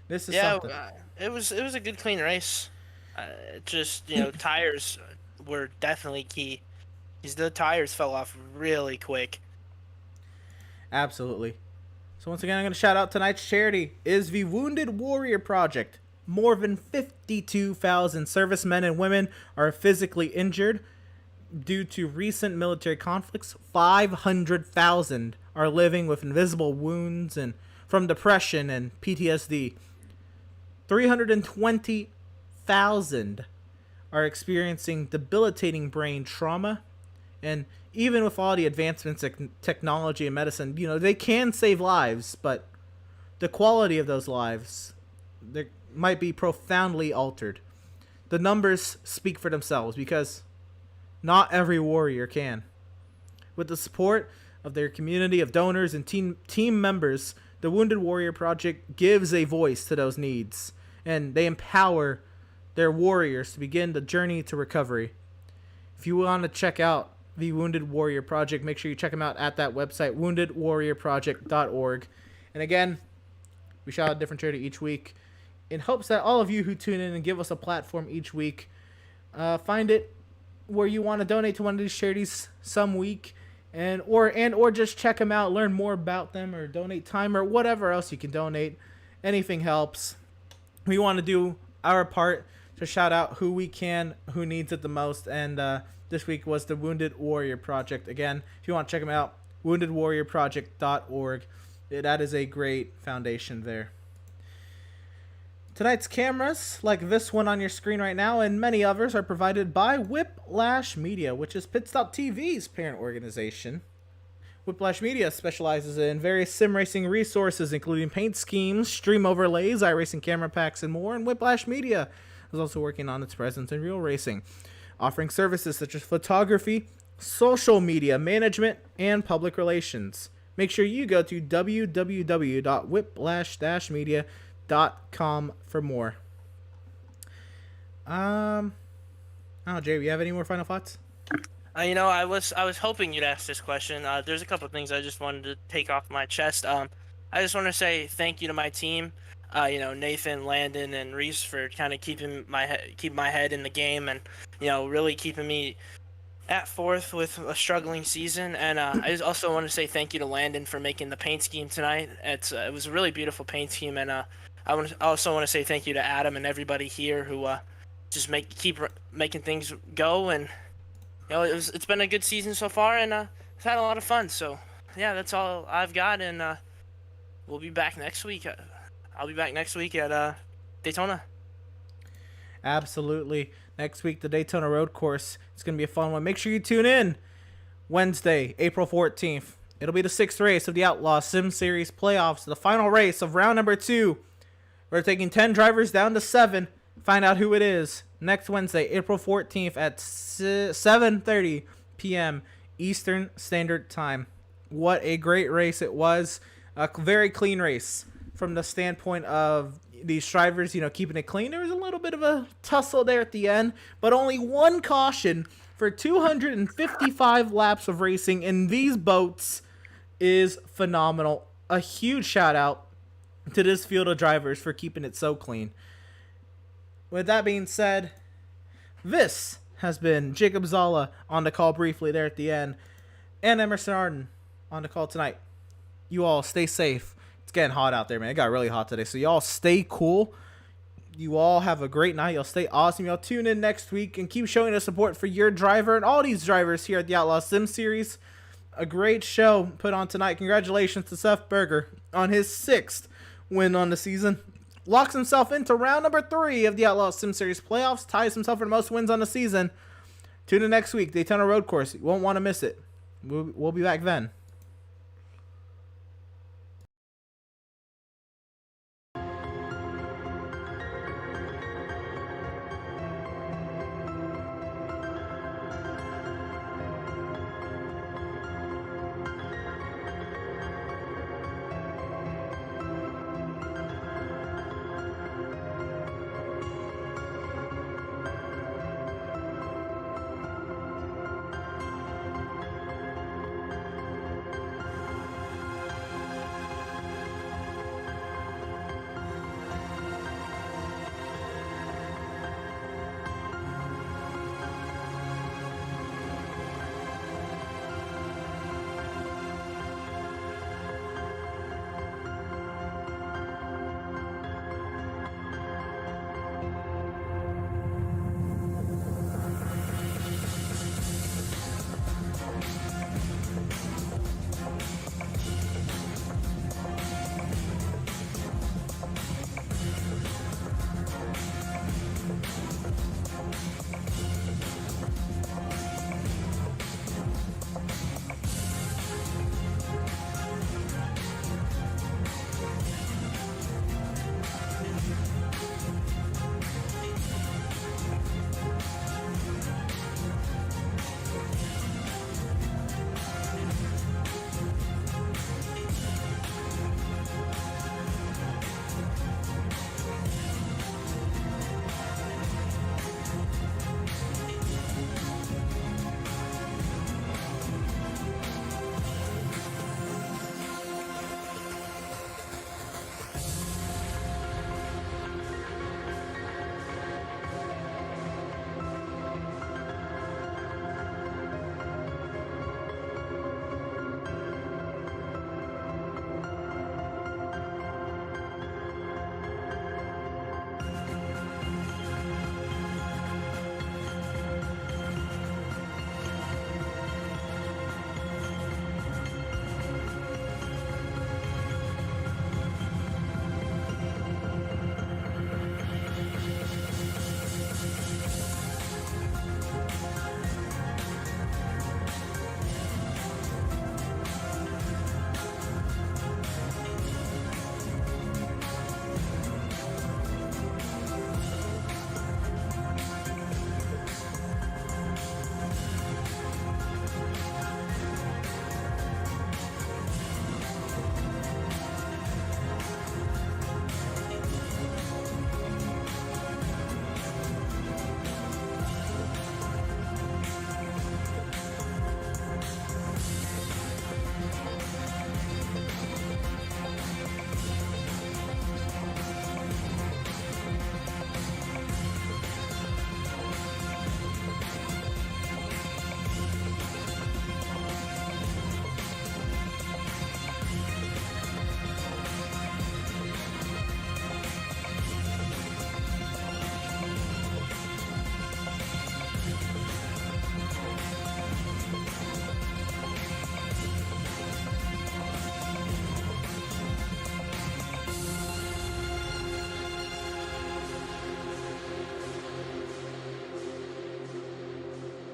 This is something. It was a good clean race. Just tires were definitely key. Because the tires fell off really quick. Absolutely. So once again, I'm going to shout out tonight's charity is the Wounded Warrior Project. More than 52,000 servicemen and women are physically injured due to recent military conflicts. 500,000 are living with invisible wounds and from depression and PTSD. 320,000 are experiencing debilitating brain trauma. And even with all the advancements in technology and medicine, they can save lives, but the quality of those lives, they might be profoundly altered. The numbers speak for themselves because not every warrior can. With the support of their community of donors and team members, the Wounded Warrior Project gives a voice to those needs, and they empower their warriors to begin the journey to recovery. If you want to check out the Wounded Warrior Project, make sure you check them out at that website, woundedwarriorproject.org. And again, we shout out a different charity each week in hopes that all of you who tune in and give us a platform each week find it where you want to donate to one of these charities some week, or just check them out, learn more about them, or donate time, or whatever else you can donate. Anything helps. We want to do our part to shout out who we can, who needs it the most, and this week was the Wounded Warrior Project. Again, if you want to check them out, woundedwarriorproject.org. That is a great foundation there. Tonight's cameras, like this one on your screen right now, and many others, are provided by Whiplash Media, which is Pitstop TV's parent organization. Whiplash Media specializes in various sim racing resources, including paint schemes, stream overlays, iRacing camera packs, and more. And Whiplash Media is also working on its presence in real racing, offering services such as photography, social media management, and public relations. Make sure you go to www.whiplash-media.com for more. Jay, you have any more final thoughts? I was hoping you'd ask this question. There's a couple of things I just wanted to take off my chest. I just want to say thank you to my team. Nathan, Landon, and Reese for kind of keeping my head in the game and really keeping me at fourth with a struggling season. And I just also want to say thank you to Landon for making the paint scheme tonight. It was a really beautiful paint scheme, and I also want to say thank you to Adam and everybody here who just keep making things go. And it's been a good season so far, and I've had a lot of fun. So yeah, that's all I've got, and we'll be back next week. I'll be back next week at Daytona. Absolutely. Next week, the Daytona Road Course. It's going to be a fun one. Make sure you tune in Wednesday, April 14th. It'll be the 6th race of the Outlaws Sim Series playoffs, the final race of round number 2. We're taking 10 drivers down to 7. Find out who it is next Wednesday, April 14th at 7:30 p.m. Eastern Standard Time. What a great race it was. A very clean race from the standpoint of these drivers, keeping it clean. There was a little bit of a tussle there at the end, but only one caution for 255 laps of racing in these boats is phenomenal. A huge shout out to this field of drivers for keeping it so clean. With that being said, this has been Jacob Zala on the call briefly there at the end, and Emerson Arden on the call tonight. You all stay safe. It's getting hot out there, man. It got really hot today. So y'all stay cool. You all have a great night. Y'all stay awesome. Y'all tune in next week and keep showing us support for your driver and all these drivers here at the Outlaw Sim Series. A great show put on tonight. Congratulations to Seth Berger on his 6th win on the season. Locks himself into round number 3 of the Outlaw Sim Series playoffs. Ties himself for the most wins on the season. Tune in next week. Daytona Road Course. You won't want to miss it. We'll be back then.